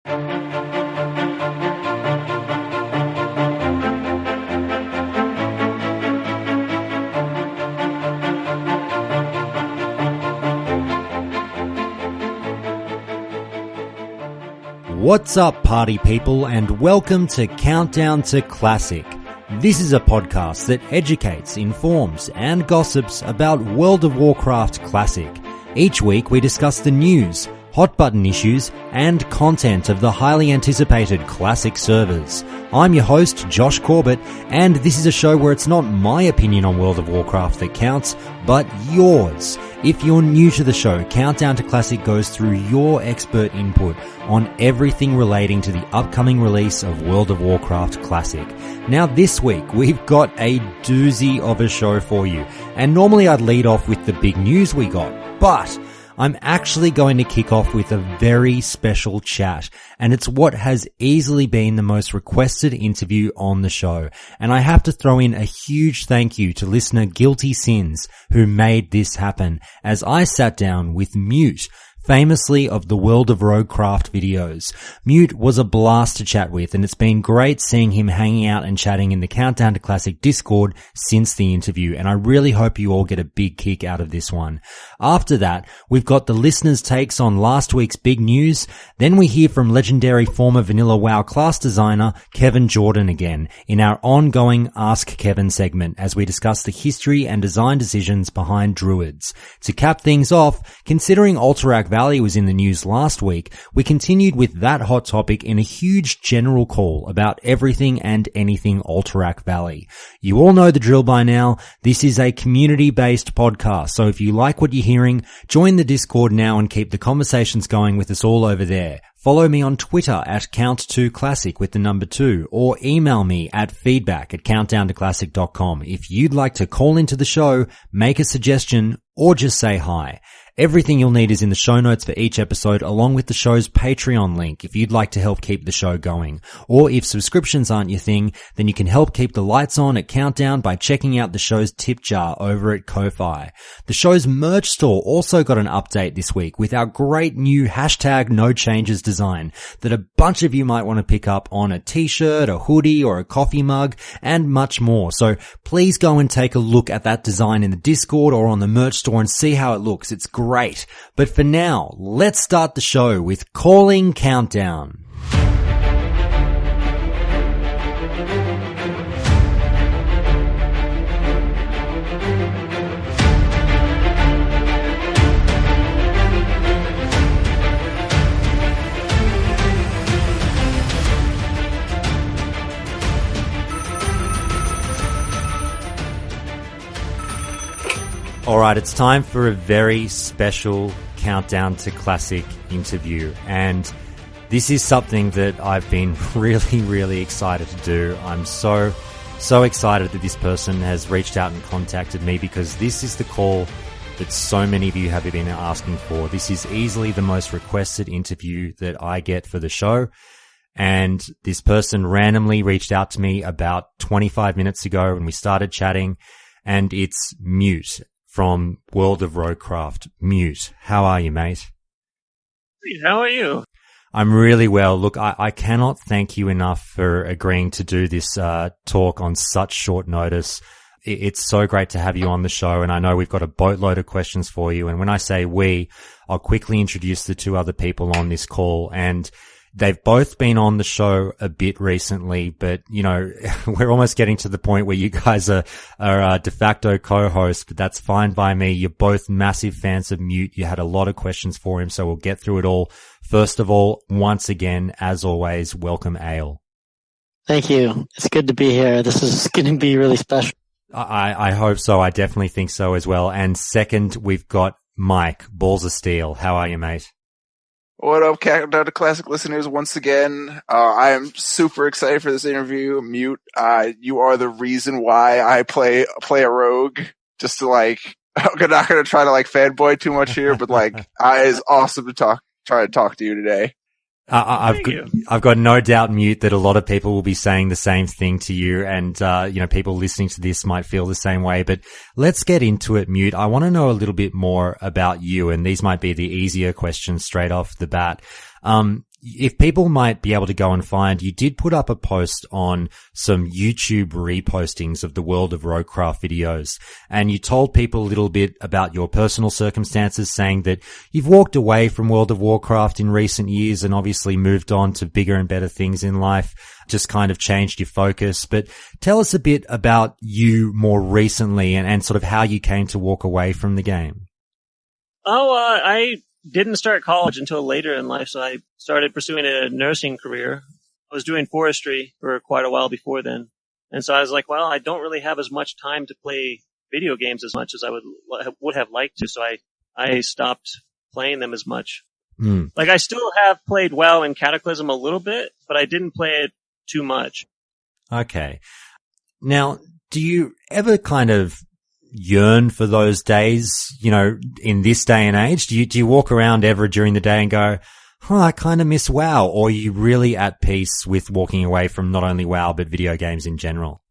What's up, party people, and welcome to Countdown to Classic. This is a podcast that educates, informs, and gossips about World of Warcraft Classic. Each week we discuss the news, hot button issues, and content of the highly anticipated Classic servers. I'm your host, Josh Corbett, and this is a show where it's not my opinion on World of Warcraft that counts, but yours. If you're new to the show, Countdown to Classic goes through your expert input on everything relating to the upcoming release of World of Warcraft Classic. Now this week, we've got a doozy of a show for you, and normally I'd lead off with the big news we got, but I'm actually going to kick off with a very special chat, and it's what has easily been the most requested interview on the show. And I have to throw in a huge thank you to listener Guilty Sins who made this happen, as I sat down with Mute, famously of the World of Roguecraft videos. Mute was a blast to chat with, and it's been great seeing him hanging out and chatting in the Countdown to Classic Discord since the interview, and I really hope you all get a big kick out of this one. After that, we've got the listeners' takes on last week's big news, then we hear from legendary former Vanilla WoW class designer Kevin Jordan again in our ongoing Ask Kevin segment as we discuss the history and design decisions behind Druids. To cap things off, considering Alterac Valley was in the news last week, we continued with that hot topic in a huge general call about everything and anything Alterac Valley. You all know the drill by now. This is a community-based podcast, so if you like what you're hearing, join the Discord now and keep the conversations going with us all over there. Follow me on Twitter at Count2Classic with the number 2, or email me at feedback@countdowntoclassic.com if you'd like to call into the show, make a suggestion, or just say hi. Everything you'll need is in the show notes for each episode, along with the show's Patreon link if you'd like to help keep the show going. Or if subscriptions aren't your thing, then you can help keep the lights on at Countdown by checking out the show's tip jar over at Ko-Fi. The show's merch store also got an update this week with our great new #NoChanges design that a bunch of you might want to pick up on a t-shirt, a hoodie, or a coffee mug, and much more. So please go and take a look at that design in the Discord or on the merch store and see how it looks. It's great. But for now, let's start the show with Calling Countdown. Alright, it's time for a very special Countdown to Classic interview, and this is something that I've been really excited to do. I'm so excited that this person has reached out and contacted me, because this is the call that so many of you have been asking for. This is easily the most requested interview that I get for the show, and this person randomly reached out to me about 25 minutes ago when we started chatting, and it's Mute from World of Roguecraft. Mute, how are you, mate? How are you? I'm really well. Look, I cannot thank you enough for agreeing to do this talk on such short notice. It's so great to have you on the show, and I know we've got a boatload of questions for you. And when I say we, I'll quickly introduce the two other people on this call, and they've both been on the show a bit recently, but, you know, we're almost getting to the point where you guys are de facto co-hosts, but that's fine by me. You're both massive fans of Mute. You had a lot of questions for him, so we'll get through it all. First of all, once again, as always, welcome, Ale. Thank you. It's good to be here. This is going to be really special. I hope so. I definitely think so as well. And second, we've got Mike, Balls of Steel. How are you, mate? What up, Countdown to Classic listeners? Once again, I am super excited for this interview. Mute, you are the reason why I play a rogue. Just to I'm not gonna try to fanboy too much here, but it's awesome to try to talk to you today. I've got no doubt, Mute, that a lot of people will be saying the same thing to you, and people listening to this might feel the same way. But let's get into it, Mute. I want to know a little bit more about you, and these might be the easier questions straight off the bat. if people might be able to go and find, you did put up a post on some YouTube repostings of the World of Roguecraft videos, and you told people a little bit about your personal circumstances, saying that you've walked away from World of Warcraft in recent years and obviously moved on to bigger and better things in life, just kind of changed your focus. But tell us a bit about you more recently and sort of how you came to walk away from the game. I didn't start college until later in life, so I started pursuing a nursing career. I was doing forestry for quite a while before then. And so I was like, well, I don't really have as much time to play video games as much as I would have liked to, so I stopped playing them as much. Like, I still have played WoW and Cataclysm a little bit, but I didn't play it too much. Okay. Now, do you ever kind of yearn for those days, you know, in this day and age? Do you walk around ever during the day and go, I kind of miss WoW? Or are you really at peace with walking away from not only WoW, but video games in general?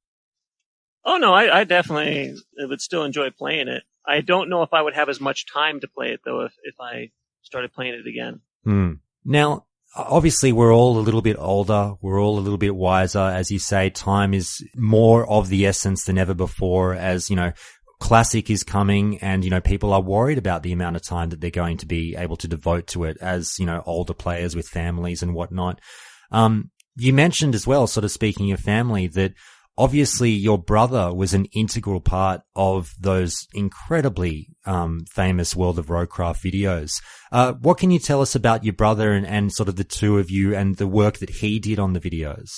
Oh, no, I definitely would still enjoy playing it. I don't know if I would have as much time to play it, though, if I started playing it again. Now, obviously, we're all a little bit older. We're all a little bit wiser. As you say, time is more of the essence than ever before, as, you know, Classic is coming, and, you know, people are worried about the amount of time that they're going to be able to devote to it as, you know, older players with families and whatnot. You mentioned as well, sort of speaking of family, that obviously your brother was an integral part of those incredibly famous World of Roguecraft videos. What can you tell us about your brother and sort of the two of you and the work that he did on the videos?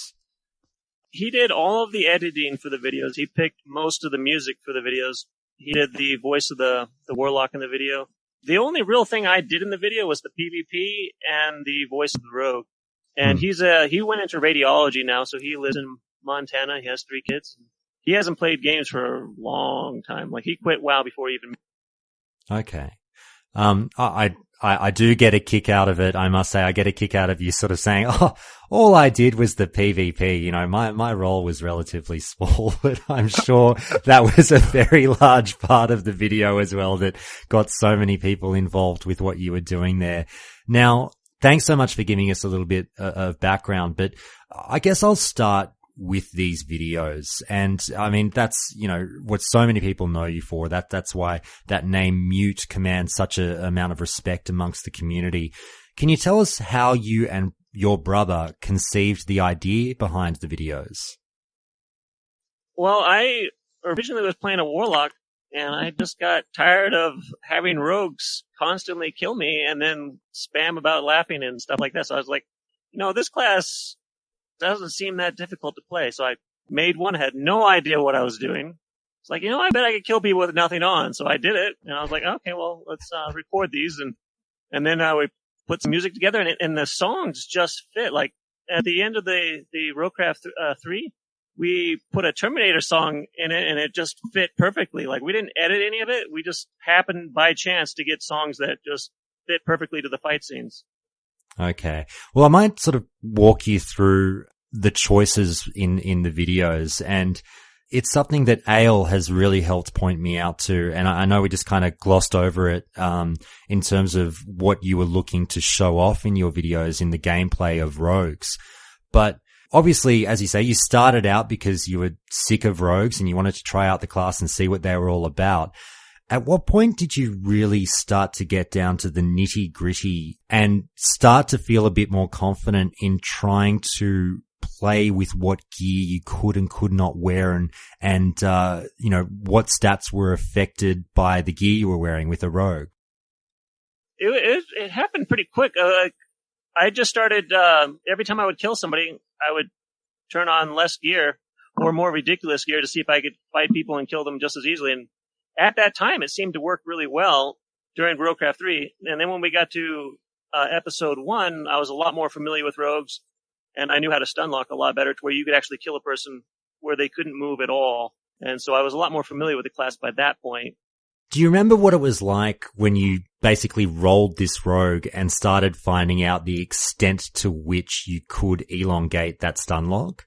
He did all of the editing for the videos. He picked most of the music for the videos. He did the voice of the warlock in the video. The only real thing I did in the video was the PvP and the voice of the rogue. And he went into radiology now, so he lives in Montana. He has 3 kids. He hasn't played games for a long time. Like, he quit WoW before he even... Okay. I do get a kick out of it. I must say, I get a kick out of you sort of saying, all I did was the PvP. You know, my role was relatively small, but I'm sure that was a very large part of the video as well that got so many people involved with what you were doing there. Now, thanks so much for giving us a little bit of background, but I guess I'll start with these videos. And I mean, that's, you know, what so many people know you for. That's why that name Mute commands such an amount of respect amongst the community. Can you tell us how you and your brother conceived the idea behind the videos? Well, I originally was playing a warlock, and I just got tired of having rogues constantly kill me and then spam about laughing and stuff like that. So I was like, you know, this class doesn't seem that difficult to play. So I made one, had no idea what I was doing. It's like, you know, I bet I could kill people with nothing on. So I did it, and I was like, okay, well, let's record these. And then we put some music together, and the songs just fit. Like, at the end of the Roguecraft 3, we put a Terminator song in it, and it just fit perfectly. Like, we didn't edit any of it. We just happened by chance to get songs that just fit perfectly to the fight scenes. Okay. Well, I might sort of walk you through the choices in the videos, and it's something that Ale has really helped point me out to. And I know we just kind of glossed over it, in terms of what you were looking to show off in your videos in the gameplay of rogues. But obviously, as you say, you started out because you were sick of rogues and you wanted to try out the class and see what they were all about. At what point did you really start to get down to the nitty gritty and start to feel a bit more confident in trying to play with what gear you could and could not wear and you know, what stats were affected by the gear you were wearing with a rogue? It happened pretty quick. I just started, every time I would kill somebody, I would turn on less gear or more ridiculous gear to see if I could fight people and kill them just as easily. And at that time, it seemed to work really well during Roguecraft 3. And then when we got to episode 1, I was a lot more familiar with rogues, and I knew how to stun lock a lot better to where you could actually kill a person where they couldn't move at all. And so I was a lot more familiar with the class by that point. Do you remember what it was like when you basically rolled this rogue and started finding out the extent to which you could elongate that stun lock?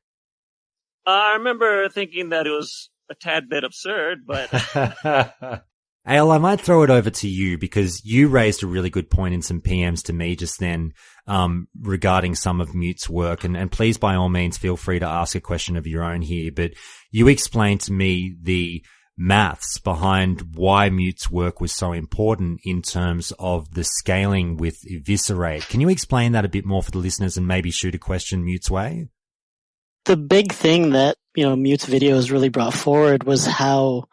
I remember thinking that it was a tad bit absurd, but Ale, I might throw it over to you because you raised a really good point in some PMs to me just then, regarding some of Mute's work. And please, by all means, feel free to ask a question of your own here. But you explained to me the maths behind why Mute's work was so important in terms of the scaling with Eviscerate. Can you explain that a bit more for the listeners and maybe shoot a question Mute's way? The big thing that, Mute's videos really brought forward was how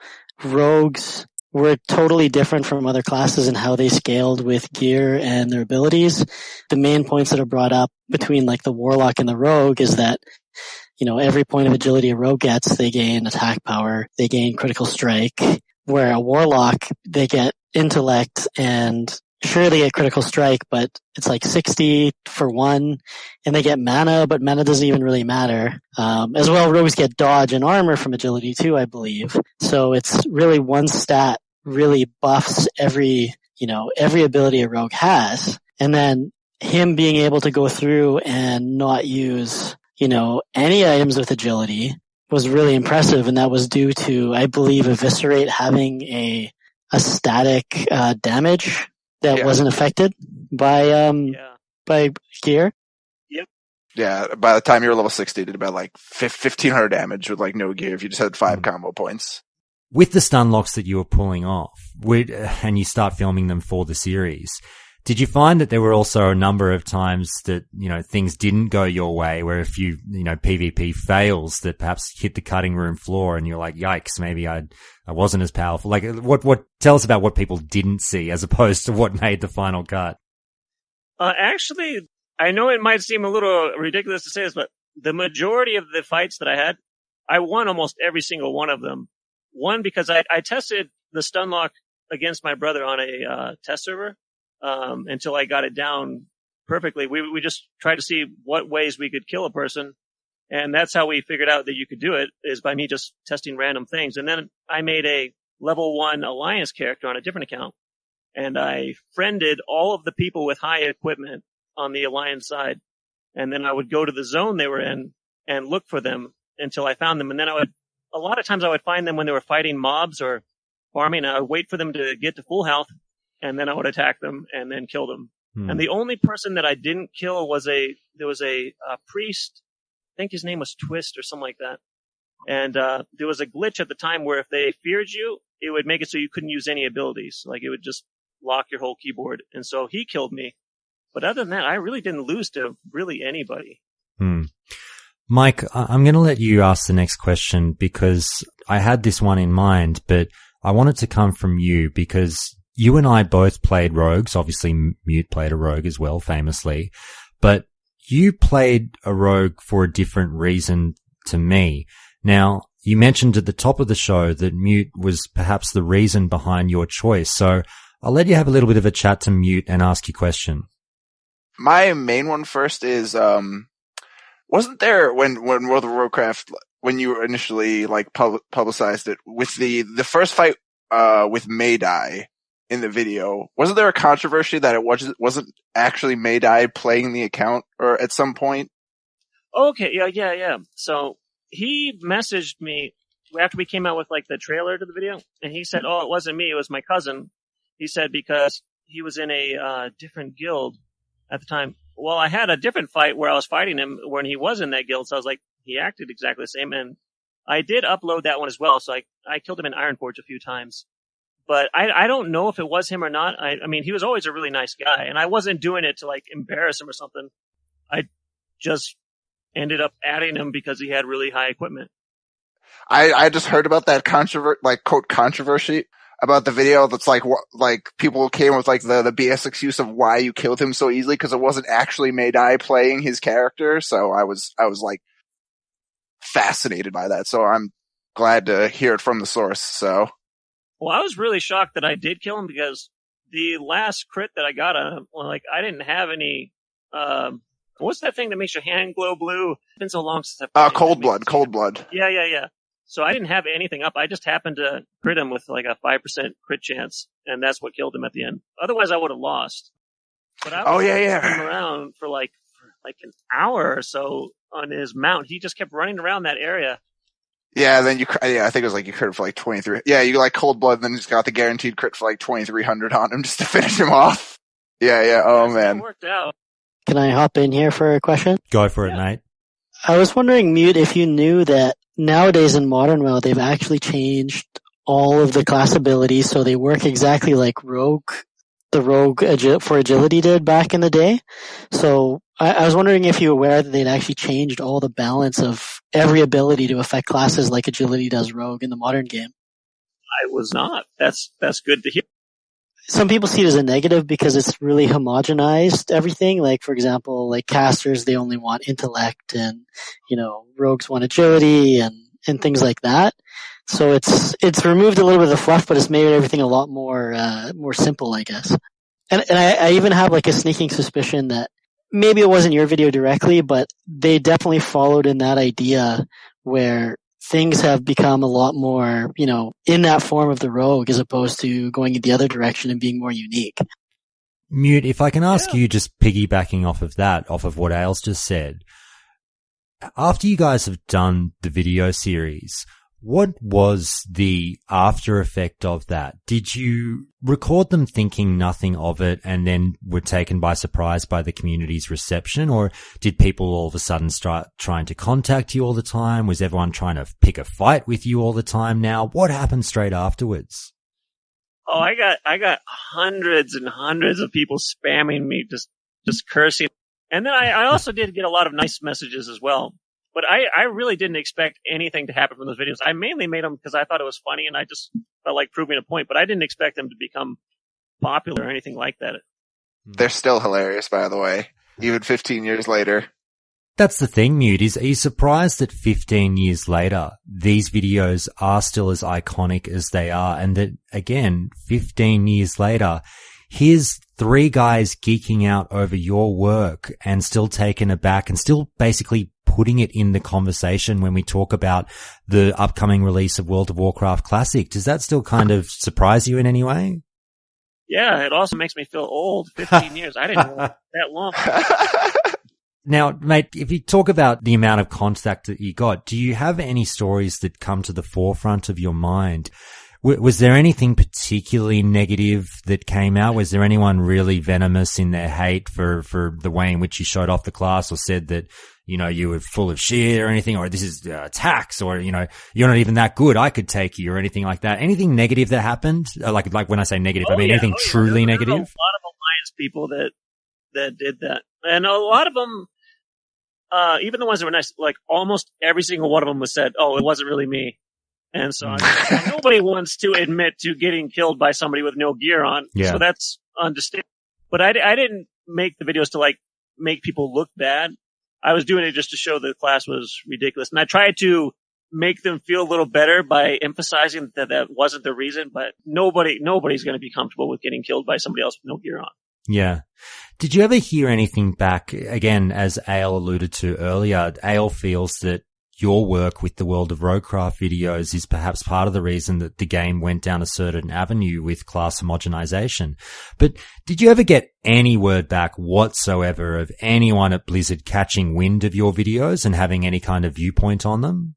rogues were totally different from other classes and how they scaled with gear and their abilities. The main points that are brought up between like the warlock and the rogue is that, every point of agility a rogue gets, they gain attack power, they gain critical strike, where a warlock, they get intellect and sure they get critical strike, but it's like 60 for one, and they get mana, but mana doesn't even really matter. As well, rogues get dodge and armor from agility too, I believe. So it's really one stat really buffs every ability a rogue has. And then him being able to go through and not use, any items with agility was really impressive. And that was due to, I believe, Eviscerate having a static, damage that wasn't affected by gear. Yep. Yeah, by the time you were level 60, it did about like 1,500 damage with like no gear if you just had 5 combo points. With the stun locks that you were pulling off, and you start filming them for the series, did you find that there were also a number of times that, things didn't go your way, where if you, PvP fails that perhaps hit the cutting room floor and you're like, yikes, maybe I wasn't as powerful? Like, tell us about what people didn't see as opposed to what made the final cut. Actually, I know it might seem a little ridiculous to say this, but the majority of the fights that I had, I won almost every single one of them. One, because I tested the stun lock against my brother on a test server until I got it down perfectly. We just tried to see what ways we could kill a person, and that's how we figured out that you could do it, is by me just testing random things. And then I made a level 1 alliance character on a different account, and I friended all of the people with high equipment on the alliance side, and then I would go to the zone they were in and look for them until I found them. And then a lot of times I would find them when they were fighting mobs or farming. I would wait for them to get to full health, and then I would attack them and then kill them. And the only person that I didn't kill was there was a priest. I think his name was Twist or something like that. And there was a glitch at the time where if they feared you, it would make it so you couldn't use any abilities. Like, it would just lock your whole keyboard. And so he killed me. But other than that, I really didn't lose to really anybody. Mike, I'm going to let you ask the next question because I had this one in mind, but I want it to come from you because you and I both played rogues. Obviously, Mute played a rogue as well, famously. But you played a rogue for a different reason to me. Now, you mentioned at the top of the show that Mute was perhaps the reason behind your choice. So I'll let you have a little bit of a chat to Mute and ask your question. My main one first is, wasn't there when World of Roguecraft, when you initially like publicized it with the first fight with Maydai in the video, wasn't there a controversy that it wasn't actually Maydai playing the account or at some point? Okay, yeah. So he messaged me after we came out with like the trailer to the video, and he said, "Oh, it wasn't me, it was my cousin." He said because he was in a different guild at the time. Well, I had a different fight where I was fighting him when he was in that guild, so I was like, he acted exactly the same, and I did upload that one as well, so I killed him in Ironforge a few times. But I don't know if it was him or not. I mean, he was always a really nice guy, and I wasn't doing it to like embarrass him or something. I just ended up adding him because he had really high equipment. I just heard about that quote controversy about the video that's like people came with like the BS excuse of why you killed him so easily because it wasn't actually Maydai playing his character. So I was like fascinated by that. So I'm glad to hear it from the source. So. Well, I was really shocked that I did kill him because the last crit that I got on him, well, like I didn't have any, what's that thing that makes your hand glow blue? It's been so long since I've Cold blood. Yeah. So I didn't have anything up. I just happened to crit him with like a 5% crit chance, and that's what killed him at the end. Otherwise, I would have lost. But I was him around for like an hour or so on his mount. He just kept running around that area. Yeah, then I think it was like you crit for like 23. Yeah, you like cold blood, and then just got the guaranteed crit for like 2,300 on him just to finish him off. Yeah. Oh man, That worked out. Can I hop in here for a question? Go for it, mate. I was wondering, Mute, if you knew that nowadays in Modern WoW, they've actually changed all of the class abilities so they work exactly like the Rogue for agility did back in the day. So I was wondering if you were aware that they'd actually changed all the balance of every ability to affect classes like agility does Rogue in the modern game. I was not. That's good to hear. Some people see it as a negative because it's really homogenized everything. Like, for example, like casters, they only want intellect and, rogues want agility and things like that. So it's removed a little bit of the fluff, but it's made everything a lot more simple, I guess. And I even have like a sneaking suspicion that maybe it wasn't your video directly, but they definitely followed in that idea where things have become a lot more, in that form of the rogue as opposed to going in the other direction and being more unique. Mute, if I can ask you, just piggybacking off of what Ailes just said, after you guys have done the video series, what was the after effect of that? Did you record them thinking nothing of it and then were taken by surprise by the community's reception? Or did people all of a sudden start trying to contact you all the time? Was everyone trying to pick a fight with you all the time now? What happened straight afterwards? Oh, I got hundreds and hundreds of people spamming me, just cursing. And then I also did get a lot of nice messages as well. But I really didn't expect anything to happen from those videos. I mainly made them because I thought it was funny and I just felt like proving a point, but I didn't expect them to become popular or anything like that. They're still hilarious, by the way, even 15 years later. That's the thing, Mute, are you surprised that 15 years later, these videos are still as iconic as they are? And that, again, 15 years later, here's 3 guys geeking out over your work and still taken aback and still basically putting it in the conversation when we talk about the upcoming release of World of Warcraft Classic. Does that still kind of surprise you in any way? Yeah, it also makes me feel old. 15 years. I didn't know that long. Now, mate, if you talk about the amount of contact that you got, do you have any stories that come to the forefront of your mind? Was there anything particularly negative that came out? Was there anyone really venomous in their hate for the way in which you showed off the class or said that, you were full of shit or anything, or this is tax, or, you're not even that good, I could take you, or anything like that? Anything negative that happened? Like when I say negative, I mean anything truly negative? There were a lot of Alliance people that did that. And a lot of them, even the ones that were nice, like almost every single one of them was said, oh, it wasn't really me. And so nobody wants to admit to getting killed by somebody with no gear on. Yeah. So that's understandable. But I didn't make the videos to like make people look bad. I was doing it just to show the class was ridiculous. And I tried to make them feel a little better by emphasizing that wasn't the reason, but nobody's going to be comfortable with getting killed by somebody else with no gear on. Yeah. Did you ever hear anything back? Again, as Ale alluded to earlier, Ale feels that your work with the World of Roguecraft videos is perhaps part of the reason that the game went down a certain avenue with class homogenization. But did you ever get any word back whatsoever of anyone at Blizzard catching wind of your videos and having any kind of viewpoint on them?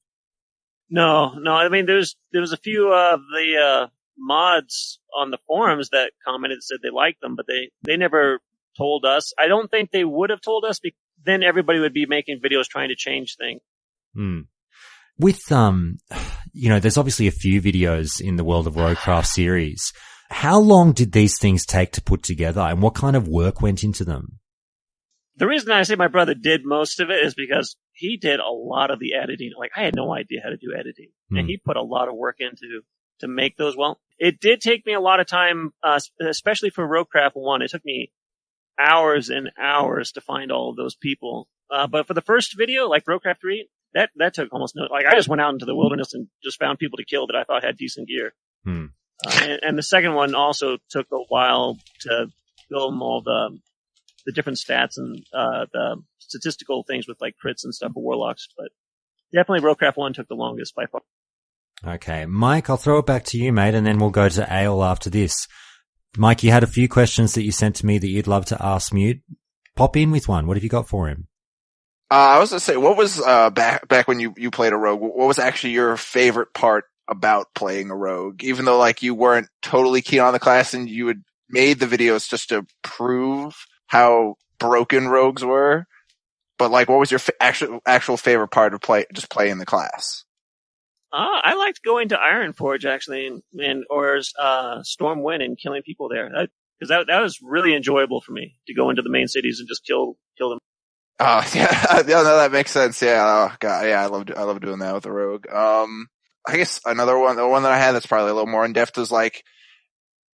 No. I mean, there was a few of the mods on the forums that commented and said they liked them, but they never told us. I don't think they would have told us, because then everybody would be making videos trying to change things. With, there's obviously a few videos in the World of Roguecraft series. How long did these things take to put together and what kind of work went into them? The reason I say my brother did most of it is because he did a lot of the editing. Like, I had no idea how to do editing. And he put a lot of work into to make those well. It did take me a lot of time, especially for Roguecraft 1. It took me hours and hours to find all of those people. But for the first video, like Roguecraft 3, that took almost no, like I just went out into the wilderness and just found people to kill that I thought had decent gear. And the second one also took a while to film all the different stats and the statistical things with like crits and stuff for warlocks. But definitely Roguecraft 1 took the longest by far. Okay. Mike, I'll throw it back to you, mate, and then we'll go to Ale after this. Mike, you had a few questions that you sent to me that you'd love to ask Mute. Pop in with one. What have you got for him? I was gonna say, what was back when you played a rogue? What was actually your favorite part about playing a rogue? Even though like you weren't totally keen on the class and you had made the videos just to prove how broken rogues were, but like, what was your actual favorite part of playing the class? I liked going to Ironforge actually, or Stormwind and killing people there, because that was really enjoyable for me to go into the main cities and just kill them. Oh yeah, no, that makes sense. Yeah, oh, God, yeah, I love doing that with a rogue. I guess another one, the one that I had that's probably a little more in depth is like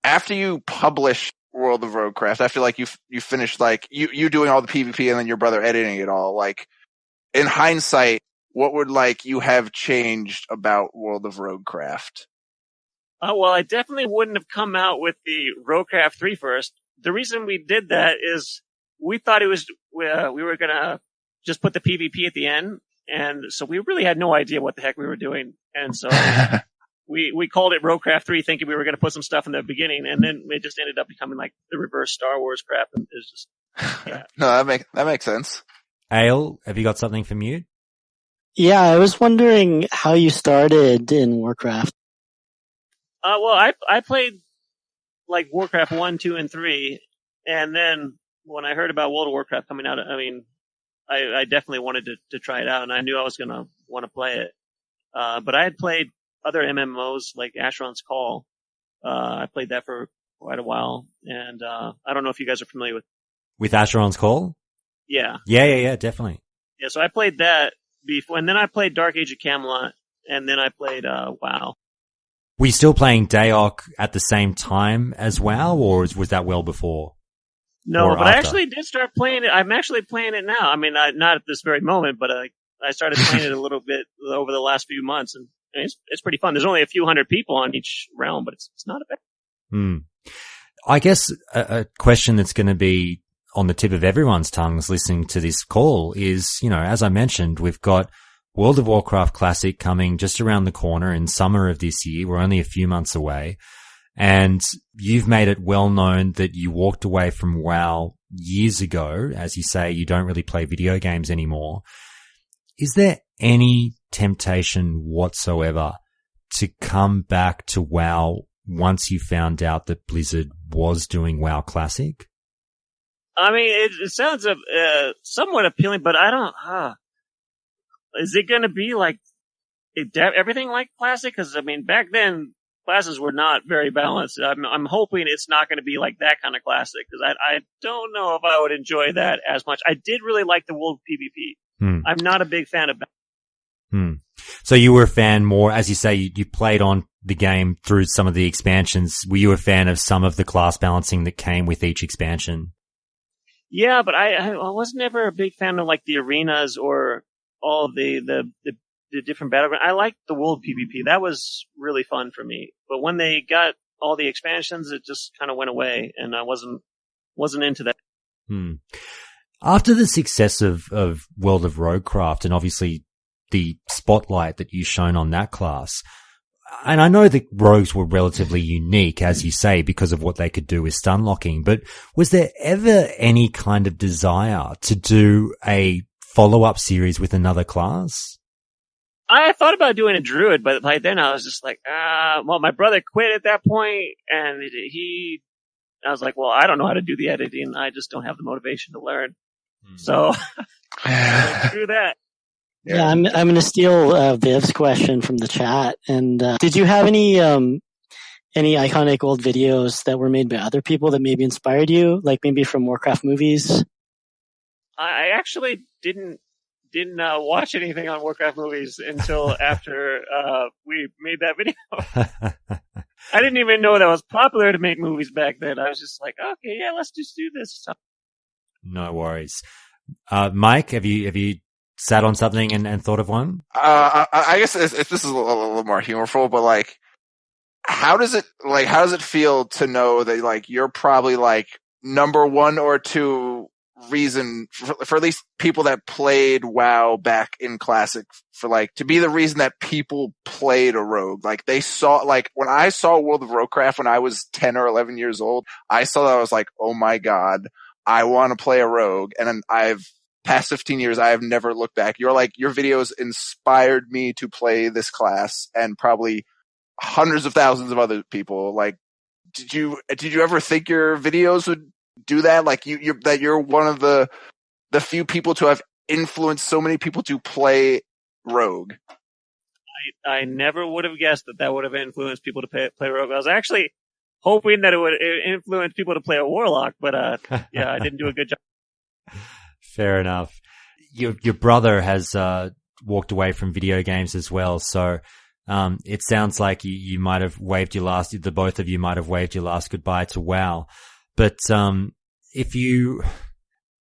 after you publish World of Roguecraft, after like you finish like you doing all the PvP and then your brother editing it all. Like in hindsight, what would like you have changed about World of Roguecraft? Well, I definitely wouldn't have come out with the Roguecraft 3 first. The reason we did that is we thought it was we were gonna just put the PvP at the end, and so we really had no idea what the heck we were doing, and so we called it Roguecraft 3, thinking we were gonna put some stuff in the beginning, and then it just ended up becoming like the reverse Star Wars crap, and it's just yeah. No, that makes sense. Ale, have you got something for Mute? Yeah, I was wondering how you started in Warcraft. Well, I played like Warcraft 1, 2, and 3, and then when I heard about World of Warcraft coming out, I mean, I definitely wanted to try it out, and I knew I was going to want to play it. But I had played other MMOs like Asheron's Call. I played that for quite a while, and I don't know if you guys are familiar with Asheron's Call? Yeah. Yeah, definitely. Yeah, so I played that before, and then I played Dark Age of Camelot, and then I played WoW. Were you still playing Daok at the same time as WoW, or was that well before? No, but after? I actually did start playing it. I'm actually playing it now. I mean, not at this very moment, but I started playing it a little bit over the last few months, and it's pretty fun. There's only a few hundred people on each realm, but it's not a bad. I guess a question that's going to be on the tip of everyone's tongues listening to this call is, as I mentioned, we've got World of Warcraft Classic coming just around the corner in summer of this year. We're only a few months away. And you've made it well known that you walked away from WoW years ago. As you say, you don't really play video games anymore. Is there any temptation whatsoever to come back to WoW once you found out that Blizzard was doing WoW Classic? I mean, it sounds somewhat appealing, but I don't. Is it going to be like everything like Classic? Because I mean, back then classes were not very balanced. I'm hoping it's not going to be like that kind of Classic, because I don't know if I would enjoy that as much. I did really like the Wolf PvP. I'm not a big fan of that. So you were a fan more, as you say, you played on the game through some of the expansions. Were you a fan of some of the class balancing that came with each expansion? Yeah, but I was never a big fan of like the arenas or all of the different battlegrounds. I liked the Wolf PvP. That was really fun for me. But when they got all the expansions, it just kind of went away, and I wasn't into that. After the success of World of Roguecraft, and obviously the spotlight that you shone on that class, and I know the rogues were relatively unique, as you say, because of what they could do with stun locking, but was there ever any kind of desire to do a follow-up series with another class? I thought about doing a Druid, but by then I was just like, well, my brother quit at that point, and I was like, well, I don't know how to do the editing. I just don't have the motivation to learn. So, screw that. Yeah, I'm going to steal Viv's question from the chat. And did you have any iconic old videos that were made by other people that maybe inspired you, like maybe from Warcraft movies? I actually didn't watch anything on Warcraft movies until after we made that video. I didn't even know that it was popular to make movies back then. I was just like, okay, yeah, let's just do this. No worries. Mike, have you sat on something and thought of one? I guess if this is a little more humorful, but like, how does it feel to know that like you're probably like number one or two reason for at least people that played WoW back in Classic, for like to be the reason that people played a rogue? Like they saw, like when I saw World of Roguecraft when I was 10 or 11 years old, I saw that, I was like, oh my god, I want to play a rogue. And then I've past 15 years, I have never looked back. You're like, your videos inspired me to play this class, and probably hundreds of thousands of other people. Like, did you ever think your videos would do that? Like, you're one of the few people to have influenced so many people to play Rogue. I never would have guessed that would have influenced people to play Rogue. I was actually hoping that it would influence people to play a Warlock, but yeah, I didn't do a good job. Fair enough. Your brother has walked away from video games as well, so it sounds like you might have waved your last. The both of you might have waved your last goodbye to WoW. But if you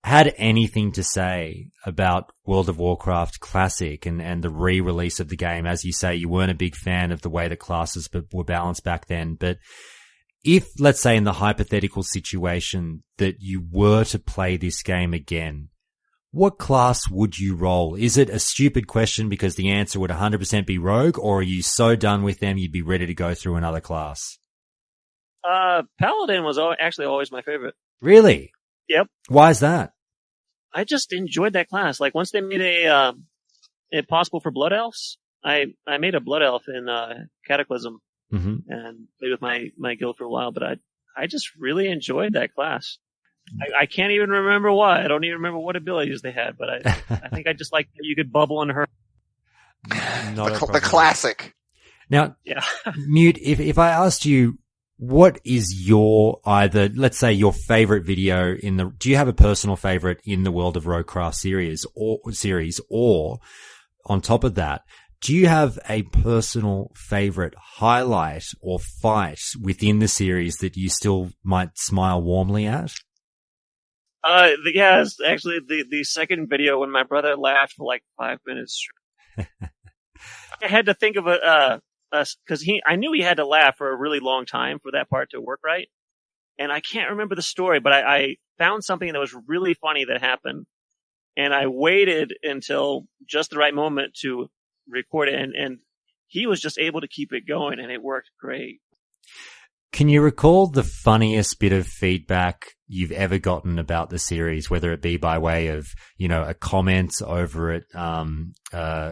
had anything to say about World of Warcraft Classic and the re-release of the game, as you say, you weren't a big fan of the way the classes were balanced back then. But if, let's say, in the hypothetical situation that you were to play this game again, what class would you roll? Is it a stupid question because the answer would 100% be Rogue, or are you so done with them you'd be ready to go through another class? Paladin was actually always my favorite. Really? Yep. Why is that? I just enjoyed that class. Like, once they made it possible for Blood Elves, I made a Blood Elf in Cataclysm and played with my guild for a while, but I just really enjoyed that class. I can't even remember why. I don't even remember what abilities they had, but I think I just liked that you could bubble on her. The classic. Now, yeah. Mute, if I asked you, what is your either, let's say, your favorite video do you have a personal favorite in the World of Roguecraft series, or on top of that, do you have a personal favorite highlight or fight within the series that you still might smile warmly at? Yeah, it's actually the second video when my brother laughed for like 5 minutes. I had to think of because I knew he had to laugh for a really long time for that part to work right. And I can't remember the story, but I found something that was really funny that happened. And I waited until just the right moment to record it. And he was just able to keep it going, and it worked great. Can you recall the funniest bit of feedback you've ever gotten about the series, whether it be by way of, a comment over at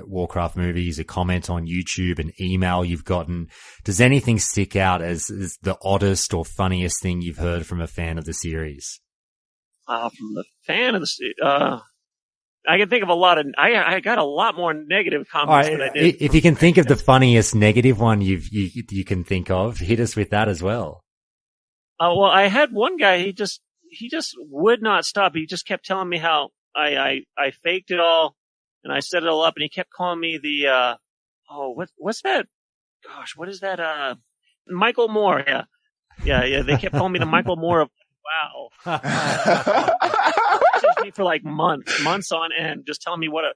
Warcraft Movies, a comment on YouTube, an email you've gotten? Does anything stick out as the oddest or funniest thing you've heard from a fan of the series? From the fan of the I can think of a lot of. I got a lot more negative comments than I did. If you can think of the funniest negative one you can think of, hit us with that as well. Well, I had one guy. He just would not stop. He just kept telling me how I faked it all and I set it all up, and he kept calling me the what's that? Gosh, what is that? Michael Moore. Yeah. They kept calling me the Michael Moore of WoW. Me for like months on end, just telling me what a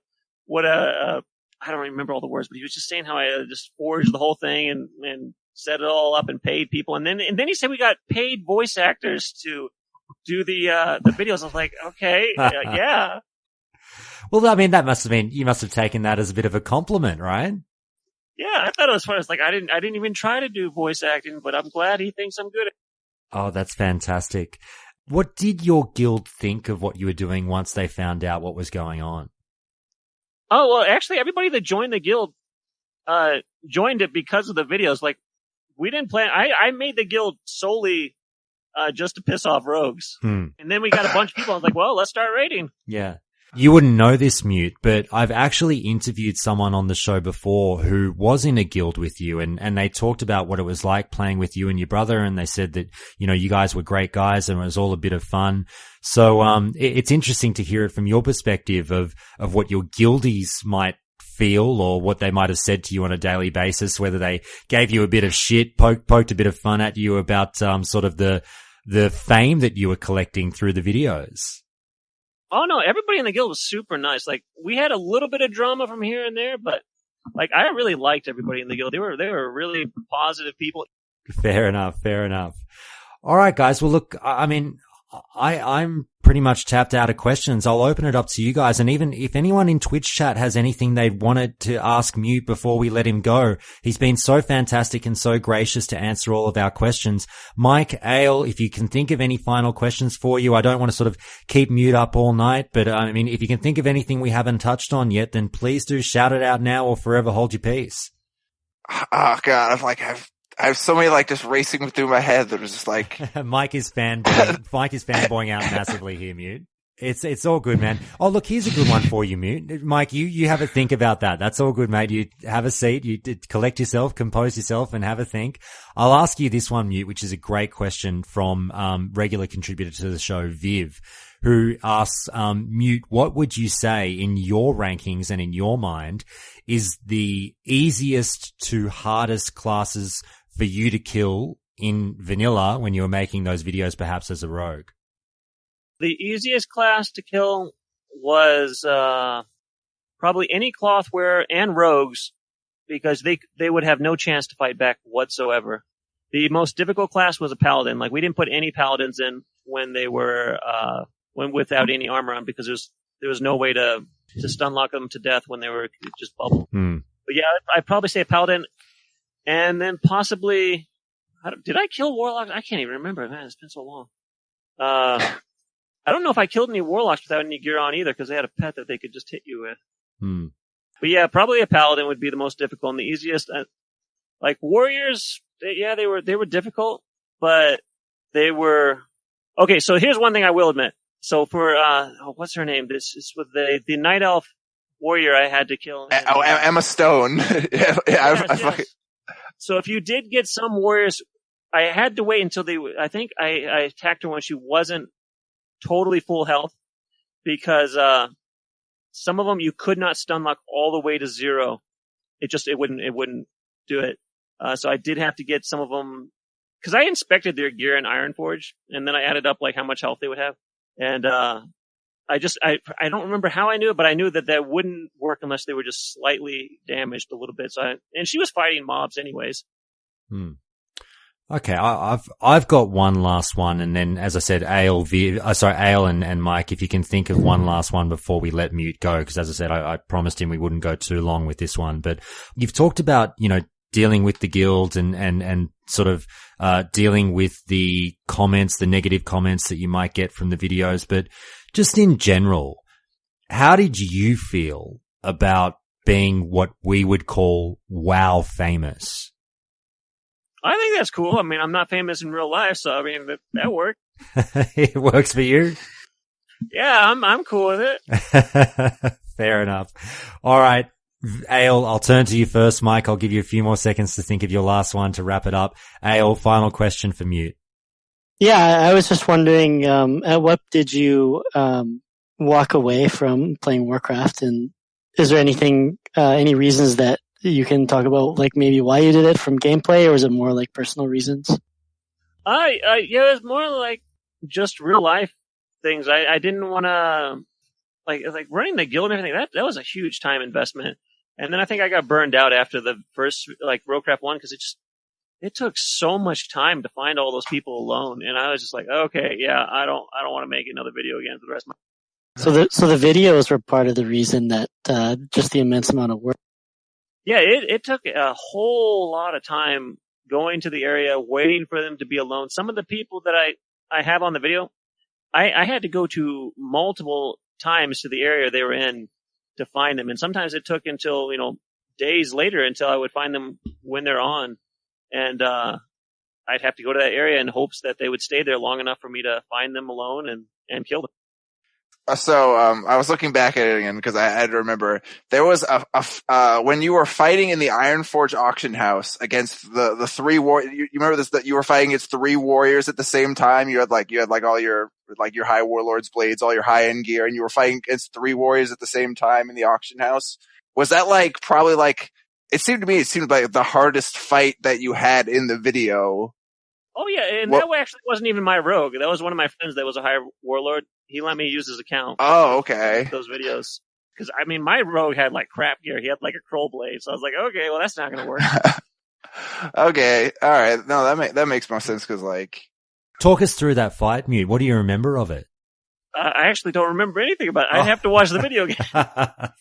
I don't remember all the words, but he was just saying how I just forged the whole thing and set it all up and paid people, and then he said we got paid voice actors to do the videos. I was like, okay, yeah. Well, I mean, you must have taken that as a bit of a compliment, right? Yeah, I thought it was fun. It's like I didn't even try to do voice acting, but I'm glad he thinks I'm good. Oh, that's fantastic. What did your guild think of what you were doing once they found out what was going on? Oh, well, actually, everybody that joined the guild joined it because of the videos. Like, we didn't plan. I made the guild solely just to piss off rogues. And then we got a bunch of people. I was like, well, let's start raiding. Yeah. You wouldn't know this, Mute, but I've actually interviewed someone on the show before who was in a guild with you, and they talked about what it was like playing with you and your brother, and they said that, you guys were great guys and it was all a bit of fun. So, it's interesting to hear it from your perspective of what your guildies might feel or what they might have said to you on a daily basis, whether they gave you a bit of shit, poked a bit of fun at you about, sort of the fame that you were collecting through the videos. Oh no, everybody in the guild was super nice. Like, we had a little bit of drama from here and there, but like, I really liked everybody in the guild. They were really positive people. Fair enough. All right, guys. Well, look, I mean, I'm pretty much tapped out of questions. I'll open it up to you guys. And even if anyone in Twitch chat has anything they wanted to ask Mute before we let him go, he's been so fantastic and so gracious to answer all of our questions. Mike, Ale, if you can think of any final questions for you, I don't want to sort of keep Mute up all night, but I mean, if you can think of anything we haven't touched on yet, then please do shout it out now or forever hold your peace. Oh God, I have so many like just racing through my head that are just like Mike is fanboying out massively here, Mute. It's all good, man. Oh, look, here's a good one for you, Mute. Mike, you have a think about that. That's all good, mate. You have a seat, you collect yourself, compose yourself, and have a think. I'll ask you this one, Mute, which is a great question from regular contributor to the show, Viv, who asks, Mute, what would you say in your rankings and in your mind is the easiest to hardest classes for you to kill in vanilla when you were making those videos, perhaps as a rogue? The easiest class to kill was probably any cloth wearer and rogues, because they would have no chance to fight back whatsoever. The most difficult class was a paladin. Like, we didn't put any paladins in when they were when without any armor on, because there was no way to stun lock them to death when they were just bubble. But yeah, I'd probably say a paladin. And then possibly, did I kill warlocks? I can't even remember. Man, it's been so long. I don't know if I killed any warlocks without any gear on either, because they had a pet that they could just hit you with. But yeah, probably a paladin would be the most difficult and the easiest. Like warriors, they were difficult, but they were okay. So here's one thing I will admit. So for what's her name? This is with the night elf warrior I had to kill. Emma Stone. Yes. So if you did get some warriors, I had to wait until I think I attacked her when she wasn't totally full health, because some of them you could not stun lock all the way to 0. It wouldn't do it. So I did have to get some of them, because I inspected their gear in Ironforge, and then I added up like how much health they would have, and I don't remember how I knew it, but I knew that wouldn't work unless they were just slightly damaged a little bit. And she was fighting mobs anyways. Okay, I've got one last one, and then, as I said, Ale and Mike, if you can think of one last one before we let Mute go, because as I said, I promised him we wouldn't go too long with this one. But you've talked about, dealing with the guild and sort of dealing with the comments, the negative comments that you might get from the videos, but just in general, how did you feel about being what we would call WoW famous? I think that's cool. I mean, I'm not famous in real life, so I mean, that worked. It works for you? Yeah, I'm cool with it. Fair enough. All right. Ale, I'll turn to you first. Mike, I'll give you a few more seconds to think of your last one to wrap it up. Ale, final question for Mute. Yeah, I was just wondering, at what did you walk away from playing Warcraft, and is there anything, any reasons that you can talk about, like maybe why you did it from gameplay, or is it more like personal reasons? Yeah, it was more like just real life things. I didn't want to like running the guild and everything. That was a huge time investment, and then I think I got burned out after the first Roguecraft 1, because it took so much time to find all those people alone, and I was just like, okay, yeah, I don't want to make another video again for the rest of my. So the videos were part of the reason that just the immense amount of work. Yeah, it took a whole lot of time going to the area, waiting for them to be alone. Some of the people that I have on the video, I had to go to multiple times to the area they were in to find them, and sometimes it took until days later until I would find them when they're on. And I'd have to go to that area in hopes that they would stay there long enough for me to find them alone and kill them. So I was looking back at it again because I had to remember there was when you were fighting in the Ironforge auction house against the three you remember this, that you were fighting against 3 warriors at the same time. You had all your your high warlord's blades, all your high end gear, and you were fighting against 3 warriors at the same time in the auction house. Was that probably it seemed like the hardest fight that you had in the video? Oh yeah, and that actually wasn't even my rogue. That was one of my friends that was a high warlord. He let me use his account. Oh, okay. Those videos. Because, I mean, my rogue had crap gear. He had a crow blade. So I was like, okay, well, that's not going to work. Okay. All right. No, that makes more sense because Talk us through that fight, Mute. What do you remember of it? I actually don't remember anything about it. I'd have to watch the video again.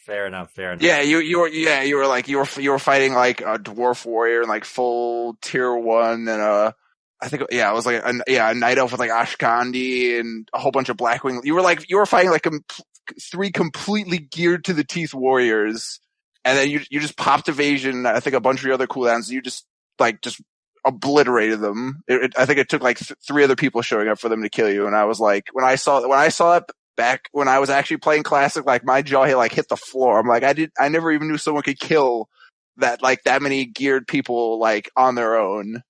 Fair enough. Yeah, you were fighting like a dwarf warrior in like full tier 1 and it was like a night elf with like Ashkandi and a whole bunch of Blackwing. You were fighting like 3 completely geared to the teeth warriors, and then you just popped evasion. I think a bunch of your other cooldowns. You just obliterated them. I think it took like 3 other people showing up for them to kill you. And I was like, when I saw it back when I was actually playing Classic, like my jaw hit the floor. I'm like, I never even knew someone could kill that many geared people like on their own.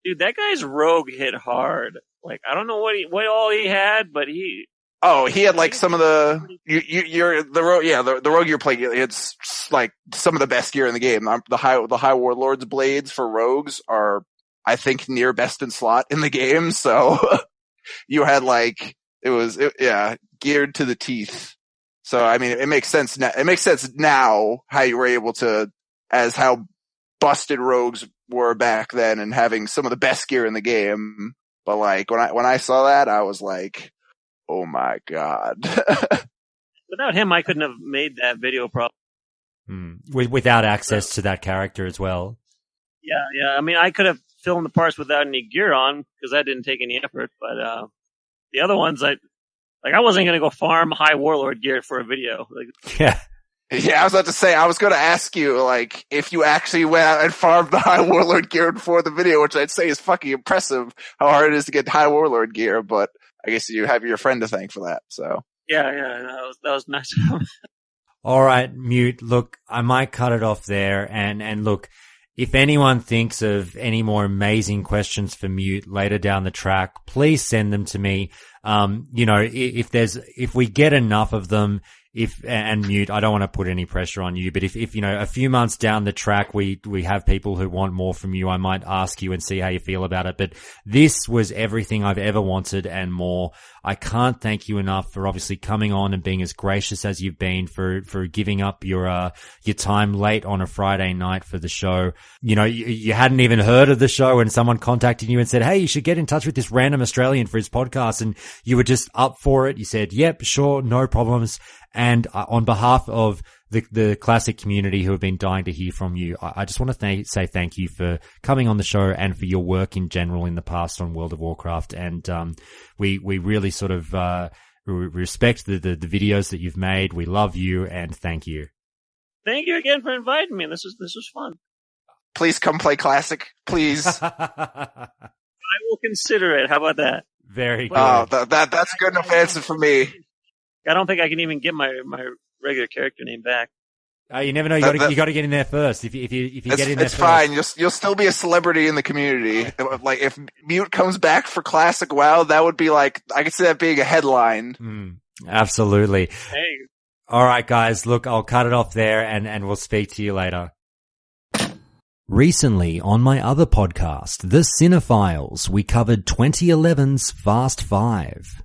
Dude, that guy's rogue hit hard. Like, I don't know what all he had, but he had like some of the the rogue you're playing. It's like some of the best gear in the game. The high warlord's blades for rogues are, I think, near best in slot in the game. So you had geared to the teeth. So I mean, it makes sense. It makes sense now how you were able to, as how busted rogues were back then, and having some of the best gear in the game. But like when I saw that, I was like, oh my god! Without him, I couldn't have made that video without access to that character as well. Yeah. I mean, I could have filmed the parts without any gear on because that didn't take any effort. But the other ones, I wasn't going to go farm high warlord gear for a video. Yeah. Yeah, I was about to say, I was going to ask you, like, if you actually went out and farmed the high warlord gear before the video, which I'd say is fucking impressive, how hard it is to get high warlord gear, but I guess you have your friend to thank for that, so. Yeah, that was nice. All right, Mute, look, I might cut it off there, and look, if anyone thinks of any more amazing questions for Mute later down the track, please send them to me. If we get enough of them, and Mute, I don't want to put any pressure on you, but if a few months down the track we have people who want more from you, I might ask you and see how you feel about it. But this was everything I've ever wanted and more. I can't thank you enough for obviously coming on and being as gracious as you've been, for giving up your time late on a Friday night for the show. You hadn't even heard of the show and someone contacted you and said, hey, you should get in touch with this random Australian for his podcast. And you were just up for it. You said, yep, sure, no problems. And on behalf of the classic community who have been dying to hear from you, I just want to say thank you for coming on the show and for your work in general in the past on World of Warcraft. And we really sort of respect the videos that you've made. We love you and thank you. Thank you again for inviting me. This was fun. Please come play Classic, please. I will consider it. How about that? Very good. Oh, that's a good enough answer for me. I don't think I can even get my regular character name back. You never know. You got to get in there first. If you get in there, it's fine. You'll still be a celebrity in the community. Like if Mute comes back for Classic WoW, that would be like, I could see that being a headline. Absolutely. Hey. All right, guys. Look, I'll cut it off there, and we'll speak to you later. Recently, on my other podcast, The Cinephiles, we covered 2011's Fast Five.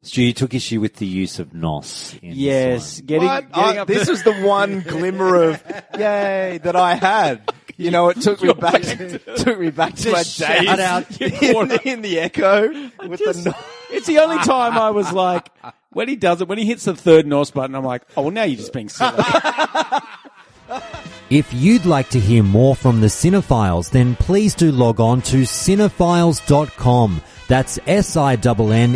Stu, you took issue with the use of NOS. Yes, getting up. This was the one glimmer of yay that I had. It took me back to my days in the Echo. It's the only time I was like, when he hits the third NOS button, I'm like, oh, well, now you're just being silly. If you'd like to hear more from the Cinephiles, then please do log on to cinephiles.com. That's SINNERFILES.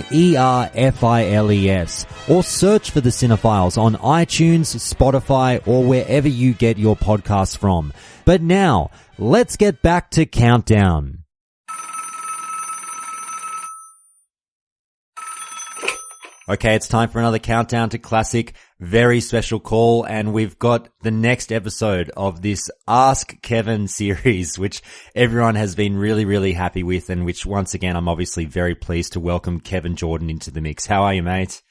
Or search for the Cinephiles on iTunes, Spotify, or wherever you get your podcasts from. But now, let's get back to Countdown. Okay, it's time for another Countdown to Classic. Very special call, and we've got the next episode of this Ask Kevin series, which everyone has been really, really happy with, and which, once again, I'm obviously very pleased to welcome Kevin Jordan into the mix. How are you, mate?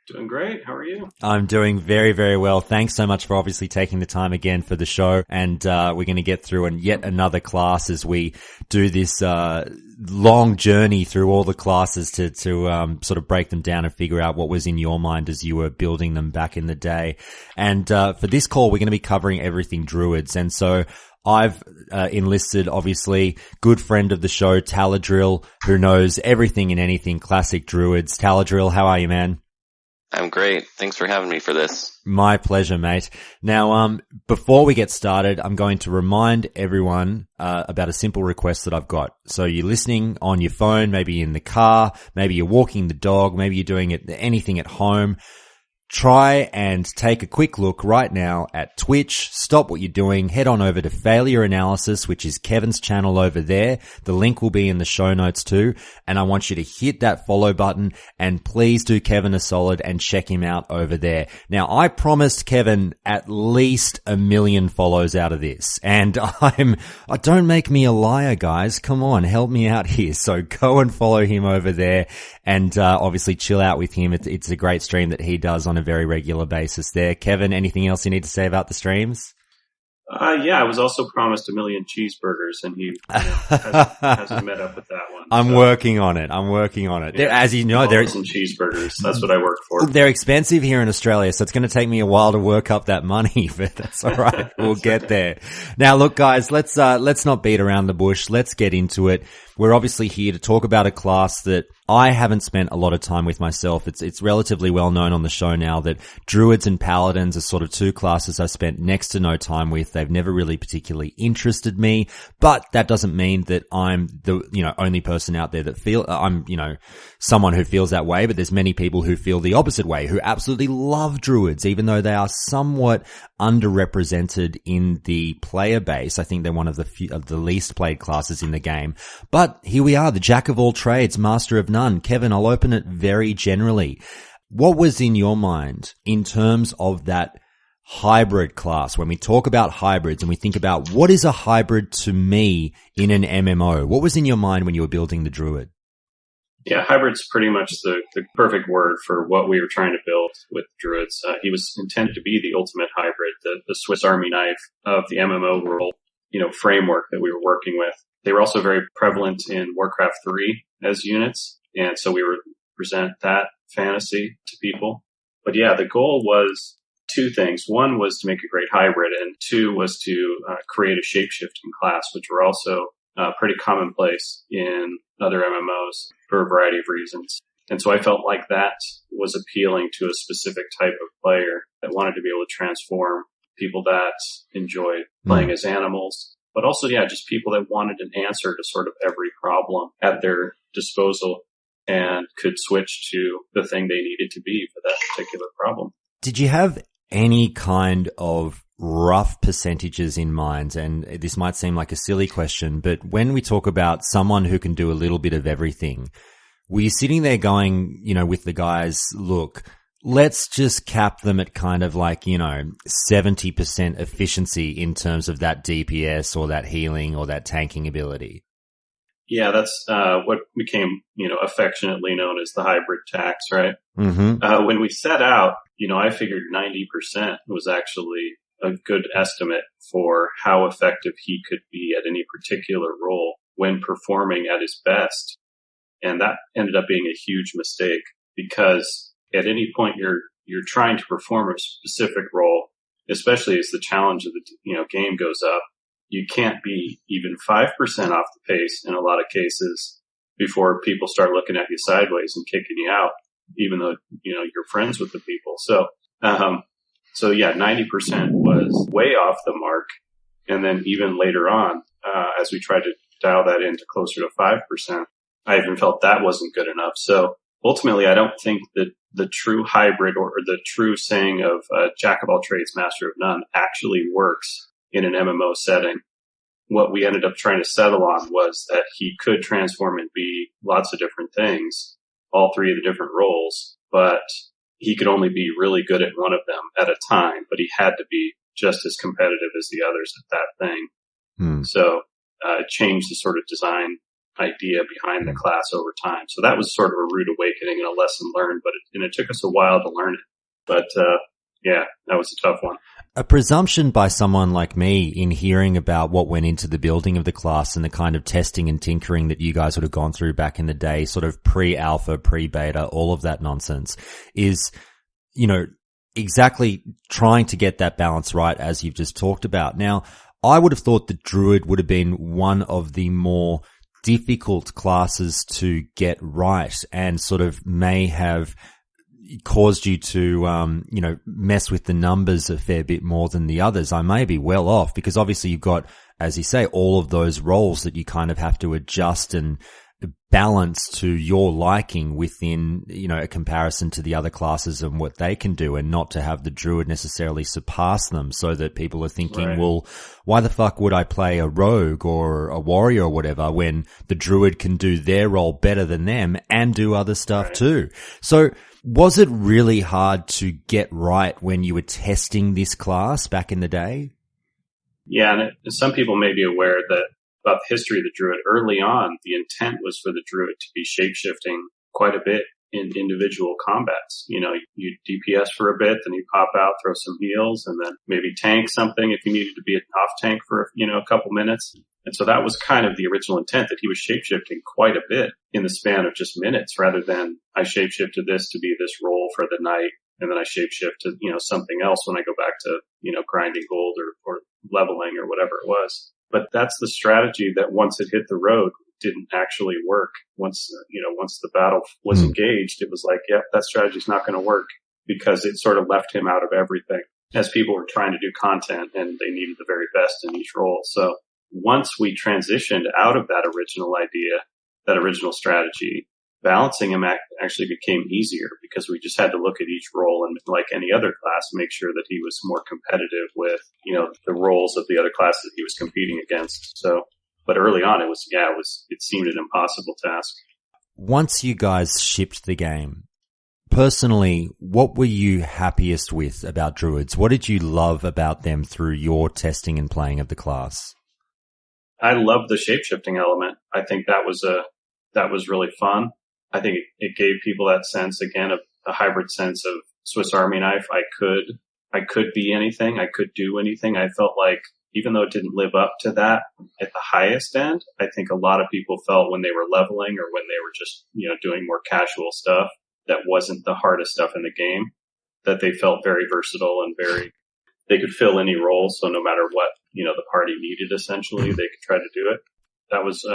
Doing great. How are you? I'm doing very, very well. Thanks so much for obviously taking the time again for the show. And we're going to get through yet another class as we do this long journey through all the classes to sort of break them down and figure out what was in your mind as you were building them back in the day. And for this call, we're going to be covering everything Druids. And so I've enlisted, obviously, good friend of the show, Taladrill, who knows everything and anything classic Druids. Taladrill, how are you, man? I'm great. Thanks for having me for this. My pleasure, mate. Now, before we get started, I'm going to remind everyone about a simple request that I've got. So you're listening on your phone, maybe in the car, maybe you're walking the dog, maybe you're doing anything at home. Try and take a quick look right now at Twitch. Stop what you're doing. Head on over to Failure Analysis, which is Kevin's channel over there. The link will be in the show notes too. And I want you to hit that follow button and please do Kevin a solid and check him out over there. Now, I promised Kevin at least 1 million follows out of this. And don't make me a liar, guys. Come on, help me out here. So go and follow him over there and obviously chill out with him. It's a great stream that he does on a very regular basis there. Kevin, anything else you need to say about the streams? Yeah, I was also promised 1 million cheeseburgers, and he hasn't met up with that one. I'm working on it. Yeah, as you know, there's some cheeseburgers. That's what I work for. They're expensive here in Australia, so it's going to take me a while to work up that money, but that's all right. We'll get there. Now, look, guys, let's not beat around the bush. Let's get into it. We're obviously here to talk about a class that I haven't spent a lot of time with myself. It's relatively well known on the show now that Druids and Paladins are sort of two classes I spent next to no time with. They've never really particularly interested me, but that doesn't mean that I'm the, only person out there that I'm, someone who feels that way, but there's many people who feel the opposite way, who absolutely love Druids, even though they are somewhat underrepresented in the player base. I think they're one of the least played classes in the game. But here we are, the jack of all trades, master of none. Kevin, I'll open it very generally. What was in your mind in terms of that hybrid class? When we talk about hybrids and we think about what is a hybrid to me in an MMO, what was in your mind when you were building the Druid? Yeah, hybrid's pretty much the perfect word for what we were trying to build with Druids. He was intended to be the ultimate hybrid, the Swiss Army knife of the MMO world, framework that we were working with. They were also very prevalent in Warcraft 3 as units, and so we would present that fantasy to people. But yeah, the goal was two things. One was to make a great hybrid, and two was to create a shape-shifting class, which were also pretty commonplace in other MMOs for a variety of reasons. And so I felt like that was appealing to a specific type of player that wanted to be able to transform, people that enjoyed playing as animals, but also, just people that wanted an answer to sort of every problem at their disposal and could switch to the thing they needed to be for that particular problem. Did you have any kind of rough percentages in mind? And this might seem like a silly question, but when we talk about someone who can do a little bit of everything, were you sitting there going, with the guys, look, let's just cap them at kind of like, 70% efficiency in terms of that DPS or that healing or that tanking ability? Yeah, that's what became, affectionately known as the hybrid tax, right? Mm-hmm. When we set out, I figured 90% was actually a good estimate for how effective he could be at any particular role when performing at his best. And that ended up being a huge mistake because at any point you're trying to perform a specific role, especially as the challenge of the game goes up. You can't be even 5% off the pace in a lot of cases before people start looking at you sideways and kicking you out, even though you're friends with the people. So 90% was way off the mark. And then even later on, as we tried to dial that into closer to 5%, I even felt that wasn't good enough. So ultimately, I don't think that the true hybrid or the true saying of jack of all trades, master of none actually works in an MMO setting. What we ended up trying to settle on was that he could transform and be lots of different things, all three of the different roles, but he could only be really good at one of them at a time, but he had to be just as competitive as the others at that thing. So it changed the sort of design idea behind the class over time. So that was sort of a rude awakening and a lesson learned, but it took us a while to learn it. But that was a tough one. A presumption by someone like me in hearing about what went into the building of the class and the kind of testing and tinkering that you guys would have gone through back in the day, sort of pre-alpha, pre-beta, all of that nonsense is, exactly trying to get that balance right as you've just talked about. Now, I would have thought the Druid would have been one of the more difficult classes to get right, and sort of may have caused you to, mess with the numbers a fair bit more than the others. I may be well off, because obviously you've got, as you say, all of those roles that you kind of have to adjust and balance to your liking within, a comparison to the other classes and what they can do, and not to have the Druid necessarily surpass them, so that people are thinking, right, well, why the fuck would I play a rogue or a warrior or whatever when the Druid can do their role better than them and do other stuff too? So was it really hard to get right when you were testing this class back in the day? Yeah, and some people may be aware that about the history of the Druid. Early on, the intent was for the Druid to be shapeshifting quite a bit in individual combats. You DPS for a bit, then you pop out, throw some heals, and then maybe tank something if you needed to be an off tank for, a couple minutes. And so that was kind of the original intent, that he was shapeshifting quite a bit in the span of just minutes, rather than I shapeshifted this to be this role for the night, and then I shapeshift to, something else when I go back to, grinding gold or leveling or whatever it was. But that's the strategy that once it hit the road didn't actually work. Once the battle was engaged, it was like, yep, that strategy's not going to work, because it sort of left him out of everything as people were trying to do content and they needed the very best in each role. So once we transitioned out of that original idea, that original strategy, balancing him actually became easier, because we just had to look at each role and, like any other class, make sure that he was more competitive with, the roles of the other classes that he was competing against. So, but early on it seemed an impossible task. Once you guys shipped the game, personally, what were you happiest with about Druids? What did you love about them through your testing and playing of the class? I loved the shapeshifting element. I think that was really fun. I think it gave people that sense, again, of a hybrid sense of Swiss Army knife. I could be anything. I could do anything. I felt like, even though it didn't live up to that at the highest end, I think a lot of people felt when they were leveling or when they were just, doing more casual stuff that wasn't the hardest stuff in the game, that they felt very versatile and they could fill any role. So no matter what, the party needed, essentially, they could try to do it. That was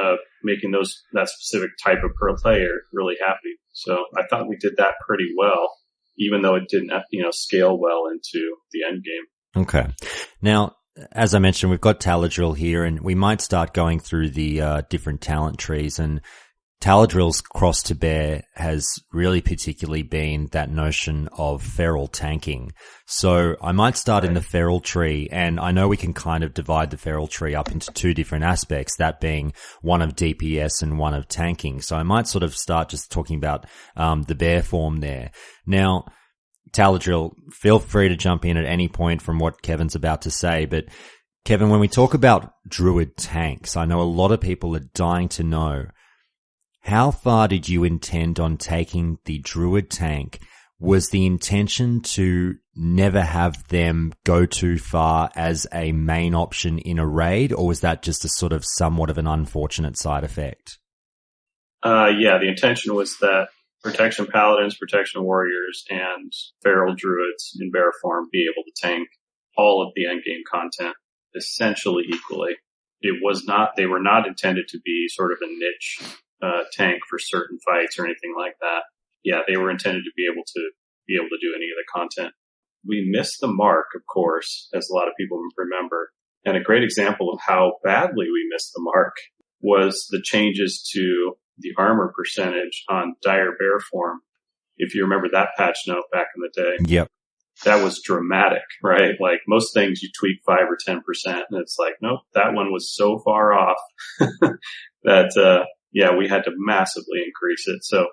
making that specific type of pro player really happy. So I thought we did that pretty well, even though it didn't, scale well into the end game. Okay. Now, as I mentioned, we've got Taladrill here, and we might start going through the different talent trees. And Taladrill's cross to bear has really particularly been that notion of feral tanking. So I might start in the feral tree, and I know we can kind of divide the feral tree up into two different aspects, that being one of DPS and one of tanking. So I might sort of start just talking about the bear form there. Now, Taladrill, feel free to jump in at any point from what Kevin's about to say, but Kevin, when we talk about Druid tanks, I know a lot of people are dying to know, how far did you intend on taking the Druid tank? Was the intention to never have them go too far as a main option in a raid, or was that just a sort of somewhat of an unfortunate side effect? The intention was that Protection Paladins, Protection Warriors, and Feral Druids in bear form be able to tank all of the endgame content essentially equally. They were not intended to be sort of a niche tank for certain fights or anything like that. Yeah, they were intended to be able to do any of the content. We missed the mark, of course, as a lot of people remember. And a great example of how badly we missed the mark was the changes to the armor percentage on dire bear form. If you remember that patch note back in the day. Yep. That was dramatic, right? Like most things you tweak 5 or 10%, and it's like, nope, that one was so far off that, we had to massively increase it. So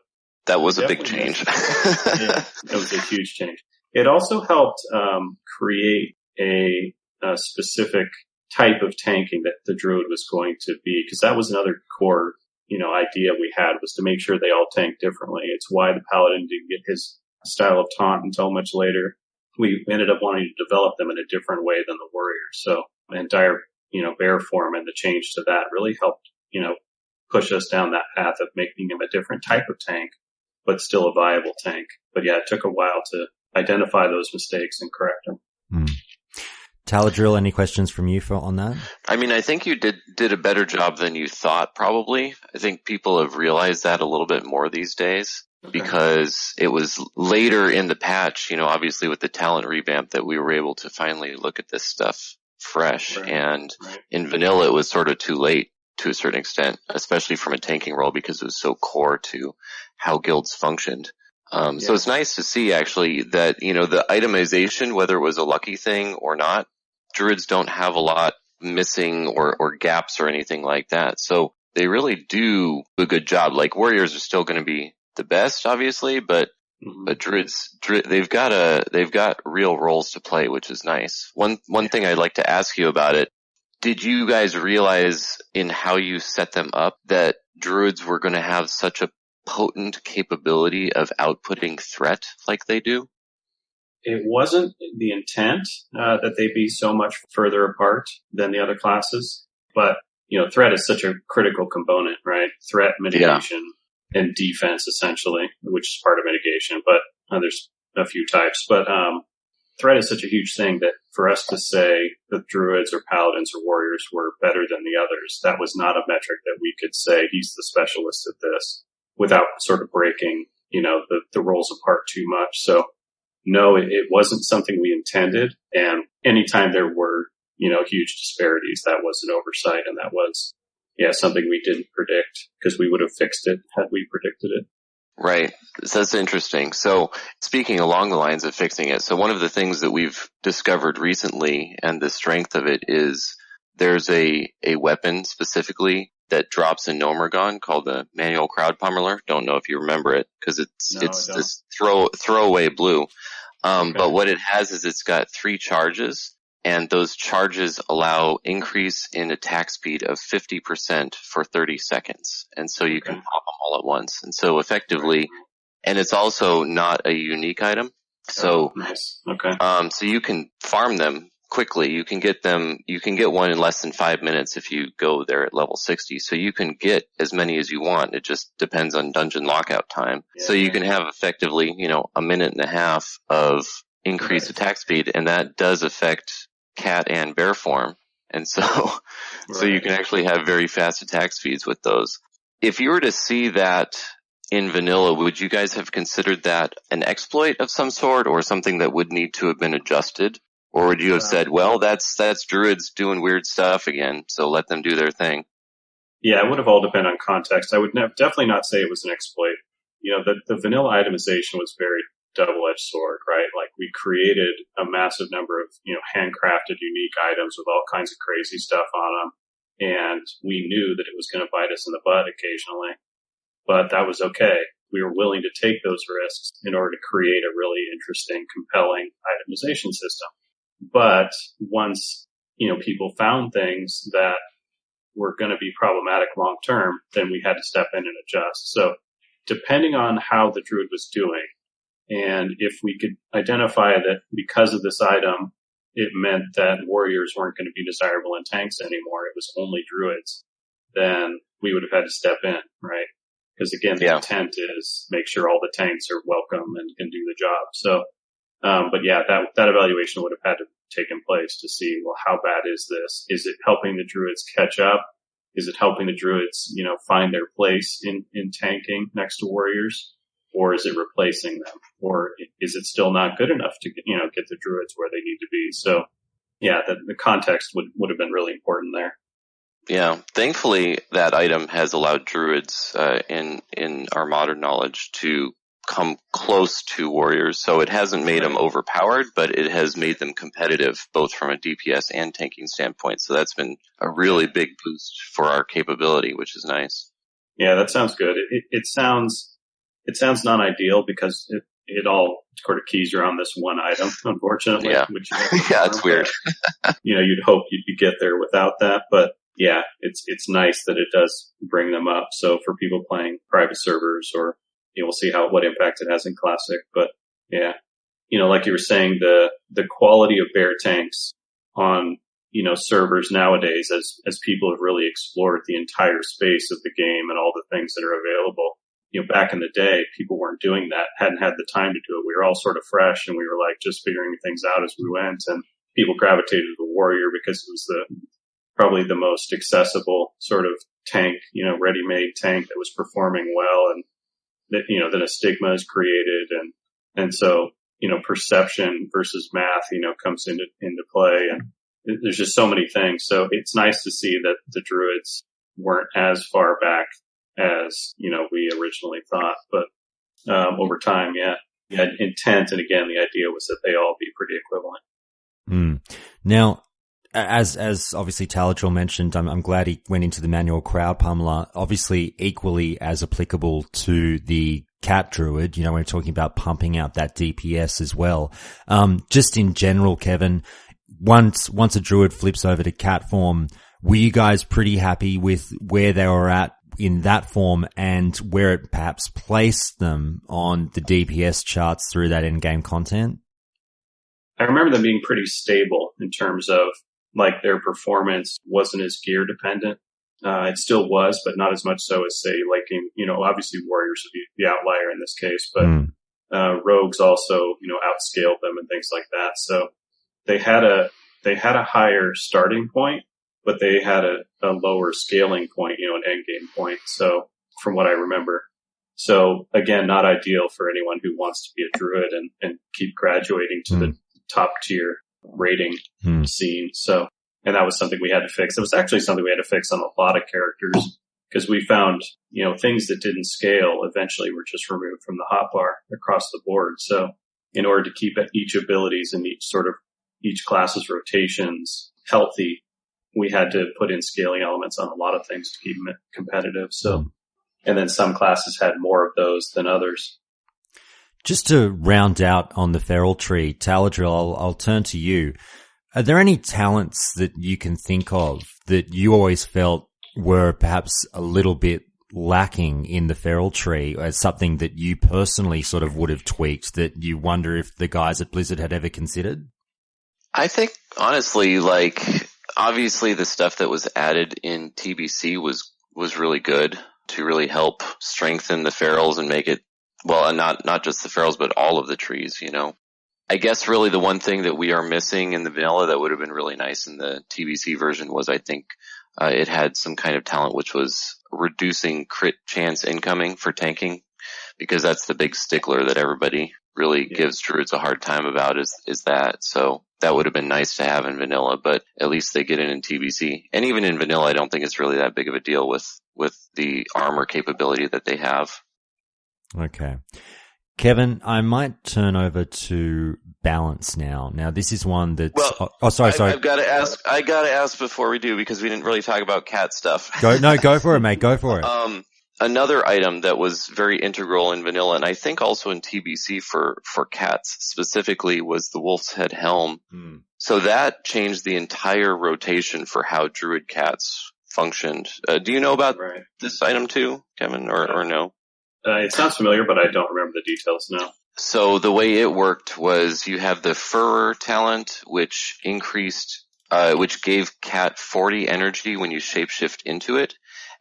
that was a big change. It was a huge change. It also helped create a specific type of tanking that the Druid was going to be, because that was another core, idea we had, was to make sure they all tank differently. It's why the Paladin didn't get his style of taunt until much later. We ended up wanting to develop them in a different way than the Warriors. So, and dire, bear form and the change to that really helped, push us down that path of making him a different type of tank, but still a viable tank. But yeah, it took a while to identify those mistakes and correct them. Taladrill, any questions from you on that? I mean, I think you did a better job than you thought, probably. I think people have realized that a little bit more these days because it was later in the patch, obviously with the talent revamp that we were able to finally look at this stuff fresh. Right. And in vanilla, it was sort of too late to a certain extent, especially from a tanking role because it was so core to how guilds functioned. So it's nice to see actually that, the itemization, whether it was a lucky thing or not, Druids don't have a lot missing or gaps or anything like that. So they really do a good job. Like warriors are still going to be the best, obviously, but Druids, they've got real roles to play, which is nice. One thing I'd like to ask you about it, did you guys realize in how you set them up that Druids were going to have such a potent capability of outputting threat like they do? It wasn't the intent that they be so much further apart than the other classes, but threat is such a critical component, right? Threat, mitigation, and defense essentially, which is part of mitigation, but there's a few types. But threat is such a huge thing that for us to say that Druids or Paladins or Warriors were better than the others, that was not a metric that we could say he's the specialist at this without sort of breaking, the roles apart too much. So no, it wasn't something we intended. And anytime there were, huge disparities, that was an oversight. And that was, something we didn't predict because we would have fixed it had we predicted it. Right. So that's interesting. So speaking along the lines of fixing it, so one of the things that we've discovered recently and the strength of it is there's a weapon specifically that drops in Nomergon called the Manual Crowd Pummeler. Don't know if you remember it because it's this throwaway blue. But what it has is it's got 3 charges, and those charges allow increase in attack speed of 50% for 30 seconds. And so you can pop them all at once. And so effectively, and it's also not a unique item. So, nice. Okay. So you can farm them quickly. You can get one in less than 5 minutes if you go there at level 60. So you can get as many as you want. It just depends on dungeon lockout time. So you can have effectively, a minute and a half of increased attack speed, and that does affect cat and bear form. And so you can actually have very fast attack speeds with those. If you were to see that in vanilla, would you guys have considered that an exploit of some sort or something that would need to have been adjusted? Or would you have said, well, that's Druids doing weird stuff again, so let them do their thing? Yeah, it would have all depended on context. I would definitely not say it was an exploit. The vanilla itemization was very double-edged sword, right? Like we created a massive number of, handcrafted unique items with all kinds of crazy stuff on them. And we knew that it was going to bite us in the butt occasionally, but that was okay. We were willing to take those risks in order to create a really interesting, compelling itemization system. But once, people found things that were going to be problematic long term, then we had to step in and adjust. So depending on how the Druid was doing, and if we could identify that because of this item, it meant that warriors weren't going to be desirable in tanks anymore, it was only Druids, then we would have had to step in, right? Because again, the intent is make sure all the tanks are welcome and can do the job. So, but that evaluation would have had to taken place to see, well, how bad is this? Is it helping the Druids catch up? Is it helping the Druids, find their place in tanking next to warriors? Or is it replacing them? Or is it still not good enough to, get the Druids where they need to be? So, the context would have been really important there. Yeah, thankfully that item has allowed Druids, in our modern knowledge to come close to warriors. So it hasn't made them overpowered, but it has made them competitive, both from a DPS and tanking standpoint. So that's been a really big boost for our capability, which is nice. Yeah, that sounds good. It sounds non-ideal because it all sort of keys around this one item, unfortunately. Yeah, which it's weird. You'd hope you'd get there without that, but yeah, it's nice that it does bring them up. So for people playing private servers, or we'll see what impact it has in Classic. But yeah, like you were saying, the quality of bear tanks on servers nowadays, as people have really explored the entire space of the game and all the things that are available. Back in the day, people weren't doing that, hadn't had the time to do it. We were all sort of fresh, and we were like just figuring things out as we went. And people gravitated to the warrior because it was probably the most accessible sort of tank, ready-made tank that was performing well, and that, then a stigma is created, and so, perception versus math, comes into play, and there's just so many things. So it's nice to see that the Druids weren't as far back as, we originally thought, but, over time, you had intent, and again, the idea was that they all be pretty equivalent. Now, as obviously Taladrill mentioned, I'm glad he went into the manual crowd pummeler, obviously equally as applicable to the cat druid. We're talking about pumping out that DPS as well. Just in general, Kevin, once a druid flips over to cat form, were you guys pretty happy with where they were at in that form and where it perhaps placed them on the DPS charts through that in-game content? I remember them being pretty stable in terms of, like, their performance wasn't as gear dependent. It still was, but not as much so as, say, like, obviously warriors would be the outlier in this case, but rogues also, outscaled them and things like that. So they had a higher starting point, but they had a lower scaling point, an end game point. So from what I remember. So again, not ideal for anyone who wants to be a druid and keep graduating to the top tier rating scene. So, and that was something we had to fix. It was actually something we had to fix on a lot of characters, because we found, things that didn't scale eventually were just removed from the hotbar across the board. So in order to keep each abilities and each class's rotations healthy, we had to put in scaling elements on a lot of things to keep them competitive. So, and then some classes had more of those than others. Just to round out on the feral tree, Taladrill, I'll turn to you. Are there any talents that you can think of that you always felt were perhaps a little bit lacking in the feral tree, as something that you personally sort of would have tweaked that you wonder if the guys at Blizzard had ever considered? I think, honestly, obviously the stuff that was added in TBC was really good to really help strengthen the ferals and make it, well, and not just the ferals, but all of the trees, I guess really the one thing that we are missing in the vanilla that would have been really nice in the TBC version was, I think, it had some kind of talent which was reducing crit chance incoming for tanking, because that's the big stickler that everybody really gives druids a hard time about is that. So that would have been nice to have in vanilla, but at least they get it in TBC. And even in vanilla, I don't think it's really that big of a deal with the armor capability that they have. Okay. Kevin, I might turn over to balance now. Now, this is one that's... Well, sorry. I gotta ask before we do, because we didn't really talk about cat stuff. Go for it, mate. Go for it. Another item that was very integral in vanilla, and I think also in TBC for cats specifically, was the Wolf's Head Helm. So that changed the entire rotation for how druid cats functioned. Do you know about this item too, Kevin, or no? It sounds familiar, but I don't remember the details now. So the way it worked was you have the Furrer talent, which which gave cat 40 energy when you shapeshift into it.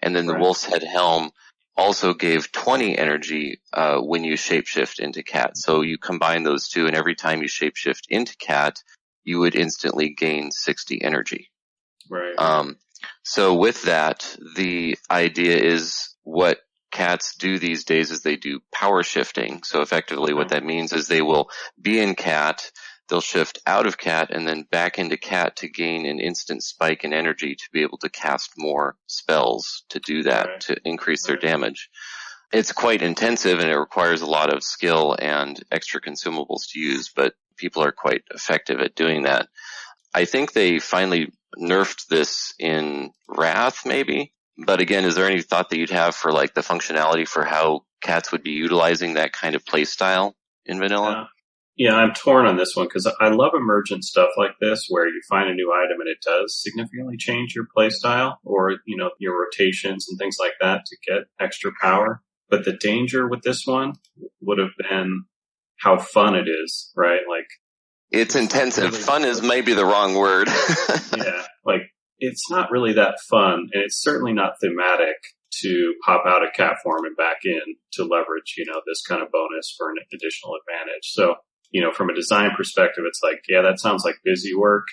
And then the Wolf's Head Helm also gave 20 energy when you shapeshift into cat. So you combine those two, and every time you shapeshift into cat, you would instantly gain 60 energy. Right. So with that, the idea is what cats do these days is they do power shifting. So effectively what that means is they will be in cat, they'll shift out of cat and then back into cat to gain an instant spike in energy to be able to cast more spells to do that, to increase their damage. It's quite intensive and it requires a lot of skill and extra consumables to use, but people are quite effective at doing that. I think they finally nerfed this in Wrath, maybe. But again, is there any thought that you'd have for the functionality for how cats would be utilizing that kind of play style in vanilla? Yeah, I'm torn on this one because I love emergent stuff like this where you find a new item and it does significantly change your play style or, your rotations and things like that to get extra power. But the danger with this one would have been how fun it is, right? It's intensive. Really fun is maybe the wrong word. Yeah, it's not really that fun, and it's certainly not thematic to pop out of cat form and back in to leverage, this kind of bonus for an additional advantage. So from a design perspective, it's like, yeah, that sounds like busy work.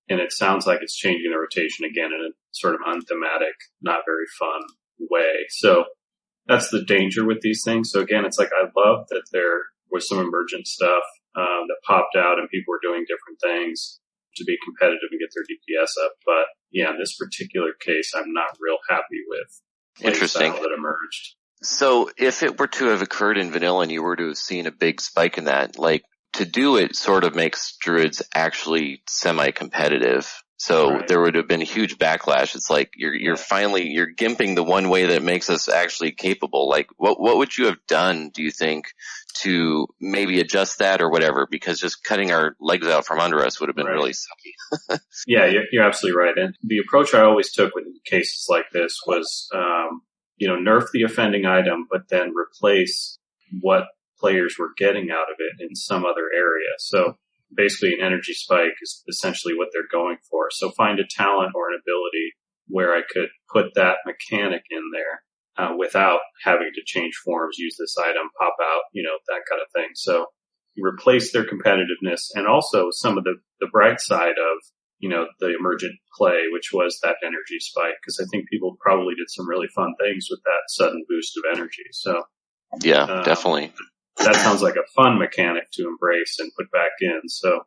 And it sounds like it's changing the rotation again in a sort of unthematic, not very fun way. So that's the danger with these things. So again, it's like, I love that there was some emergent stuff that popped out and people were doing different things to be competitive and get their DPS up. But yeah, in this particular case, I'm not real happy with Interesting that emerged. So if it were to have occurred in vanilla and you were to have seen a big spike in that, like, to do it sort of makes Druids actually semi-competitive. So Right. there would have been a huge backlash. It's like you're gimping the one way that makes us actually capable. Like, what would you have done, do you think, to maybe adjust that or whatever? Because just cutting our legs out from under us would have been Right. really sucky. Yeah, you're absolutely right. And the approach I always took with cases like this was, nerf the offending item, but then replace what players were getting out of it in some other area. So basically an energy spike is essentially what they're going for. So find a talent or an ability where I could put that mechanic in there without having to change forms, use this item, pop out, that kind of thing. So you replace their competitiveness and also some of the bright side of, the emergent play, which was that energy spike. Because I think people probably did some really fun things with that sudden boost of energy. So Yeah, definitely. That sounds like a fun mechanic to embrace and put back in. So,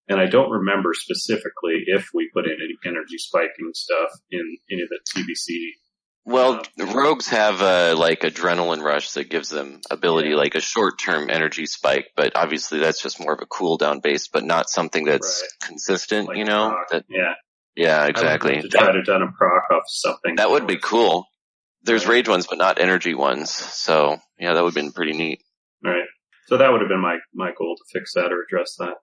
and I don't remember specifically if we put in any energy spiking stuff in any of the TBC. Well, rogues have like adrenaline rush that gives them ability, like a short-term energy spike, but obviously that's just more of a cooldown base, but not something that's consistent, Like proc. That, Yeah. yeah, exactly. I would love to try to done a proc off something. That would be cool. There's rage ones, but not energy ones. So yeah, that would have been pretty neat. Right. So that would have been my goal to fix that or address that.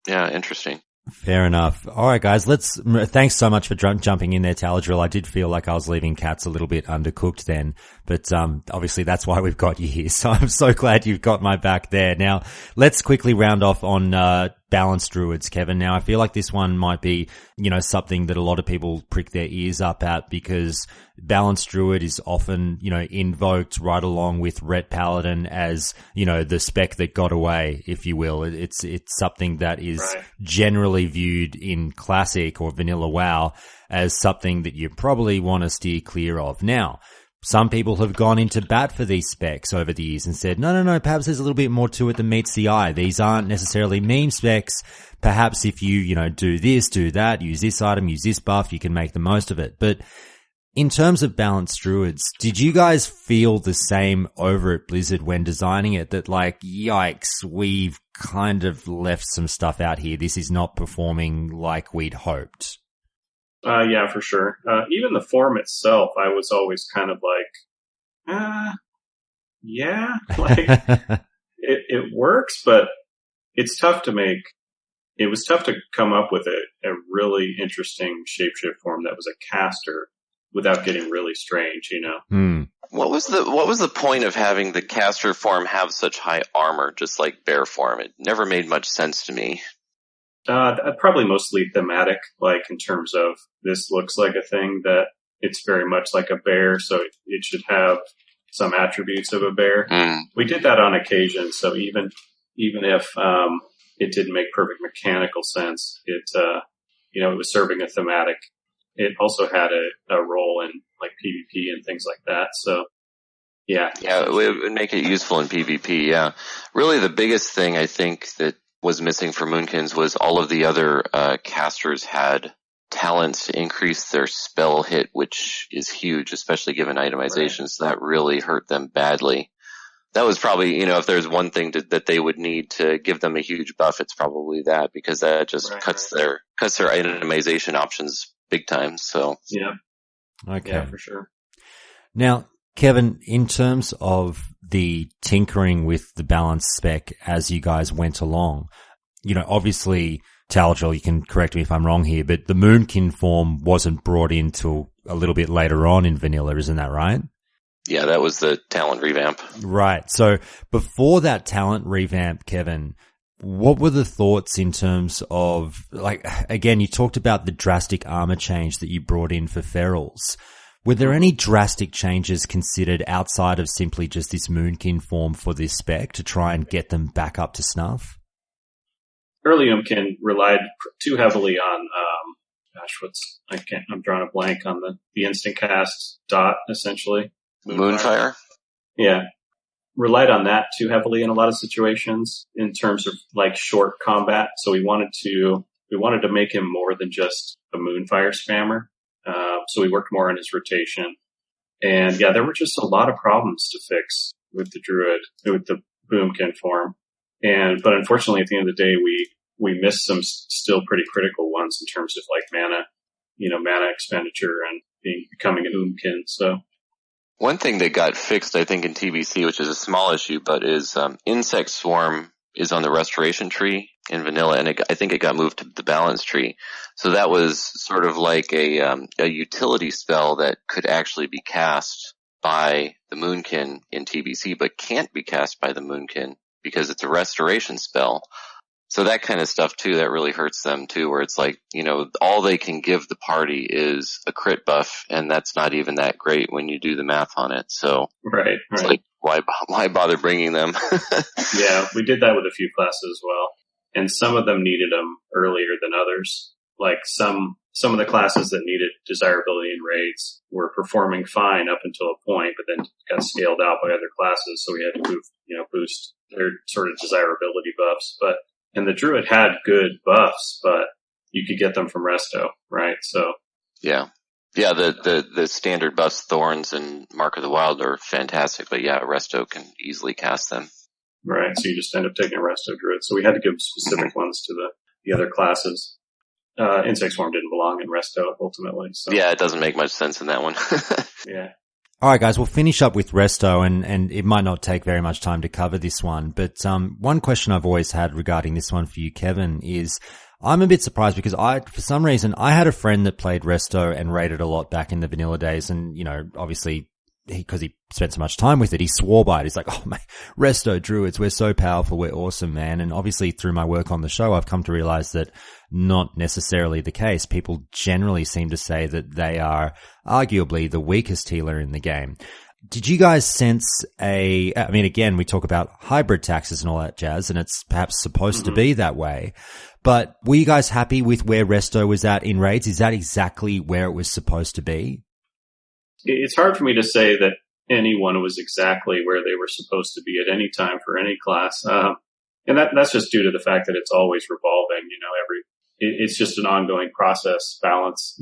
Yeah, interesting. Fair enough. All right, guys. Thanks so much for jumping in there, Taladrill. I did feel like I was leaving cats a little bit undercooked then, but obviously that's why we've got you here. So I'm so glad you've got my back there. Now, let's quickly round off on balanced druids, Kevin. Now, I feel like this one might be, something that a lot of people prick their ears up at because balanced druid is often, invoked right along with Ret Paladin as, the spec that got away, if you will. It's something that is generally viewed in classic or vanilla WoW as something that you probably want to steer clear of. Now, some people have gone into bat for these specs over the years and said, no, perhaps there's a little bit more to it than meets the eye. These aren't necessarily meme specs. Perhaps if you, do this, do that, use this item, use this buff, you can make the most of it. But in terms of balanced druids, did you guys feel the same over at Blizzard when designing it that like, yikes, we've kind of left some stuff out here. This is not performing like we'd hoped? Yeah, for sure. Even the form itself, I was always kind of like, yeah, like it works, but it's tough to make. It was tough to come up with a really interesting shapeshift form that was a caster without getting really strange, What was the point of having the caster form have such high armor, just like bear form? It never made much sense to me. Probably mostly thematic, like in terms of this looks like a thing that it's very much like a bear, so it should have some attributes of a bear. We did that on occasion, so even if it didn't make perfect mechanical sense, it was serving a thematic. It also had a role in like PvP and things like that. So yeah, it would make it useful in PvP. Yeah, really, the biggest thing I think that was missing for Moonkins was all of the other casters had talents to increase their spell hit, which is huge, especially given itemization. So that really hurt them badly. That was probably, if there's one thing that they would need to give them a huge buff, it's probably that, because that just cuts their itemization options big time. So yeah, okay, yeah, for sure. Now, Kevin, in terms of the tinkering with the balance spec as you guys went along, obviously, Taladrill, you can correct me if I'm wrong here, but the Moonkin form wasn't brought in till a little bit later on in vanilla, isn't that right? Yeah, that was the talent revamp. Right. So before that talent revamp, Kevin, what were the thoughts in terms of, like, again, you talked about the drastic armor change that you brought in for ferals. Were there any drastic changes considered outside of simply just this Moonkin form for this spec to try and get them back up to snuff? Early Moonkin relied too heavily on, I'm drawing a blank on the instant cast dot, essentially. Moonfire? Yeah. Relied on that too heavily in a lot of situations in terms of like short combat. So we wanted to make him more than just a Moonfire spammer. So we worked more on his rotation. And yeah, there were just a lot of problems to fix with the Druid, with the Boomkin form. But unfortunately at the end of the day, we missed some still pretty critical ones in terms of like mana expenditure and becoming an Oomkin. So one thing that got fixed, I think, in TBC, which is a small issue, but is Insect Swarm is on the Restoration tree in vanilla, and I think it got moved to the Balance tree. So that was sort of like a utility spell that could actually be cast by the Moonkin in TBC, but can't be cast by the Moonkin because it's a Restoration spell. So that kind of stuff too, that really hurts them too, where it's like, all they can give the party is a crit buff, and that's not even that great when you do the math on it. So right. It's like, why bother bringing them? Yeah, we did that with a few classes as well. And some of them needed them earlier than others. Like some of the classes that needed desirability in raids were performing fine up until a point, but then got scaled out by other classes. So we had to boost their sort of desirability buffs. And the Druid had good buffs, but you could get them from Resto, right? So yeah, the standard buffs, Thorns and Mark of the Wild are fantastic, but yeah, Resto can easily cast them. Right, so you just end up taking a Resto Druid. So we had to give specific ones to the other classes. Insect Swarm didn't belong in Resto ultimately. So. Yeah, it doesn't make much sense in that one. Yeah. All right, guys, we'll finish up with Resto, and it might not take very much time to cover this one. But one question I've always had regarding this one for you, Kevin, is I'm a bit surprised because for some reason, I had a friend that played Resto and raided a lot back in the vanilla days, and obviously because he spent so much time with it, he swore by it. He's like, "Oh my, Resto Druids, we're so powerful, we're awesome, man." And obviously, through my work on the show, I've come to realize that not necessarily the case. People generally seem to say that they are arguably the weakest healer in the game. Did you guys sense again, we talk about hybrid taxes and all that jazz, and it's perhaps supposed to be that way. But were you guys happy with where Resto was at in raids? Is that exactly where it was supposed to be? It's hard for me to say that anyone was exactly where they were supposed to be at any time for any class. And that's just due to the fact that it's always revolving, it's just an ongoing process, balance,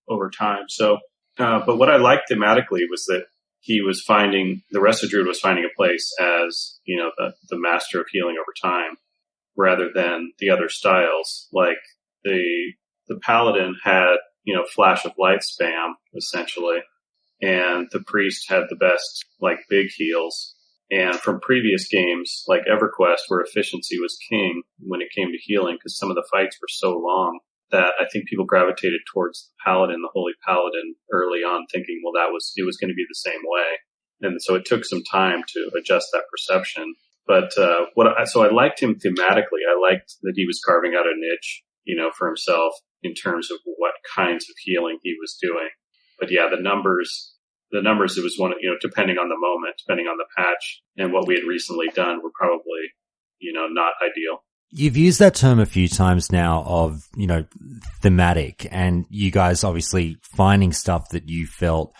over time. So, but what I liked thematically was that the Resto Druid was finding a place as, the master of healing over time, rather than the other styles. Like the Paladin had, flash of light spam, essentially. And the priest had the best, big heals. And from previous games, like EverQuest, where efficiency was king when it came to healing, because some of the fights were so long that I think people gravitated towards the Paladin, the Holy Paladin, early on, thinking, well, it was going to be the same way. And so it took some time to adjust that perception. But so I liked him thematically. I liked that he was carving out a niche, for himself in terms of what kinds of healing he was doing. But yeah, the numbers, it was one, depending on the moment, depending on the patch and what we had recently done, were probably, not ideal. You've used that term a few times now of, thematic, and you guys obviously finding stuff that you felt,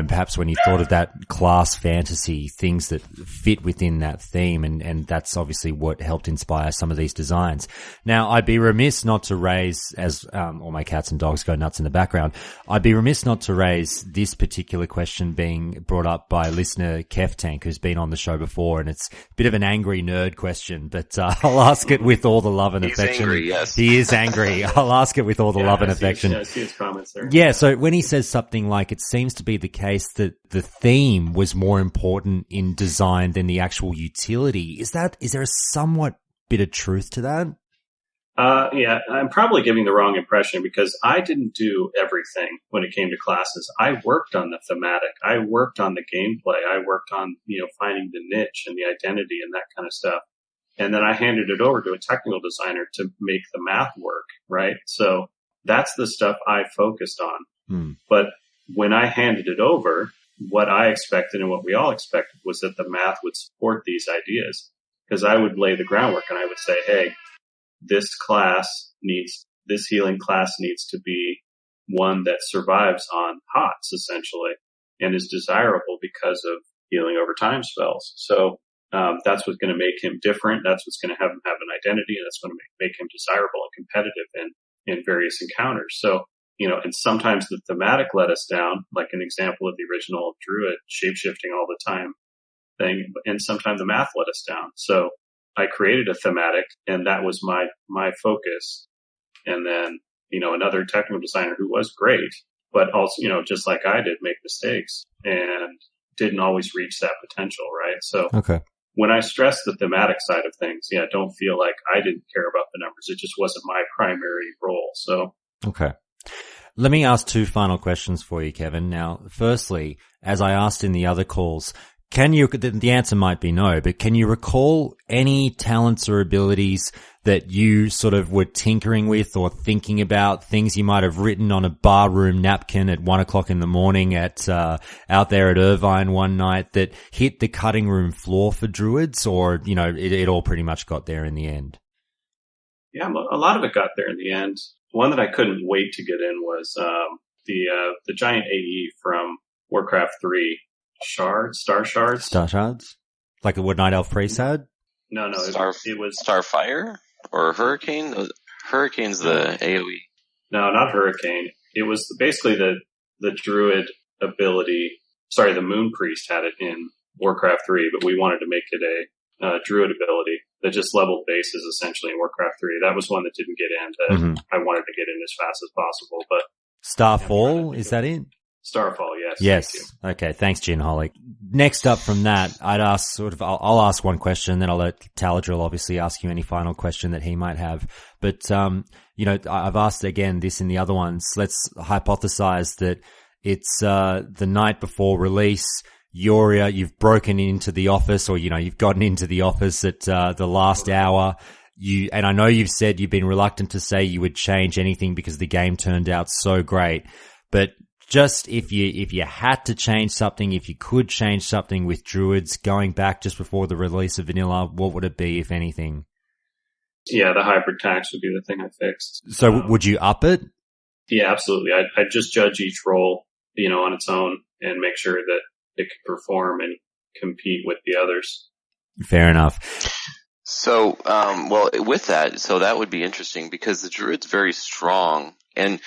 perhaps when you thought of that class fantasy, things that fit within that theme, and that's obviously what helped inspire some of these designs. Now, I'd be remiss not to raise, as all my cats and dogs go nuts in the background, I'd be remiss not to raise this particular question being brought up by listener Kef Tank, who's been on the show before, and it's a bit of an angry nerd question, but I'll ask it with all the love and affection. He's angry, yes. He is angry. I'll ask it with all the love and affection. I see his comments there. Yeah, so when he says something like, it seems to be the case that the theme was more important in design than the actual utility. Is there a somewhat bit of truth to that? Yeah, I'm probably giving the wrong impression because I didn't do everything when it came to classes. I worked on the thematic. I worked on the gameplay. I worked on, finding the niche and the identity and that kind of stuff. And then I handed it over to a technical designer to make the math work, right? So that's the stuff I focused on. But when I handed it over, what I expected and what we all expected was that the math would support these ideas. Because I would lay the groundwork and I would say, hey, this healing class needs to be one that survives on pots, essentially, and is desirable because of healing over time spells. So that's what's going to make him different. That's what's going to have him have an identity, and that's going to make him desirable and competitive in various encounters. So, and sometimes the thematic let us down, like an example of the original Druid shapeshifting all the time thing, and sometimes the math let us down. So I created a thematic, and that was my focus. And then, another technical designer who was great, but also, just like I did, make mistakes and didn't always reach that potential, right? So okay. When I stress the thematic side of things, don't feel like I didn't care about the numbers. It just wasn't my primary role. So okay. Let me ask two final questions for you, Kevin. Now, firstly, as I asked in the other calls, the answer might be no, but can you recall any talents or abilities that you sort of were tinkering with or thinking about, things you might have written on a barroom napkin at 1:00 in the morning out there at Irvine one night that hit the cutting room floor for Druids, or, it all pretty much got there in the end? Yeah, a lot of it got there in the end. One that I couldn't wait to get in was the giant AE from Warcraft 3. Star shards? Star shards? Like a Wood Night Elf priest had? No, it was Starfire or Hurricane? Hurricane's the AoE. No, not Hurricane. It was basically the Druid ability. Sorry, the Moon Priest had it in Warcraft 3, but we wanted to make it a Druid ability that just leveled bases essentially in Warcraft 3. That was one that didn't get in that I wanted to get in as fast as possible. But Starfall, is that it? Starfall, yes. Yes. Okay. Thanks, Ginholic. Next up from that, I'll ask one question, then I'll let Taladrill obviously ask you any final question that he might have. But, I've asked again this in the other ones. Let's hypothesize that it's, the night before release. You've broken into the office, or, you've gotten into the office at, the last hour. And I know you've said you've been reluctant to say you would change anything because the game turned out so great, but just if you had to change something, if you could change something with Druids going back just before the release of Vanilla, what would it be, if anything? Yeah, the hybrid tax would be the thing I fixed. So would you up it? Yeah, absolutely. I'd just judge each role, on its own and make sure that it could perform and compete with the others. Fair enough. So, with that, so that would be interesting because the Druid's very strong. And,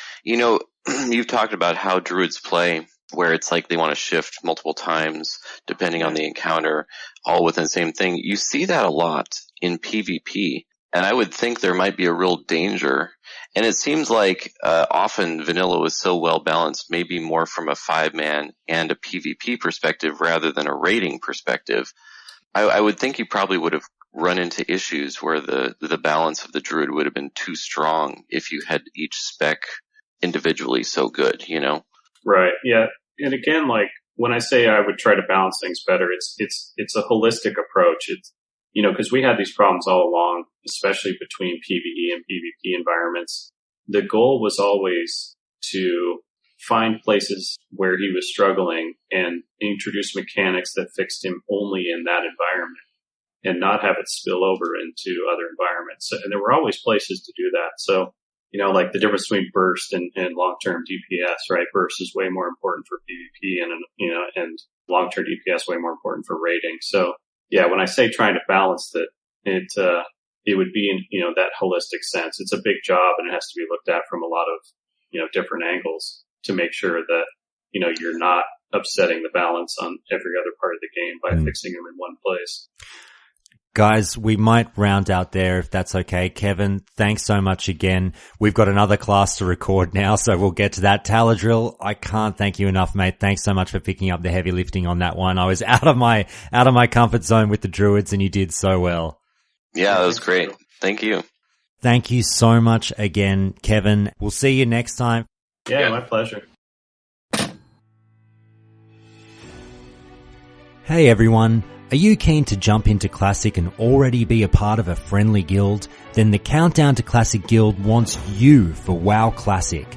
you've talked about how Druids play, where it's like they want to shift multiple times depending on the encounter, all within the same thing. You see that a lot in PvP, and I would think there might be a real danger. And it seems like often Vanilla was so well balanced, maybe more from a 5-man and a PvP perspective rather than a raiding perspective. I would think you probably would have run into issues where the balance of the Druid would have been too strong if you had each spec individually so good, Right. Yeah. And again, like when I say I would try to balance things better, it's a holistic approach. It's, because we had these problems all along, especially between PvE and PvP environments. The goal was always to find places where he was struggling and introduce mechanics that fixed him only in that environment and not have it spill over into other environments. And there were always places to do that. So, like the difference between burst and long-term DPS, right? Burst is way more important for PvP and long-term DPS way more important for raiding. So yeah, when I say trying to balance it would be in, that holistic sense. It's a big job and it has to be looked at from a lot of, different angles to make sure that, you're not upsetting the balance on every other part of the game by fixing them in one place. Guys, we might round out there if that's okay. Kevin, thanks so much again. We've got another class to record now, so we'll get to that. Taladrill, I can't thank you enough, mate. Thanks so much for picking up the heavy lifting on that one. I was out of my comfort zone with the Druids, and you did so well. Yeah, that was great. Thank you. Thank you so much again, Kevin. We'll see you next time. Yeah, my pleasure. Hey everyone. Are you keen to jump into Classic and already be a part of a friendly guild? Then the Countdown to Classic Guild wants you for WoW Classic.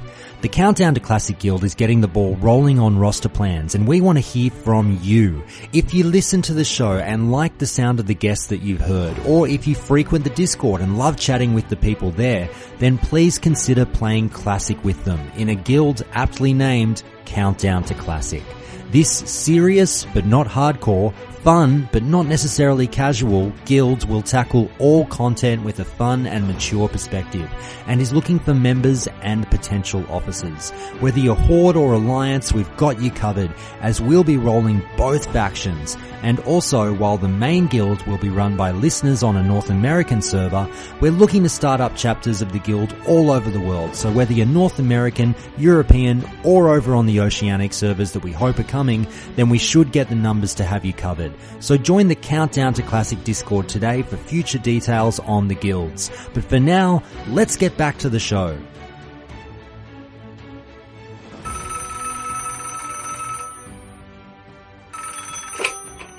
The Countdown to Classic Guild is getting the ball rolling on roster plans, and we want to hear from you. If you listen to the show and like the sound of the guests that you've heard, or if you frequent the Discord and love chatting with the people there, then please consider playing Classic with them in a guild aptly named Countdown to Classic. This serious but not hardcore, fun but not necessarily casual guild will tackle all content with a fun and mature perspective, and is looking for members and potential officers. Whether you're Horde or Alliance, we've got you covered, as we'll be rolling both factions. And also, while the main guild will be run by listeners on a North American server, we're looking to start up chapters of the guild all over the world. So whether you're North American, European, or over on the Oceanic servers that we hope are coming, then we should get the numbers to have you covered. So join the Countdown to Classic Discord today for future details on the guilds. But for now, let's get back to the show.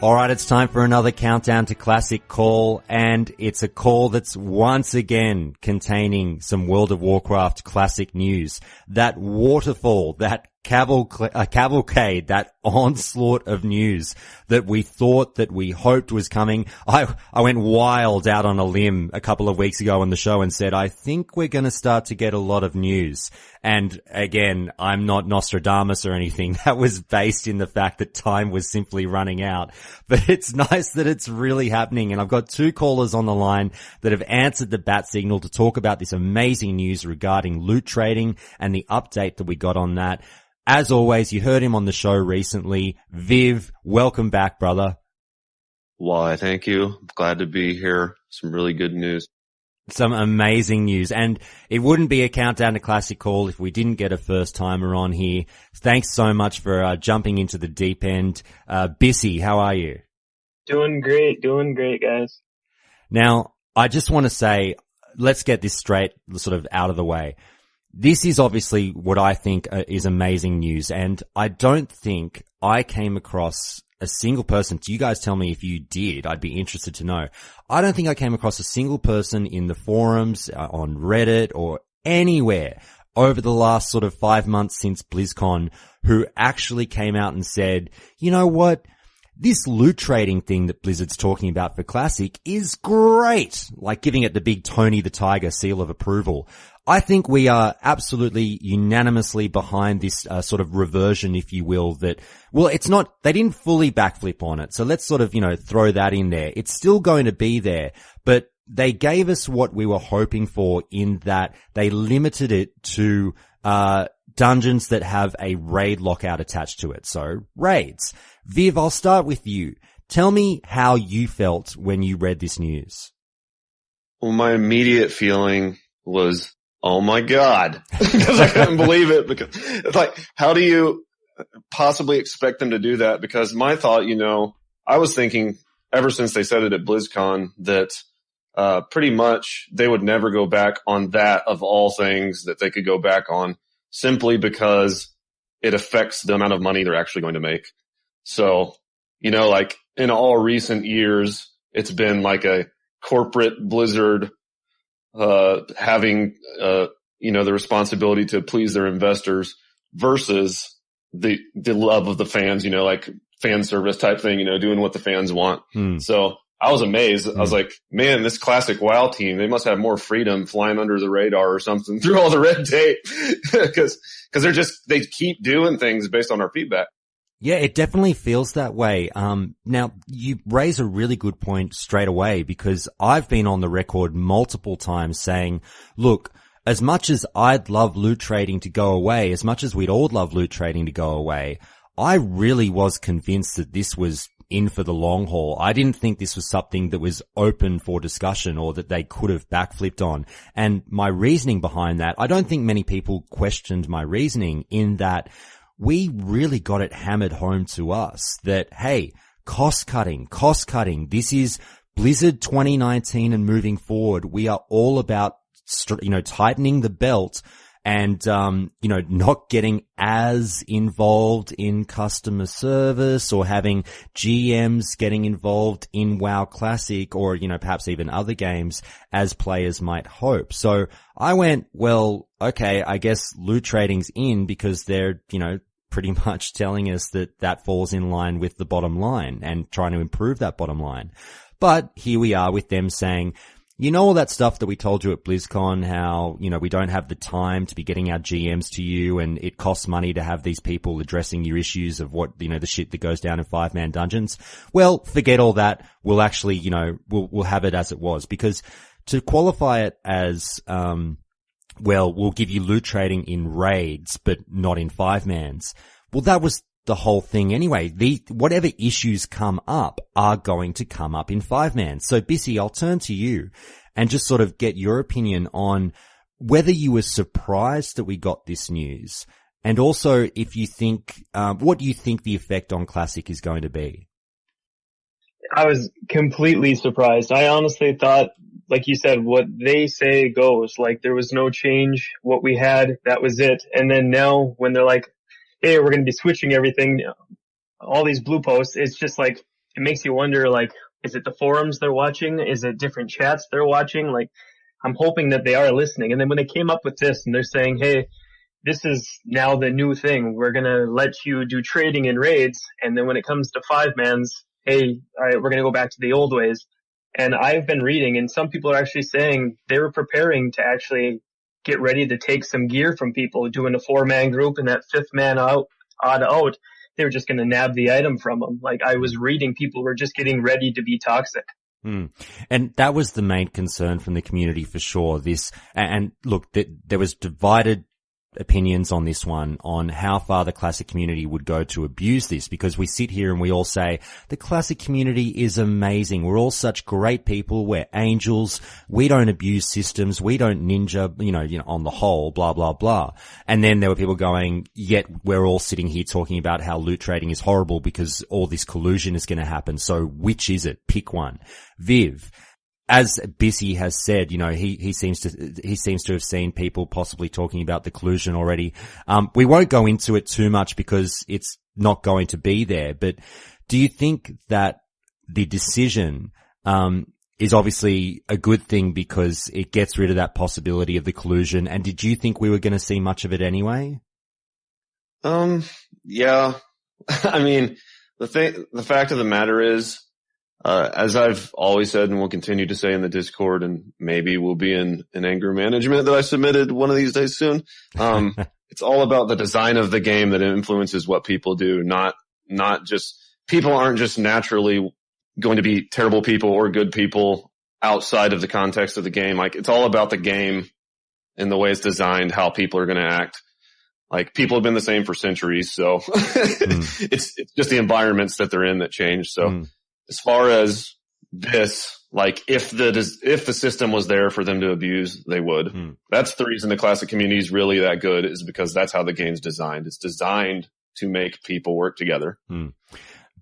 Alright, it's time for another Countdown to Classic call, and it's a call that's once again containing some World of Warcraft Classic news. That waterfall, that cavalcade, that onslaught of news that we thought, that we hoped was coming. I went wild out on a limb a couple of weeks ago on the show and said, I think we're going to start to get a lot of news. And again, I'm not Nostradamus or anything. That was based in the fact that time was simply running out. But it's nice that it's really happening. And I've got two callers on the line that have answered the bat signal to talk about this amazing news regarding loot trading and the update that we got on that. As always, you heard him on the show recently. Viv, welcome back, brother. Why, thank you. Glad to be here. Some really good news. Some amazing news. And it wouldn't be a Countdown to Classic call if we didn't get a first timer on here. Thanks so much for jumping into the deep end. Bissy, how are you? Doing great, guys. Now, I just want to say, let's get this straight, sort of out of the way. This is obviously what I think is amazing news, and I don't think I came across a single person. You guys tell me if you did. I'd be interested to know. I don't think I came across a single person in the forums, on Reddit, or anywhere over the last sort of 5 months since BlizzCon who actually came out and said, you know what? This loot trading thing that Blizzard's talking about for Classic is great. Like giving it the big Tony the Tiger seal of approval. I think we are absolutely unanimously behind this sort of reversion, if you will, that, well, it's not, they didn't fully backflip on it. So let's sort of, throw that in there. It's still going to be there, but they gave us what we were hoping for in that they limited it to, dungeons that have a raid lockout attached to it. So raids. Viv, I'll start with you. Tell me how you felt when you read this news. Well, my immediate feeling was, oh my God, because I couldn't believe it. Because it's like, how do you possibly expect them to do that? Because my thought, I was thinking ever since they said it at BlizzCon that pretty much they would never go back on that of all things that they could go back on, simply because it affects the amount of money they're actually going to make. So, like in all recent years, it's been like a corporate Blizzard having, the responsibility to please their investors versus the love of the fans, like fan service type thing, doing what the fans want. So I was amazed. I was like, man, this classic WoW team, they must have more freedom flying under the radar or something through all the red tape because they keep doing things based on our feedback. Yeah, it definitely feels that way. Now you raise a really good point straight away, because I've been on the record multiple times saying, look, as much as I'd love loot trading to go away, as much as we'd all love loot trading to go away, I really was convinced that this was in for the long haul. I didn't think this was something that was open for discussion or that they could have backflipped on. And my reasoning behind that, I don't think many people questioned my reasoning, in that we really got it hammered home to us that, hey, cost cutting. This is Blizzard 2019 and moving forward. We are all about, tightening the belt and, not getting as involved in customer service or having GMs getting involved in WoW Classic or, perhaps even other games as players might hope. So I went, well, okay, I guess loot trading's in because they're, pretty much telling us that falls in line with the bottom line and trying to improve that bottom line. But here we are with them saying, all that stuff that we told you at BlizzCon, how, we don't have the time to be getting our GMs to you and it costs money to have these people addressing your issues of what, the shit that goes down in 5-man dungeons. Well, forget all that. We'll actually, we'll have it as it was, because to qualify it as, we'll give you loot trading in raids, but not in 5-mans. Well, that was the whole thing anyway. Whatever issues come up are going to come up in 5-mans. So, Bissy, I'll turn to you and just sort of get your opinion on whether you were surprised that we got this news, and also if you think, what do you think the effect on Classic is going to be? I was completely surprised. I honestly thought, like you said, what they say goes. Like, there was no change. What we had, that was it. And then now when they're like, hey, we're going to be switching everything, all these blue posts, it's just like, it makes you wonder, like, is it the forums they're watching? Is it different chats they're watching? Like, I'm hoping that they are listening. And then when they came up with this and they're saying, hey, this is now the new thing. We're going to let you do trading in raids. And then when it comes to 5-mans, hey, all right, we're going to go back to the old ways. And I've been reading, and some people are actually saying they were preparing to actually get ready to take some gear from people doing a 4-man group, and that 5th man out, they were just going to nab the item from them. Like, I was reading, people were just getting ready to be toxic. And that was the main concern from the community for sure. And look, there was divided opinions on this one, on how far the Classic community would go to abuse this, because we sit here and we all say the Classic community is amazing. We're all such great people. We're angels. We don't abuse systems. We don't ninja, on the whole, blah, blah, blah. And then there were people going, yet we're all sitting here talking about how loot trading is horrible because all this collusion is going to happen. So which is it? Pick one. Viv, as Bissy has said, he seems to have seen people possibly talking about the collusion already. We won't go into it too much because it's not going to be there, but do you think that the decision, is obviously a good thing because it gets rid of that possibility of the collusion? And did you think we were going to see much of it anyway? Yeah. I mean, the fact of the matter is, as I've always said and will continue to say in the Discord, and maybe will be in anger management that I submitted one of these days soon, it's all about the design of the game that influences what people do, not just, people aren't just naturally going to be terrible people or good people outside of the context of the game. Like, it's all about the game and the way it's designed, how people are going to act. Like, people have been the same for centuries, so it's just the environments that they're in that change. So as far as this, like, if the system was there for them to abuse, they would. That's the reason the Classic community is really that good, is because that's how the game's designed. It's designed to make people work together.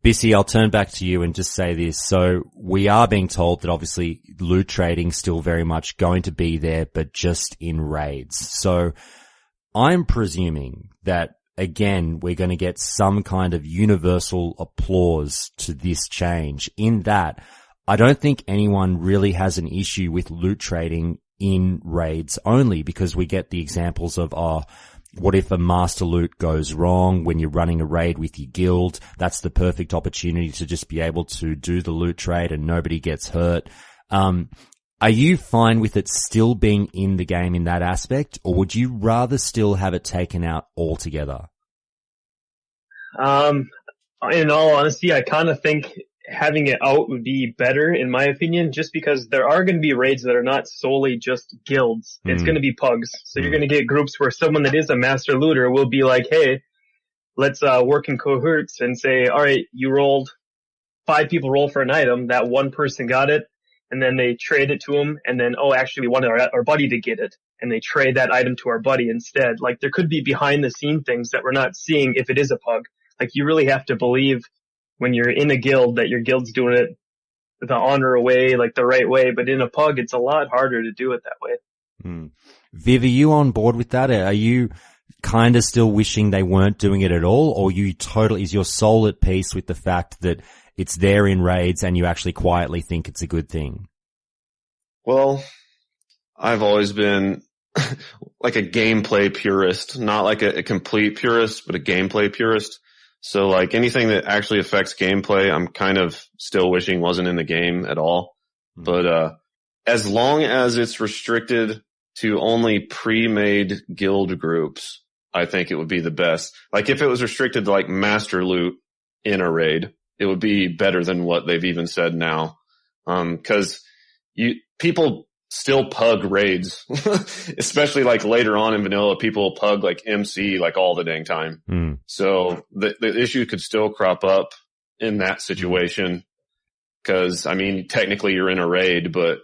Bissy, I'll turn back to you and just say this. So we are being told that obviously loot trading still very much going to be there, but just in raids. So I'm presuming that, again, we're going to get some kind of universal applause to this change, in that I don't think anyone really has an issue with loot trading in raids only, because we get the examples of, what if a master loot goes wrong when you're running a raid with your guild? That's the perfect opportunity to just be able to do the loot trade and nobody gets hurt. Are you fine with it still being in the game in that aspect, or would you rather still have it taken out altogether? In all honesty, I kind of think having it out would be better, in my opinion, just because there are going to be raids that are not solely just guilds. It's going to be pugs. So you're going to get groups where someone that is a master looter will be like, hey, let's work in cohorts and say, all right, you rolled 5 people roll for an item, that one person got it, and then they trade it to him, and then, actually we want our buddy to get it, and they trade that item to our buddy instead. Like, there could be behind the scene things that we're not seeing if it is a pug. Like, you really have to believe when you're in a guild that your guild's doing it the honor way, like the right way. But in a pug, it's a lot harder to do it that way. Viv, are you on board with that? Are you kind of still wishing they weren't doing it at all, or is your soul at peace with the fact that it's there in raids and you actually quietly think it's a good thing? Well, I've always been like a gameplay purist, not like a complete purist, but a gameplay purist. So like anything that actually affects gameplay, I'm kind of still wishing wasn't in the game at all. But, as long as it's restricted to only pre-made guild groups, I think it would be the best. Like if it was restricted to like master loot in a raid, it would be better than what they've even said now. 'Cause people still pug raids, especially like later on in vanilla, people pug like MC like all the dang time. So the issue could still crop up in that situation. 'Cause I mean, technically you're in a raid, but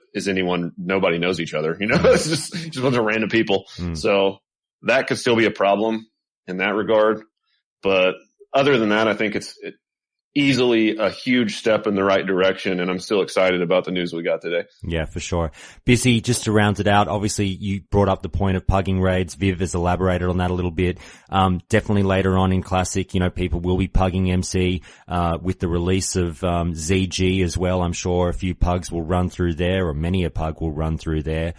nobody knows each other, you know, it's just a bunch of random people. So that could still be a problem in that regard. But other than that, I think it's easily a huge step in the right direction, and I'm still excited about the news we got today. Yeah, for sure. Busy, just to round it out, obviously you brought up the point of pugging raids. Viv has elaborated on that a little bit. Definitely later on in Classic, you know, people will be pugging MC, with the release of, ZG as well. I'm sure a few pugs will run through there, or many a pug will run through there.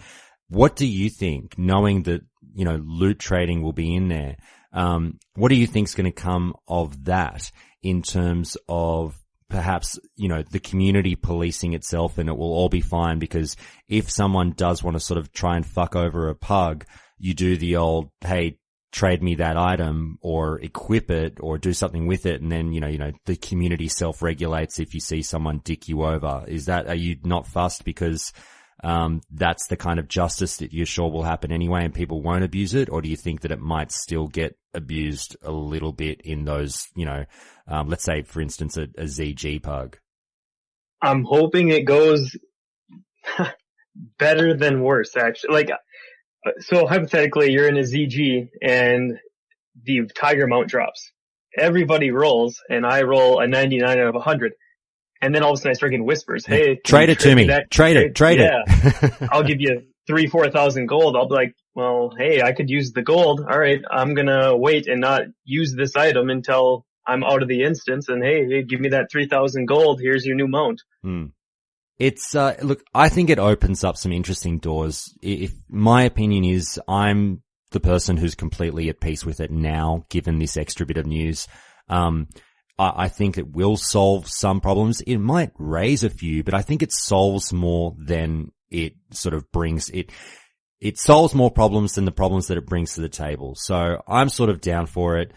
What do you think, knowing that, you know, loot trading will be in there? What do you think is going to come of that in terms of perhaps, you know, the community policing itself, and it will all be fine? Because if someone does want to sort of try and fuck over a pug, you do the old, hey, trade me that item or equip it or do something with it. And then, you know, the community self-regulates if you see someone dick you over. Are you not fussed because that's the kind of justice that you're sure will happen anyway and people won't abuse it? Or do you think that it might still get abused a little bit in those, you know, let's say, for instance, a ZG pug? I'm hoping it goes better than worse, actually. Like, so hypothetically, you're in a ZG and the tiger mount drops. Everybody rolls, and I roll a 99 out of 100. And then all of a sudden I start getting whispers. Hey, trade it to me. Trade it. I'll give you 3,000-4,000 gold. I'll be like, well, hey, I could use the gold. All right. I'm going to wait and not use this item until I'm out of the instance. And hey, give me that 3,000 gold. Here's your new mount. It's, look, I think it opens up some interesting doors. If my opinion is, I'm the person who's completely at peace with it now, given this extra bit of news. I think it will solve some problems. It might raise a few, but I think it solves more than it sort of brings. It solves more problems than the problems that it brings to the table. So I'm sort of down for it.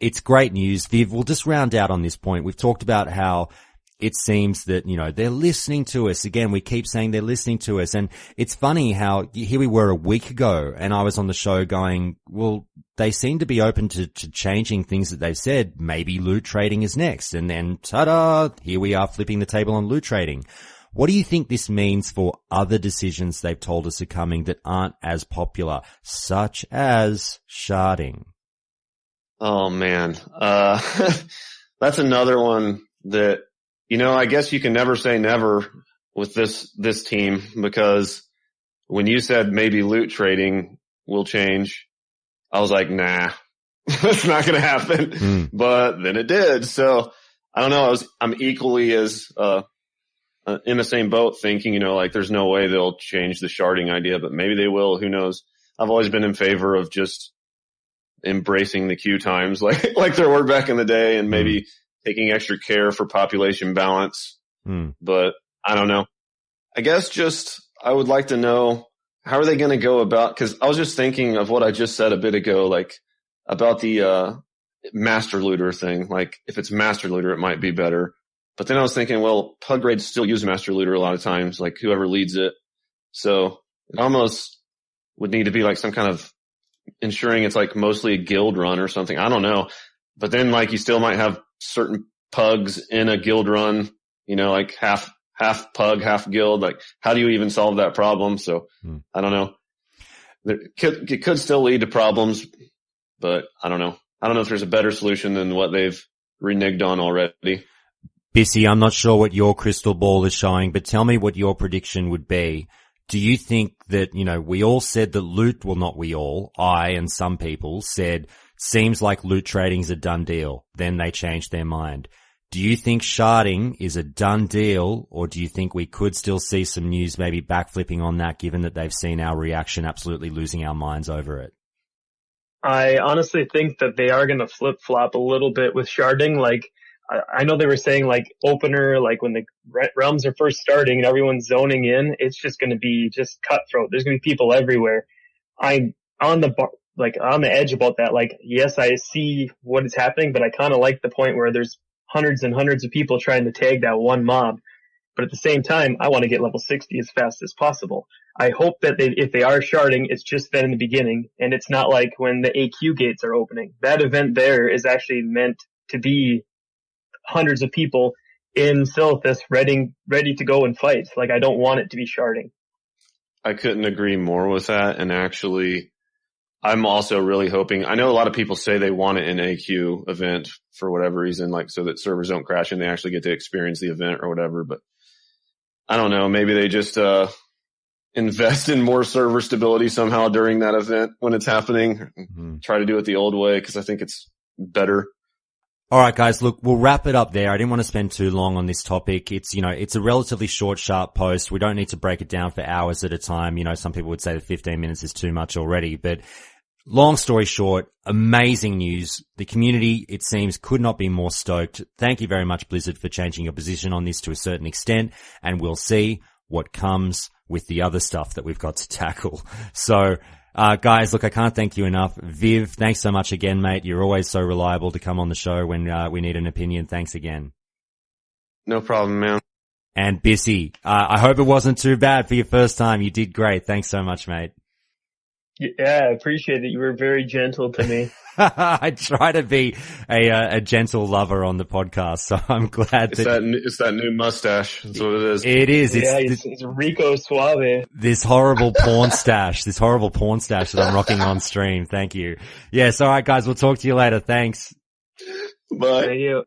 It's great news. Viv, we'll just round out on this point. We've talked about how it seems that, you know, they're listening to us. Again, we keep saying they're listening to us. And it's funny how here we were a week ago and I was on the show going, well, they seem to be open to changing things that they've said. Maybe loot trading is next. And then ta-da, here we are flipping the table on loot trading. What do you think this means for other decisions they've told us are coming that aren't as popular, such as sharding? Oh man. That's another one that, you know, I guess you can never say never with this team, because when you said maybe loot trading will change, I was like, nah, that's not going to happen. But then it did. So I don't know. I'm equally as, in the same boat thinking, you know, like there's no way they'll change the sharding idea, but maybe they will. Who knows? I've always been in favor of just embracing the queue times like there were back in the day, and maybe taking extra care for population balance. But I don't know. I guess I would like to know, how are they going to go about, cause I was just thinking of what I just said a bit ago, like about the, master looter thing. Like if it's master looter, it might be better. But then I was thinking, well, pug raids still use master looter a lot of times, like whoever leads it. So it almost would need to be like some kind of ensuring it's like mostly a guild run or something. I don't know. But then like you still might have certain pugs in a guild run, you know, like half pug, half guild. Like how do you even solve that problem? So I don't know. It could still lead to problems, but I don't know. I don't know if there's a better solution than what they've reneged on already. Bissy, I'm not sure what your crystal ball is showing, but tell me what your prediction would be. do you think that, we all said that loot, well, not we all, I and some people said, seems like loot trading's a done deal. Then they changed their mind. Do you think sharding is a done deal, or do you think we could still see some news maybe backflipping on that, given that they've seen our reaction absolutely losing our minds over it? I honestly think that they are going to flip-flop a little bit with sharding. Like, I know they were saying like opener, like when the realms are first starting and everyone's zoning in, it's just going to be just cutthroat. There's going to be people everywhere. I'm on the edge about that. Like, yes, I see what is happening, but I kind of like the point where there's hundreds and hundreds of people trying to tag that one mob. But at the same time, I want to get level 60 as fast as possible. I hope that if they are sharding, it's just then in the beginning, and it's not like when the AQ gates are opening. That event there is actually meant to be hundreds of people in Silithus ready to go and fight. Like, I don't want it to be sharding. I couldn't agree more with that, and actually, I'm also really hoping, I know a lot of people say they want it in AQ event for whatever reason, like so that servers don't crash and they actually get to experience the event or whatever, but I don't know, maybe they just invest in more server stability somehow during that event when it's happening. Try to do it the old way, because I think it's better. All right, guys, look, we'll wrap it up there. I didn't want to spend too long on this topic. It's, it's a relatively short, sharp post. We don't need to break it down for hours at a time. Some people would say that 15 minutes is too much already, but long story short, amazing news. The community, it seems, could not be more stoked. Thank you very much, Blizzard, for changing your position on this to a certain extent, and we'll see what comes with the other stuff that we've got to tackle. So, guys, look, I can't thank you enough. Viv, thanks so much again, mate. You're always so reliable to come on the show when we need an opinion. Thanks again. No problem, man. And Bissy, I hope it wasn't too bad for your first time. You did great. Thanks so much, mate. Yeah, I appreciate it. You were very gentle to me. I try to be a gentle lover on the podcast, so I'm glad it's that new mustache. That's what it is. It is. It's Rico Suave. This horrible porn stash that I'm rocking on stream. Thank you. Yes, all right, guys. We'll talk to you later. Thanks. Bye. Thank you.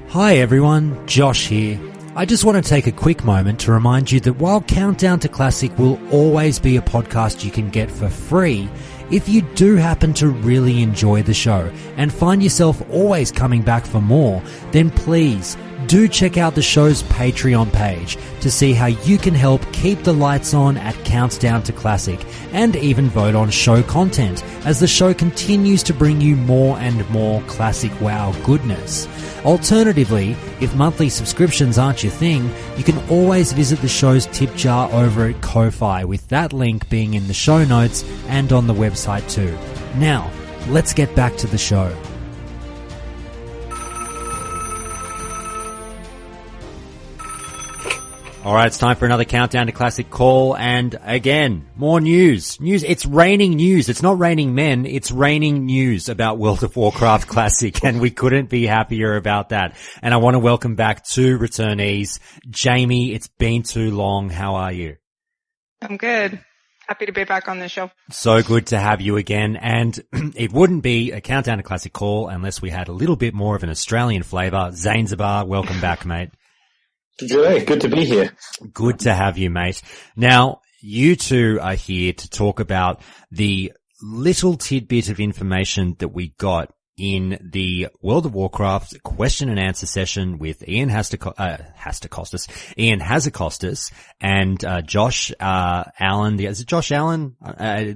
Hi, everyone. Josh here. I just want to take a quick moment to remind you that while Countdown to Classic will always be a podcast you can get for free, if you do happen to really enjoy the show and find yourself always coming back for more, then please do check out the show's Patreon page to see how you can help keep the lights on at Countdown to Classic, and even vote on show content as the show continues to bring you more and more classic WoW goodness. Alternatively, if monthly subscriptions aren't your thing, you can always visit the show's tip jar over at Ko-Fi, with that link being in the show notes and on the website too. Now, let's get back to the show. Alright, it's time for another Countdown to Classic call, and again, more news. It's raining news. It's not raining men, it's raining news about World of Warcraft Classic, and we couldn't be happier about that. And I want to welcome back two returnees. Jamie, it's been too long. How are you? I'm good. Happy to be back on the show. So good to have you again, and it wouldn't be a Countdown to Classic call unless we had a little bit more of an Australian flavour. Zainzabar, welcome back, mate. G'day, good to be here. Good to have you, mate. Now, you two are here to talk about the little tidbit of information that we got in the World of Warcraft question and answer session with Ian Hazzikostas and Josh Allen. Is it Josh Allen?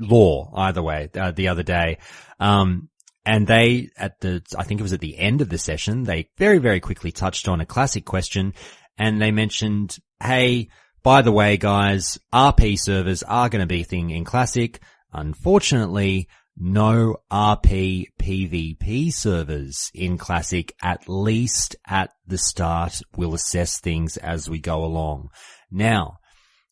Law, either way, the other day. And they, I think it was at the end of the session, they very, very quickly touched on a classic question. And they mentioned, hey, by the way, guys, RP servers are going to be a thing in Classic. Unfortunately, no RP PvP servers in Classic, at least at the start. We'll assess things as we go along. Now,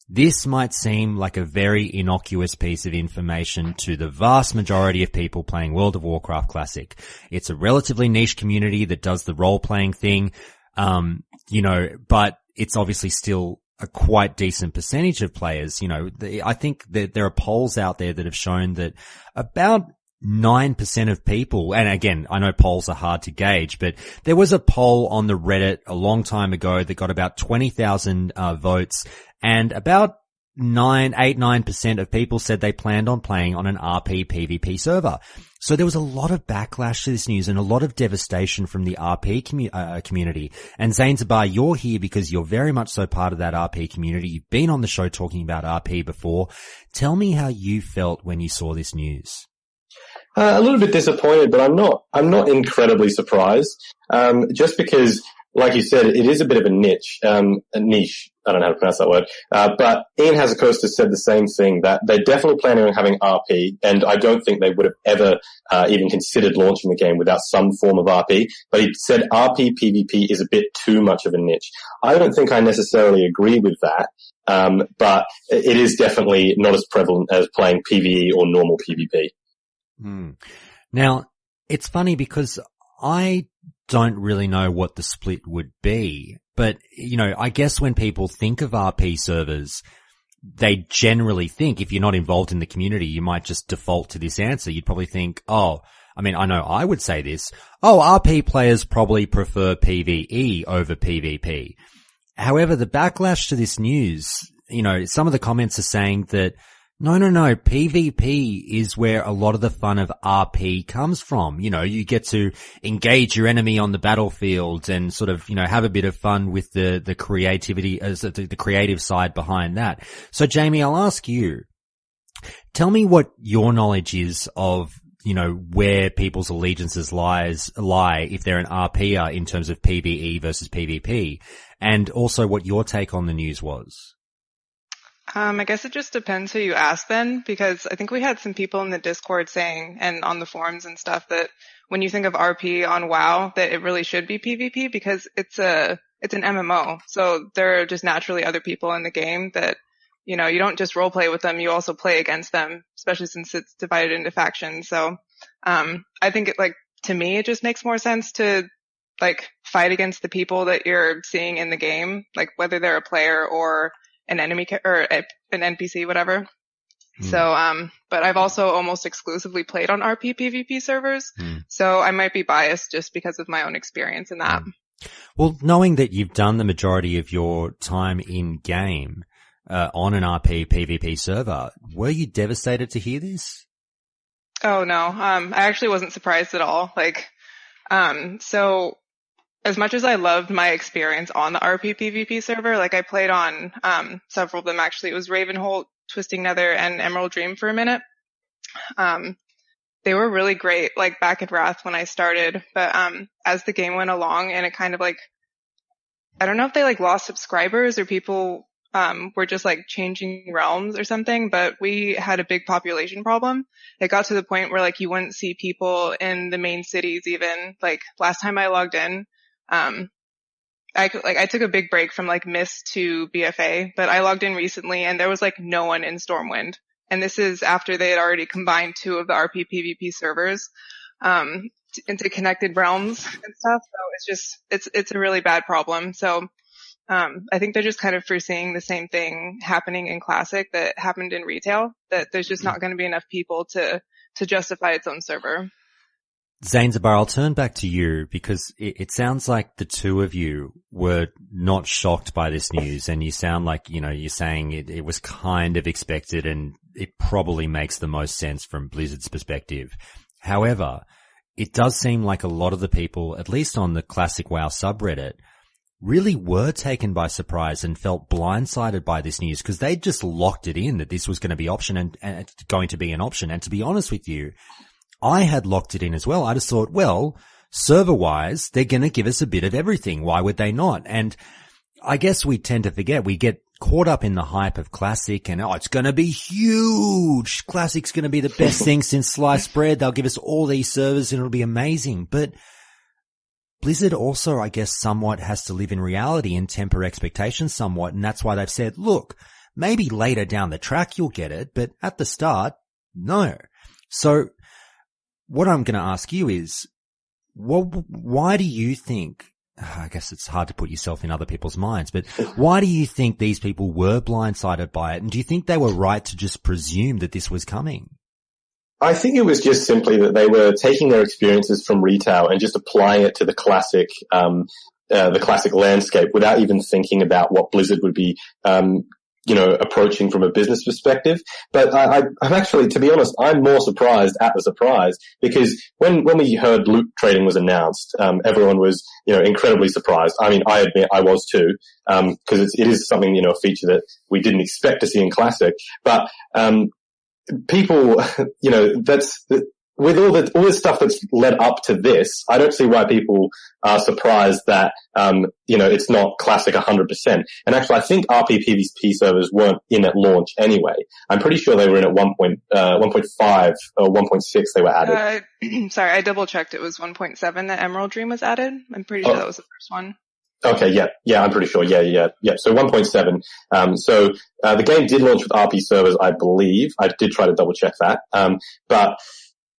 this might seem like a very innocuous piece of information to the vast majority of people playing World of Warcraft Classic. It's a relatively niche community that does the role-playing thing. But it's obviously still a quite decent percentage of players. I think that there are polls out there that have shown that about 9% of people, and again, I know polls are hard to gauge, but there was a poll on the Reddit a long time ago that got about 20,000 votes, and about 9% of people said they planned on playing on an RP PvP server. So there was a lot of backlash to this news and a lot of devastation from the RP community. And Zanzibar, you're here because you're very much so part of that RP community. You've been on the show talking about RP before. Tell me how you felt when you saw this news. A little bit disappointed, but I'm not incredibly surprised. Just because, like you said, it is a bit of a niche. I don't know how to pronounce that word. But Ian Hazacosta said the same thing, that they're definitely planning on having RP, and I don't think they would have ever even considered launching the game without some form of RP. But he said RP PvP is a bit too much of a niche. I don't think I necessarily agree with that. But it is definitely not as prevalent as playing PvE or normal PvP. Now, it's funny because I don't really know what the split would be, but, you know, I guess when people think of RP servers, they generally think, if you're not involved in the community, you might just default to this answer. You'd probably think, I know I would say this, RP players probably prefer PvE over PvP. However, the backlash to this news, you know, some of the comments are saying that no, PvP is where a lot of the fun of RP comes from. You know, you get to engage your enemy on the battlefield and sort of, you know, have a bit of fun with the creativity, the creative side behind that. So Jamie, I'll ask you, tell me what your knowledge is of, you know, where people's allegiances lie if they're an RPer in terms of PvE versus PvP, and also what your take on the news was. I guess it just depends who you ask then, because I think we had some people in the Discord saying, and on the forums and stuff, that when you think of RP on WoW, that it really should be PvP because it's an MMO. So there are just naturally other people in the game that, you know, you don't just roleplay with them, you also play against them, especially since it's divided into factions. So, I think to me, it just makes more sense to, fight against the people that you're seeing in the game, whether they're a player or an enemy or an NPC, whatever. So, but I've also almost exclusively played on RP PvP servers. So I might be biased just because of my own experience in that. Well, knowing that you've done the majority of your time in game, on an RP PvP server, were you devastated to hear this? Oh no. I actually wasn't surprised at all. So as much as I loved my experience on the RP PvP server, I played on several of them actually. It was Ravenholt, Twisting Nether, and Emerald Dream for a minute. They were really great, back at Wrath when I started. But as the game went along and it kind of I don't know if they lost subscribers or people were just changing realms or something, but we had a big population problem. It got to the point where you wouldn't see people in the main cities even. Last time I logged in, I took a big break from Mist to BFA, but I logged in recently and there was no one in Stormwind. And this is after they had already combined two of the RP PvP servers, into connected realms and stuff. So it's a really bad problem. So, I think they're just kind of foreseeing the same thing happening in Classic that happened in retail, that there's just not going to be enough people to justify its own server. Zanzibar, I'll turn back to you because it sounds like the two of you were not shocked by this news, and you sound like, you know, you're saying it was kind of expected and it probably makes the most sense from Blizzard's perspective. However, it does seem like a lot of the people, at least on the Classic WoW subreddit, really were taken by surprise and felt blindsided by this news because they just locked it in that this was going to be going to be an option. And to be honest with you, I had locked it in as well. I just thought, well, server-wise, they're going to give us a bit of everything. Why would they not? And I guess we tend to forget. We get caught up in the hype of Classic and, it's going to be huge. Classic's going to be the best thing since sliced bread. They'll give us all these servers and it'll be amazing. But Blizzard also, I guess, somewhat has to live in reality and temper expectations somewhat. And that's why they've said, look, maybe later down the track you'll get it, but at the start, no. So what I'm going to ask you is, why do you think, I guess it's hard to put yourself in other people's minds, but why do you think these people were blindsided by it? And do you think they were right to just presume that this was coming? I think it was just simply that they were taking their experiences from retail and just applying it to the classic landscape without even thinking about what Blizzard would be, approaching from a business perspective. But I'm actually, to be honest, I'm more surprised at the surprise, because when we heard loot trading was announced, everyone was, incredibly surprised. I mean, I admit I was too, because it is something, a feature that we didn't expect to see in Classic. But, people, with all the stuff that's led up to this, I don't see why people are surprised that, it's not Classic 100%. And actually, I think RP PvP servers weren't in at launch anyway. I'm pretty sure they were in at 1.5 or 1.6 they were added. Sorry, I double checked. It was 1.7 that Emerald Dream was added. I'm pretty sure that was the first one. Okay, yeah, I'm pretty sure. Yeah. So 1.7. The game did launch with RP servers, I believe. I did try to double check that. But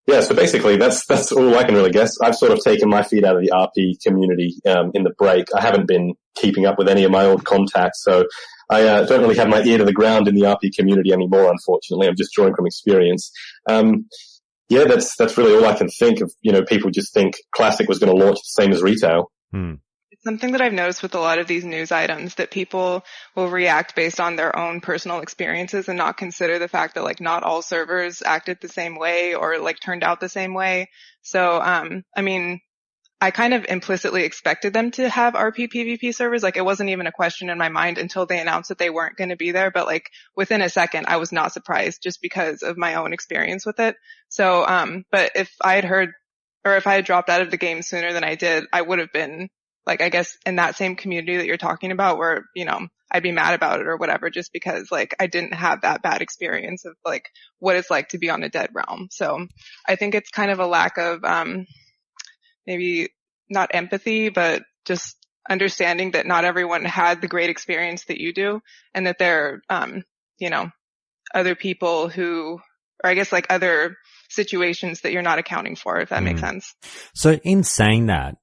yeah, so basically that's all I can really guess. I've sort of taken my feet out of the RP community, in the break. I haven't been keeping up with any of my old contacts, so I don't really have my ear to the ground in the RP community anymore, unfortunately. I'm just drawing from experience. Yeah, that's really all I can think of. People just think Classic was going to launch the same as retail. It's something that I've noticed with a lot of these news items, that people will react based on their own personal experiences and not consider the fact that not all servers acted the same way or turned out the same way. So, I kind of implicitly expected them to have RP PvP servers. It wasn't even a question in my mind until they announced that they weren't going to be there. But within a second, I was not surprised just because of my own experience with it. So, but if I had heard, or if I had dropped out of the game sooner than I did, I would have been I guess in that same community that you're talking about, where, I'd be mad about it or whatever, just because I didn't have that bad experience of what it's like to be on a dead realm. So I think it's kind of a lack of, maybe not empathy, but just understanding that not everyone had the great experience that you do, and that there, other people who, or I guess other situations that you're not accounting for, if that makes sense. So in saying that,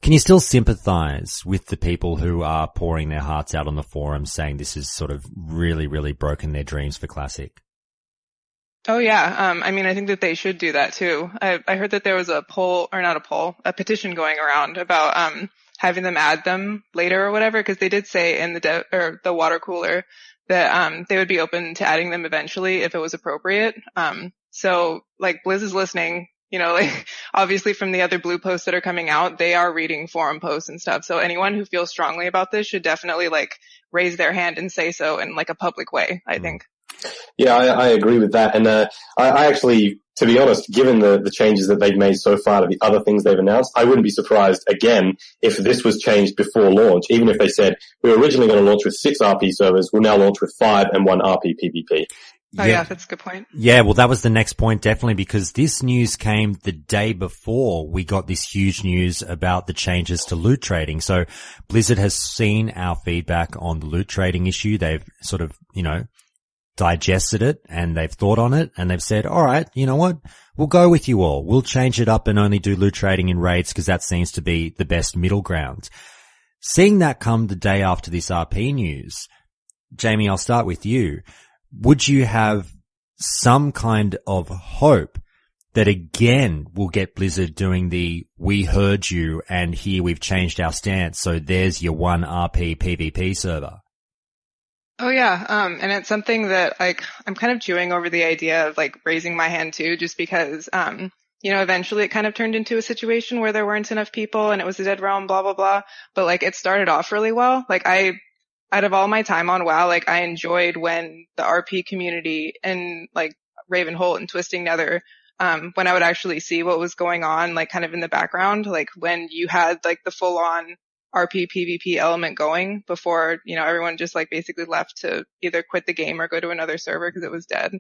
can you still sympathize with the people who are pouring their hearts out on the forums saying this has sort of really, really broken their dreams for Classic? Oh yeah. I think that they should do that too. I heard that there was a petition going around about, having them add them later or whatever, because they did say in the water cooler that, they would be open to adding them eventually if it was appropriate. So Blizz is listening. Obviously from the other blue posts that are coming out, they are reading forum posts and stuff. So anyone who feels strongly about this should definitely raise their hand and say so in a public way, I think. Yeah, I agree with that. And, I actually, to be honest, given the changes that they've made so far to the other things they've announced, I wouldn't be surprised again if this was changed before launch, even if they said we were originally going to launch with 6 RP servers, we'll now launch with 5 and 1 RP PvP. Oh yeah, that's a good point. Yeah, well that was the next point definitely, because this news came the day before we got this huge news about the changes to loot trading. So Blizzard has seen our feedback on the loot trading issue. They've sort of, digested it and they've thought on it and they've said, all right, you know what? We'll go with you all. We'll change it up and only do loot trading in raids because that seems to be the best middle ground. Seeing that come the day after this RP news, Jamie, I'll start with you. Would you have some kind of hope that again will get Blizzard doing the we heard you and here we've changed our stance, so there's your one RP PvP server? Oh yeah, and it's something that I'm kind of chewing over the idea of raising my hand too, just because eventually it kind of turned into a situation where there weren't enough people and it was a dead realm, blah blah blah. But it started off really well. Out of all my time on WoW, I enjoyed when the RP community and Ravenholt and Twisting Nether, when I would actually see what was going on, kind of in the background, when you had the full on RP PvP element going before, everyone just basically left to either quit the game or go to another server because it was dead.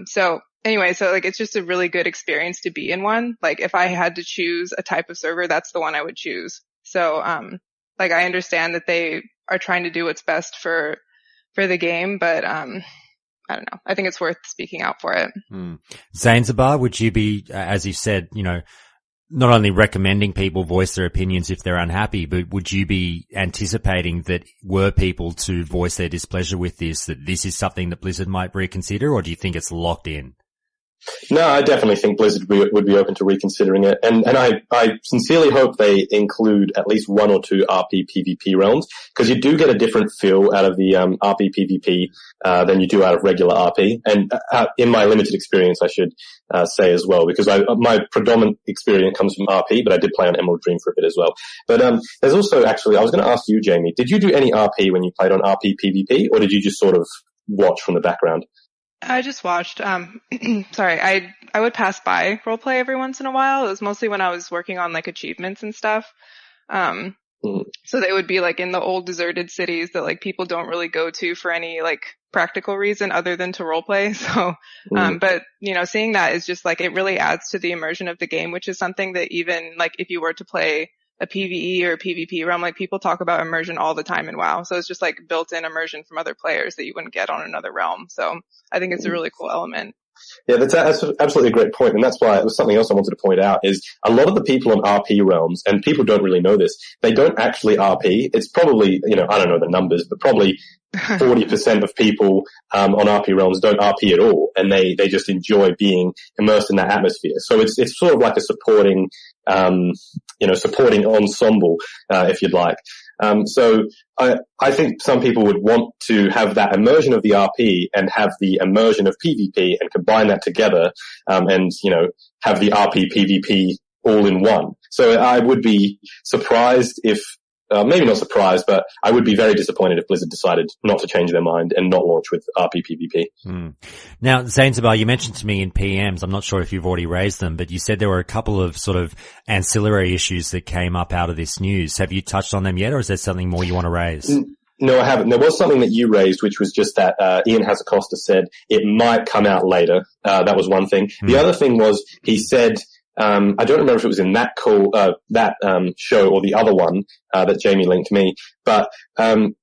So it's just a really good experience to be in one. If I had to choose a type of server, that's the one I would choose. So, I understand that they are trying to do what's best for the game, but, I don't know. I think it's worth speaking out for it. Zanzibar, would you be, as you said, not only recommending people voice their opinions if they're unhappy, but would you be anticipating that were people to voice their displeasure with this, that this is something that Blizzard might reconsider, or do you think it's locked in? No, I definitely think Blizzard would be open to reconsidering it. And I sincerely hope they include at least one or two RP PvP realms, because you do get a different feel out of the RP PvP than you do out of regular RP. And in my limited experience, I should say as well, because my predominant experience comes from RP, but I did play on Emerald Dream for a bit as well. But there's also actually, I was going to ask you, Jamie, did you do any RP when you played on RP PvP, or did you just sort of watch from the background? I just watched. Sorry, I would pass by roleplay every once in a while. It was mostly when I was working on like achievements and stuff. So they would be like in the old deserted cities that like people don't really go to for any like practical reason other than to roleplay. So, but seeing that is just like, it really adds to the immersion of the game, which is something that even like if you were to play a PvE or a PvP realm, like people talk about immersion all the time in WoW. So it's just like built-in immersion from other players that you wouldn't get on another realm. So I think it's a really cool element. Yeah, that's absolutely a great point. And that's why it was something else I wanted to point out is a lot of the people on RP realms, and people don't really know this, they don't actually RP. It's probably, I don't know the numbers, but probably 40% of people on RP realms don't RP at all. And they just enjoy being immersed in that atmosphere. So it's sort of like a supporting ensemble, if you'd like. So I think some people would want to have that immersion of the RP and have the immersion of PvP and combine that together, and, have the RP PvP all in one. So I would be surprised if, maybe not surprised, but I would be very disappointed if Blizzard decided not to change their mind and not launch with RP PvP. Now, Zainzabar, you mentioned to me in PMs, I'm not sure if you've already raised them, but you said there were a couple of sort of ancillary issues that came up out of this news. Have you touched on them yet, or is there something more you want to raise? No, I haven't. There was something that you raised, which was just that Ian Hazacosta said it might come out later. That was one thing. The other thing was he said, I don't remember if it was in that call, show or the other one, that Jamie linked me, but,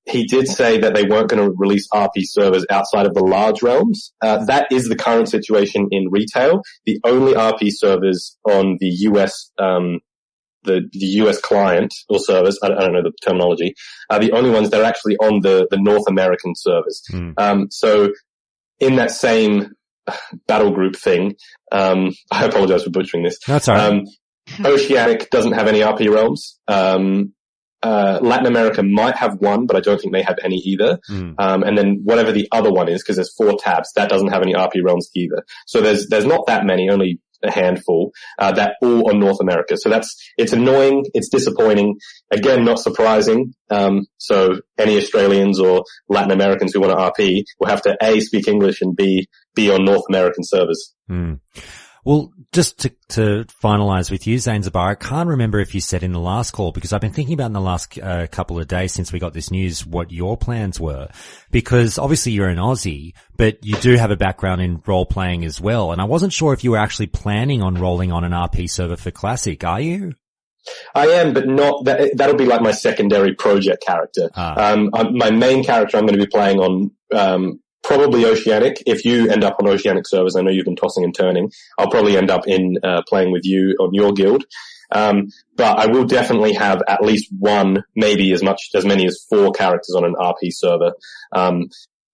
he did say that they weren't going to release RP servers outside of the large realms. That is the current situation in retail. The only RP servers on the US, the US client or servers, I don't know the terminology, the only ones that are actually on the North American servers. So in that same battle group thing, I apologize for butchering this. That's all right. Oceanic doesn't have any RP realms. Latin America might have one, but I don't think they have any either. And then whatever the other one is, because there's 4 tabs, that doesn't have any RP realms either. So there's not that many, only a handful, that all on North America. So it's annoying, it's disappointing. Again, not surprising. So any Australians or Latin Americans who want to RP will have to A, speak English, and B, be on North American servers. Well, just to finalize with you, Zainzabar, I can't remember if you said in the last call, because I've been thinking about in the last couple of days since we got this news what your plans were. Because obviously you're an Aussie, but you do have a background in role-playing as well. And I wasn't sure if you were actually planning on rolling on an RP server for Classic, are you? I am, but not that. That'll be like my secondary project character. My main character I'm going to be playing on, probably Oceanic. If you end up on Oceanic servers, I know you've been tossing and turning, I'll probably end up in playing with you on your guild. But I will definitely have at least one, maybe as many as 4 characters on an RP server.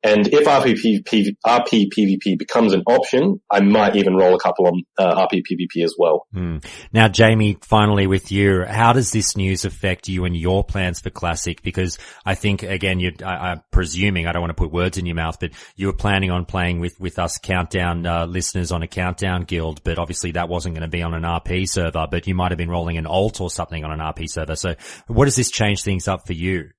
And if RP PvP becomes an option, I might even roll a couple on RP PvP as well. Now, Jamie, finally with you, how does this news affect you and your plans for Classic? Because I think, again, I'm presuming, I don't want to put words in your mouth, but you were planning on playing with us Countdown listeners on a Countdown guild, but obviously that wasn't going to be on an RP server, but you might have been rolling an alt or something on an RP server. So what does this change things up for you?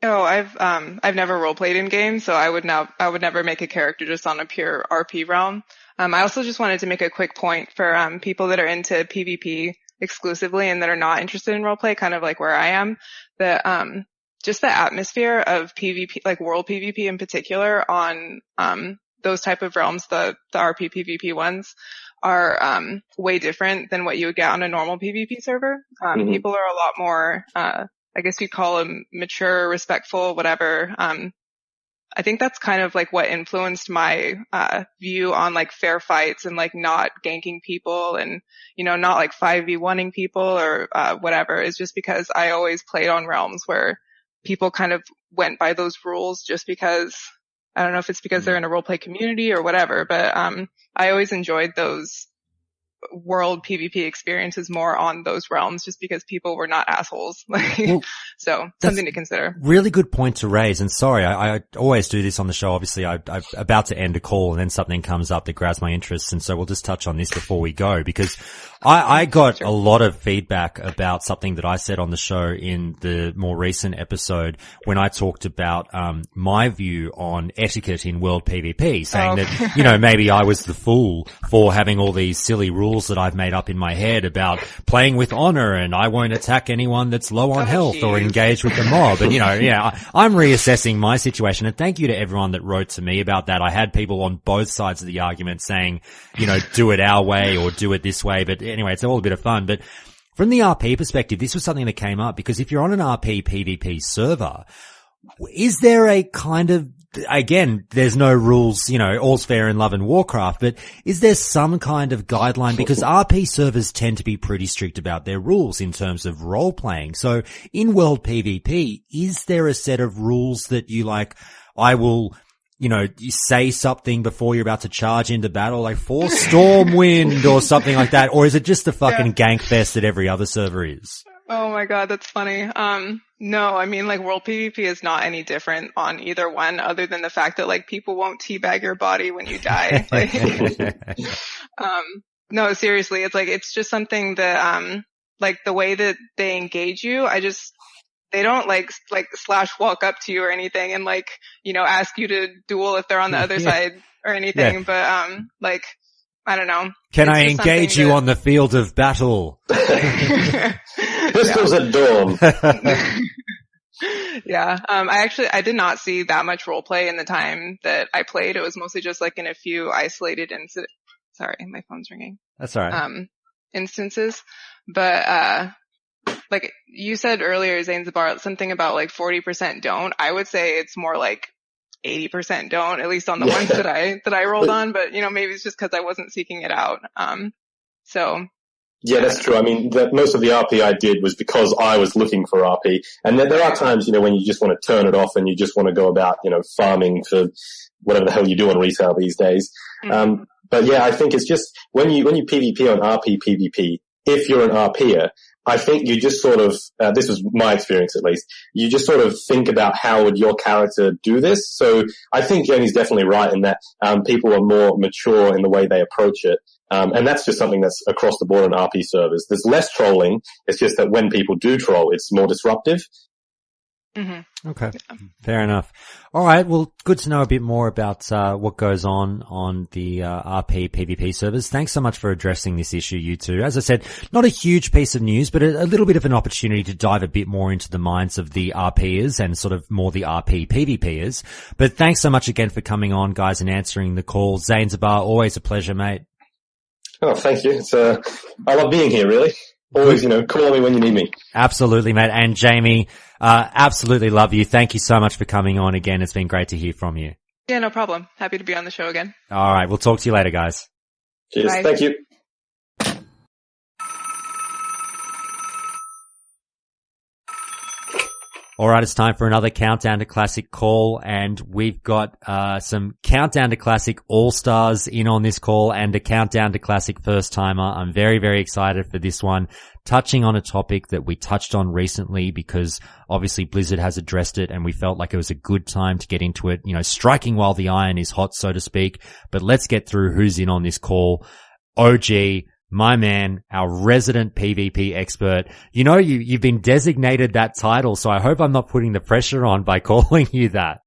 Oh, I've never roleplayed in games, so I would never make a character just on a pure RP realm. I also just wanted to make a quick point for, people that are into PvP exclusively and that are not interested in roleplay, kind of like where I am, that, just the atmosphere of PvP, like world PvP in particular on, those type of realms, the RP PvP ones are, way different than what you would get on a normal PvP server. People are a lot more, I guess you'd call them mature, respectful, whatever. I think that's kind of like what influenced my, view on like fair fights and like not ganking people and, not like 5v1ing people or, whatever, is just because I always played on realms where people kind of went by those rules just because I don't know if it's because they're in a roleplay community or whatever, but I always enjoyed those world PvP experiences more on those realms just because people were not assholes. So something to consider. Really good point to raise. And sorry, I always do this on the show. Obviously, I'm about to end a call and then something comes up that grabs my interest. And so we'll just touch on this before we go, because I got a lot of feedback about something that I said on the show in the more recent episode when I talked about my view on etiquette in world PvP, saying that, you know, maybe I was the fool for having all these silly rules that I've made up in my head about playing with honor and I won't attack anyone that's low on health or engage with the mob. And, you know, yeah, I'm reassessing my situation. And thank you to everyone that wrote to me about that. I had people on both sides of the argument saying, you know, do it our way or do it this way. But anyway, it's all a bit of fun. But from the RP perspective, this was something that came up because if you're on an RP PvP server, is there a kind of, again, there's no rules, you know, all's fair in love and Warcraft, but is there some kind of guideline? Because RP servers tend to be pretty strict about their rules in terms of role playing. So in world PvP, is there a set of rules that you like, I will, you know, you say something before you're about to charge into battle, like force Stormwind or something like that? Or is it just the fucking gank fest that every other server is? Oh my god, that's funny. No, I mean, like, world PvP is not any different on either one other than the fact that, like, people won't teabag your body when you die. Like, no, seriously, it's like, it's just something that, like, the way that they engage you, they don't like slash walk up to you or anything and, like, you know, ask you to duel if they're on the other side or anything, but, like, I don't know. Can I engage you on the field of battle? Pistols at dawn. Yeah. I did not see that much roleplay in the time that I played. It was mostly just like in a few isolated sorry, my phone's ringing. That's all right. Instances. But, like you said earlier, Zainzabar, something about like 40% don't. I would say it's more like 80% don't, at least on the ones that I rolled on, but you know, maybe it's just because I wasn't seeking it out. So. Yeah, that's true. I mean, most of the RP I did was because I was looking for RP. And then there are times, you know, when you just want to turn it off and you just want to go about, you know, farming for whatever the hell you do on resale these days. Mm-hmm. But yeah, I think it's just when you PvP on RP PvP, if you're an RPer, I think you just sort of, this was my experience at least, you just sort of think about how would your character do this. So I think Jenny's definitely right in that, people are more mature in the way they approach it. And that's just something that's across the board on RP servers. There's less trolling. It's just that when people do troll, it's more disruptive. Mm-hmm. Okay. Fair enough. All right. Well, good to know a bit more about what goes on the RP PvP servers. Thanks so much for addressing this issue, you two. As I said, not a huge piece of news, but a little bit of an opportunity to dive a bit more into the minds of the RPers and sort of more the RP PvPers. But thanks so much again for coming on, guys, and answering the call. Zainzabar, always a pleasure, mate. Oh, thank you. It's I love being here, really. Always, you know, call me when you need me. Absolutely, mate. And Jamie, absolutely love you. Thank you so much for coming on again. It's been great to hear from you. Yeah, no problem. Happy to be on the show again. All right. We'll talk to you later, guys. Cheers. Bye. Thank you. All right, it's time for another Countdown to Classic call, and we've got some Countdown to Classic All-Stars in on this call and a Countdown to Classic First-Timer. I'm very, very excited for this one, touching on a topic that we touched on recently because obviously Blizzard has addressed it and we felt like it was a good time to get into it, you know, striking while the iron is hot, so to speak. But let's get through who's in on this call. Ohgee, my man, our resident PvP expert. You know, you've been designated that title, so I hope I'm not putting the pressure on by calling you that.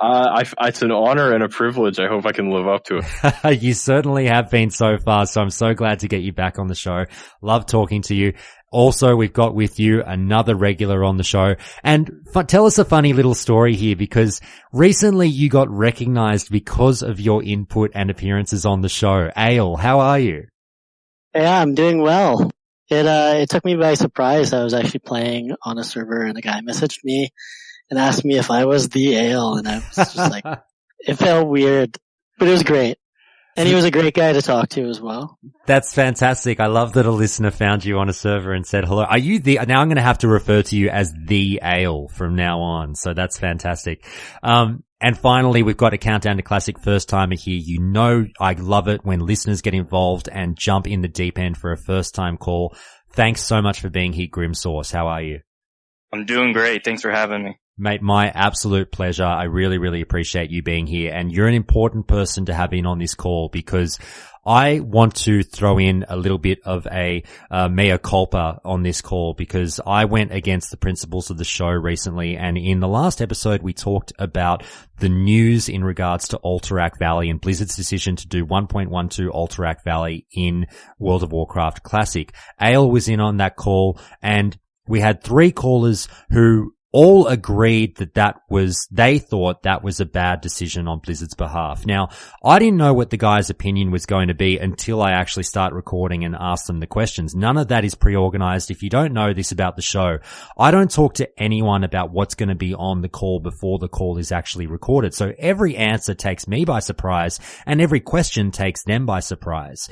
It's an honor and a privilege. I hope I can live up to it. You certainly have been so far, so I'm so glad to get you back on the show. Love talking to you. Also, we've got with you another regular on the show. And tell us a funny little story here, because recently you got recognized because of your input and appearances on the show. Ale, how are you? Yeah, I'm doing well. It took me by surprise. I was actually playing on a server and a guy messaged me and asked me if I was the Ale, and I was just like, it felt weird, but it was great. And he was a great guy to talk to as well. That's fantastic. I love that a listener found you on a server and said hello. Are you the, now I'm going to have to refer to you as the Ale from now on. So that's fantastic. And finally, we've got a Countdown to Classic first timer here. You know I love it when listeners get involved and jump in the deep end for a first time call. Thanks so much for being here, Grim Source. How are you? I'm doing great. Thanks for having me. Mate, my absolute pleasure. I really, really appreciate you being here. And you're an important person to have in on this call because I want to throw in a little bit of a mea culpa on this call because I went against the principles of the show recently. And in the last episode, we talked about the news in regards to Alterac Valley and Blizzard's decision to do 1.12 Alterac Valley in World of Warcraft Classic. Ale was in on that call and we had 3 callers who all agreed they thought that was a bad decision on Blizzard's behalf. Now, I didn't know what the guy's opinion was going to be until I actually start recording and ask them the questions. None of that is pre-organized. If you don't know this about the show, I don't talk to anyone about what's going to be on the call before the call is actually recorded. So every answer takes me by surprise and every question takes them by surprise.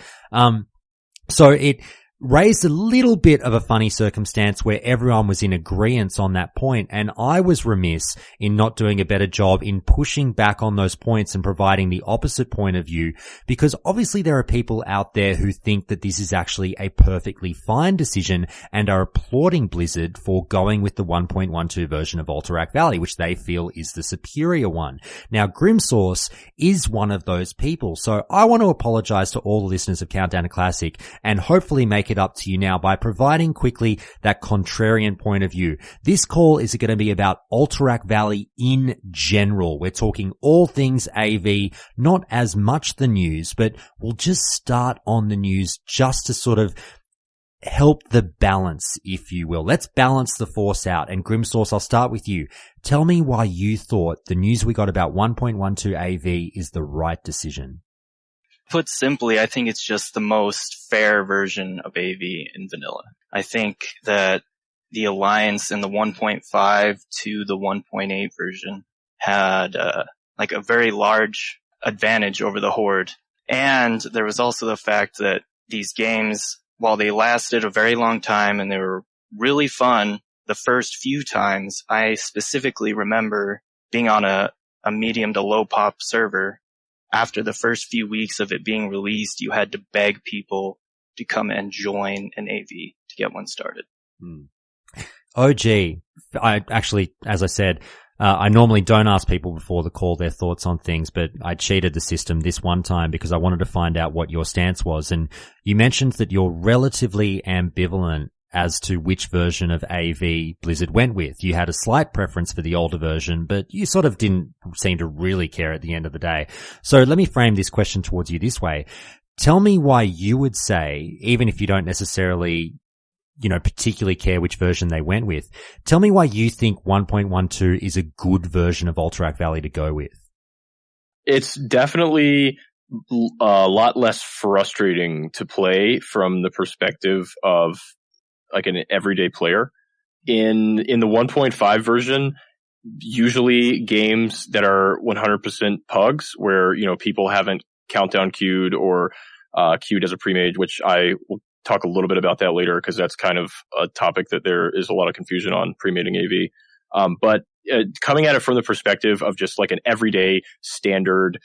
So it raised a little bit of a funny circumstance where everyone was in agreement on that point, and I was remiss in not doing a better job in pushing back on those points and providing the opposite point of view, because obviously there are people out there who think that this is actually a perfectly fine decision and are applauding Blizzard for going with the 1.12 version of Alterac Valley, which they feel is the superior one. Now, Grimsource is one of those people, so I want to apologize to all the listeners of Countdown to Classic and hopefully make it up to you now by providing quickly that contrarian point of view. This call is going to be about Alterac Valley in general. We're talking all things AV, not as much the news, but we'll just start on the news just to sort of help the balance, if you will. Let's balance the force out. And Grimsource, I'll start with you. Tell me why you thought the news we got about 1.12 AV is the right decision. Put simply, I think it's just the most fair version of AV in vanilla. I think that the alliance in the 1.5 to the 1.8 version had a very large advantage over the Horde. And there was also the fact that these games, while they lasted a very long time and they were really fun the first few times, I specifically remember being on a medium to low pop server. After the first few weeks of it being released, you had to beg people to come and join an AV to get one started. Ohgee, I actually, as I said, I normally don't ask people before the call their thoughts on things, but I cheated the system this one time because I wanted to find out what your stance was. And you mentioned that you're relatively ambivalent as to which version of AV Blizzard went with. You had a slight preference for the older version, but you sort of didn't seem to really care at the end of the day. So let me frame this question towards you this way. Tell me why you would say, even if you don't necessarily, particularly care which version they went with, tell me why you think 1.12 is a good version of Alterac Valley to go with. It's definitely a lot less frustrating to play from the perspective of like an everyday player. In the 1.5 version, usually games that are 100% pugs where, people haven't countdown queued or queued as a pre-made, which I will talk a little bit about that later because that's kind of a topic that there is a lot of confusion on pre-mating AV. But coming at it from the perspective of just like an everyday standard,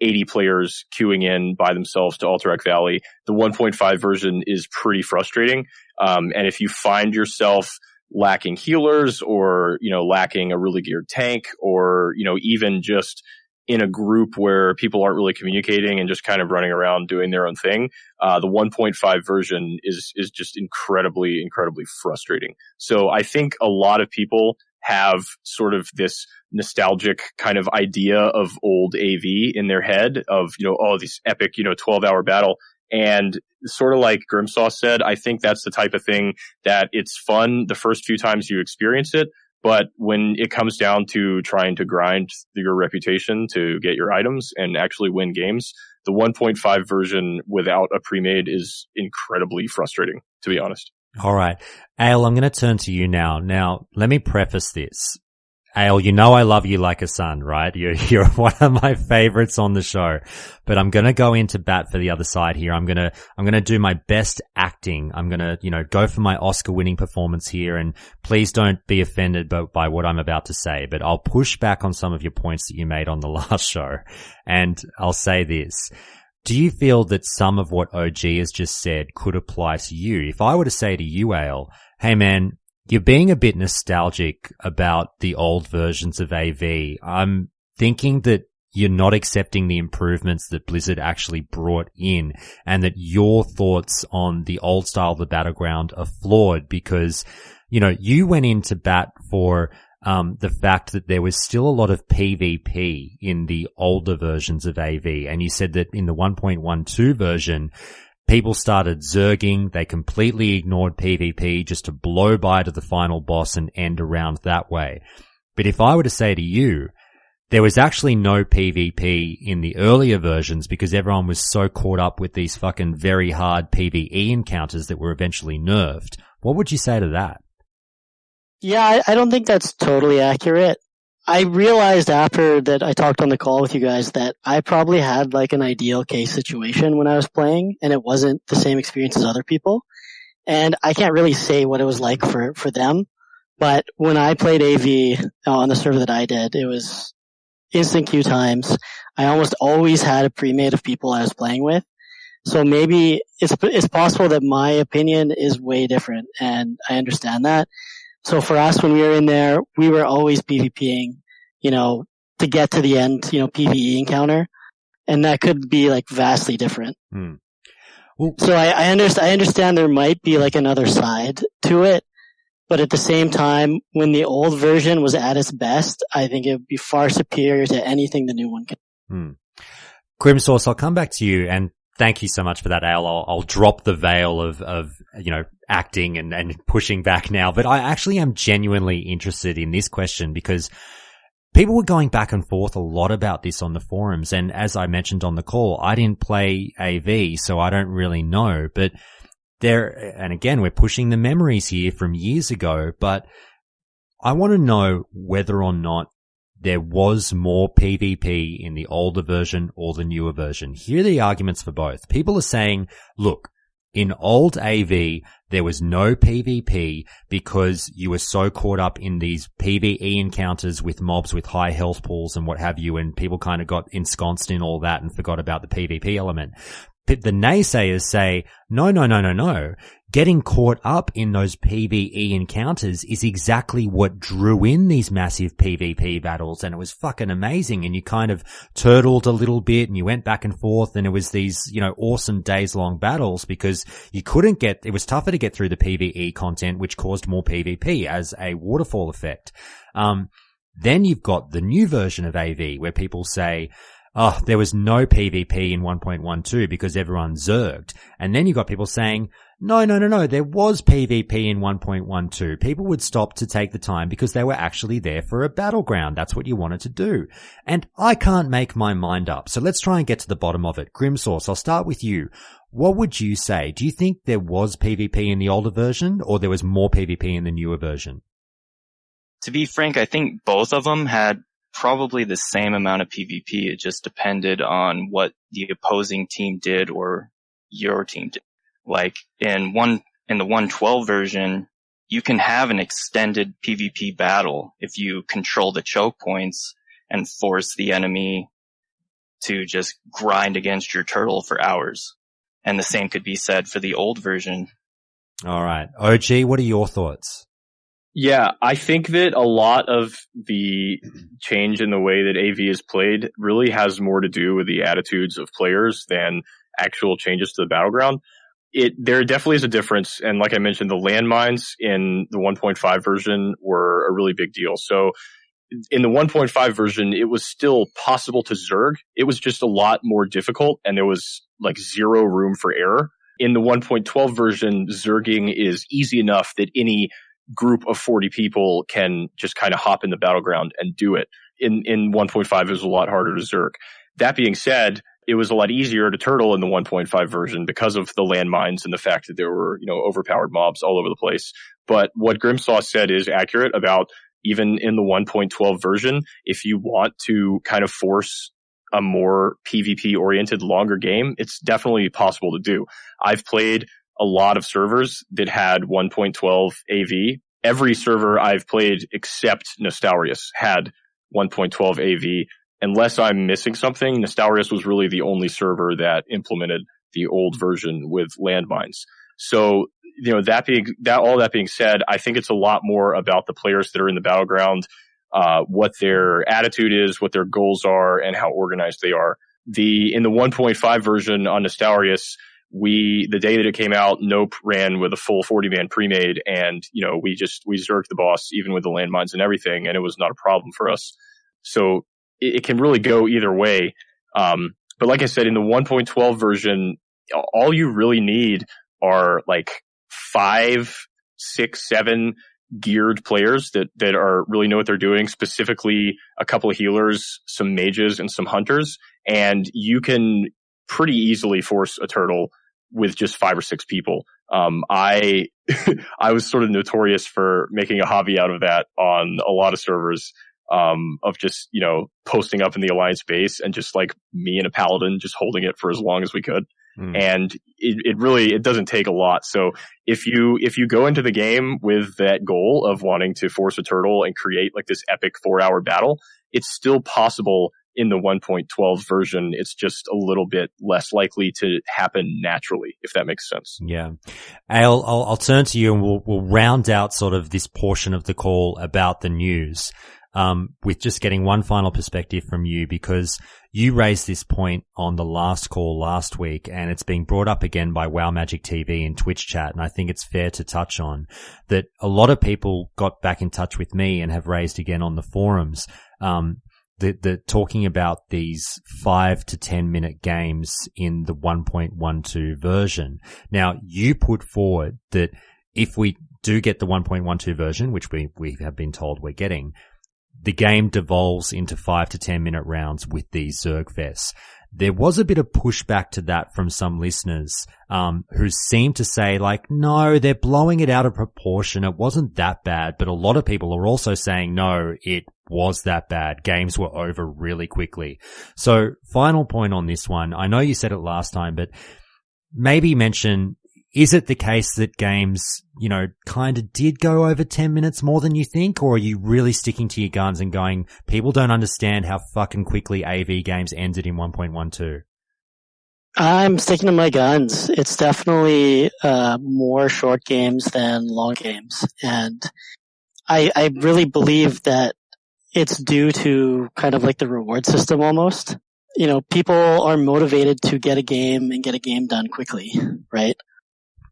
80 players queuing in by themselves to Alterac Valley, the 1.5 version is pretty frustrating. And if you find yourself lacking healers or, lacking a really geared tank or, even just in a group where people aren't really communicating and just kind of running around doing their own thing, the 1.5 version is just incredibly, incredibly frustrating. So I think a lot of people have sort of this nostalgic kind of idea of old AV in their head of, this epic, 12-hour battle. And sort of like Grimsauce said, I think that's the type of thing that it's fun the first few times you experience it. But when it comes down to trying to grind your reputation to get your items and actually win games, the 1.5 version without a pre-made is incredibly frustrating, to be honest. All right. Ale, I'm going to turn to you now. Now, let me preface this. Ale, you know I love you like a son, right? You're one of my favorites on the show. But I'm gonna go into bat for the other side here. I'm gonna do my best acting. I'm gonna, go for my Oscar-winning performance here, and please don't be offended by what I'm about to say, but I'll push back on some of your points that you made on the last show. And I'll say this. Do you feel that some of what Ohgee has just said could apply to you? If I were to say to you, Ale, hey man, you're being a bit nostalgic about the old versions of AV. I'm thinking that you're not accepting the improvements that Blizzard actually brought in, and that your thoughts on the old style of the battleground are flawed because, you went into bat for the fact that there was still a lot of PvP in the older versions of AV. And you said that in the 1.12 version, people started zerging. They completely ignored PvP just to blow by to the final boss and end a round that way. But if I were to say to you, there was actually no PvP in the earlier versions because everyone was so caught up with these fucking very hard PvE encounters that were eventually nerfed, what would you say to that? Yeah, I don't think that's totally accurate. I realized after that I talked on the call with you guys that I probably had like an ideal case situation when I was playing, and it wasn't the same experience as other people. And I can't really say what it was like for them, but when I played AV on the server that I did, it was instant queue times. I almost always had a pre-made of people I was playing with. So maybe it's possible that my opinion is way different, and I understand that. So for us, when we were in there, we were always PvPing, to get to the end, PvE encounter. And that could be like vastly different. Well, so I understand there might be like another side to it. But at the same time, when the old version was at its best, I think it would be far superior to anything the new one can. Grimsource, I'll come back to you, and thank you so much for that, Ale. I'll drop the veil of acting and pushing back now. But I actually am genuinely interested in this question because people were going back and forth a lot about this on the forums. And as I mentioned on the call, I didn't play AV, so I don't really know. But and again, we're pushing the memories here from years ago, but I want to know whether or not there was more PvP in the older version or the newer version. Here are the arguments for both. People are saying, look, in old AV, there was no PvP because you were so caught up in these PvE encounters with mobs with high health pools and what have you, and people kind of got ensconced in all that and forgot about the PvP element. The naysayers say, no. Getting caught up in those PvE encounters is exactly what drew in these massive PvP battles, and it was fucking amazing, and you kind of turtled a little bit and you went back and forth, and it was these, awesome days-long battles because it was tougher to get through the PvE content, which caused more PvP as a waterfall effect. Then you've got the new version of AV where people say, oh, there was no PvP in 1.12 because everyone zerged. And then you got people saying, no, there was PvP in 1.12. People would stop to take the time because they were actually there for a battleground. That's what you wanted to do. And I can't make my mind up. So let's try and get to the bottom of it. Grimsource, I'll start with you. What would you say? Do you think there was PvP in the older version or there was more PvP in the newer version? To be frank, I think both of them had probably the same amount of PvP. It just depended on what the opposing team did or your team did. Like in the 1.12 version, you can have an extended PvP battle if you control the choke points and force the enemy to just grind against your turtle for hours. And the same could be said for the old version. All right. Ohgee, what are your thoughts? Yeah, I think that a lot of the change in the way that AV is played really has more to do with the attitudes of players than actual changes to the battleground. There definitely is a difference. And like I mentioned, the landmines in the 1.5 version were a really big deal. So in the 1.5 version, it was still possible to zerg. It was just a lot more difficult and there was like zero room for error. In the 1.12 version, zerging is easy enough that any group of 40 people can just kind of hop in the battleground and do it. In 1.5, it was a lot harder to zerg. That being said, it was a lot easier to turtle in the 1.5 version because of the landmines and the fact that there were, overpowered mobs all over the place. But what Grimsaw said is accurate about even in the 1.12 version, if you want to kind of force a more PvP oriented longer game, it's definitely possible to do. I've played a lot of servers that had 1.12 AV. Every server I've played except Nostalrius had 1.12 AV. Unless I'm missing something, Nostalrius was really the only server that implemented the old version with landmines. So, all that being said, I think it's a lot more about the players that are in the battleground, what their attitude is, what their goals are, and how organized they are. In the 1.5 version on Nostalrius, the day that it came out, Nope ran with a full 40-man pre-made, and, we zerked the boss even with the landmines and everything, and it was not a problem for us. So it can really go either way. But like I said, in the 1.12 version, all you really need are like 5, 6, 7 geared players that really know what they're doing, specifically a couple of healers, some mages, and some hunters. And you can pretty easily force a turtle with just 5 or 6 people. I was sort of notorious for making a hobby out of that on a lot of servers, of just, posting up in the alliance base and just like me and a paladin just holding it for as long as we could. And it doesn't take a lot. So if you go into the game with that goal of wanting to force a turtle and create like this epic 4-hour battle, it's still possible in the 1.12 version. It's just a little bit less likely to happen naturally, if that makes sense. Yeah. I'll turn to you and we'll round out sort of this portion of the call about the news. With just getting one final perspective from you, because you raised this point on the last call last week, and it's being brought up again by WoW Magic TV in Twitch chat, and I think it's fair to touch on that. A lot of people got back in touch with me and have raised again on the forums, the talking about these 5 to 10 minute games in the 1.12 version. Now, you put forward that if we do get the 1.12 version, which we have been told we're getting, the game devolves into 5 to 10 minute rounds with these Zergfests. There was a bit of pushback to that from some listeners, who seemed to say like, no, they're blowing it out of proportion. It wasn't that bad. But a lot of people are also saying, no, it was that bad. Games were over really quickly. So final point on this one. I know you said it last time, but maybe mention, is it the case that games, kind of did go over 10 minutes more than you think? Or are you really sticking to your guns and going, people don't understand how fucking quickly AV games ended in 1.12? I'm sticking to my guns. It's definitely more short games than long games. And I really believe that it's due to kind of like the reward system almost. People are motivated to get a game and get a game done quickly, right?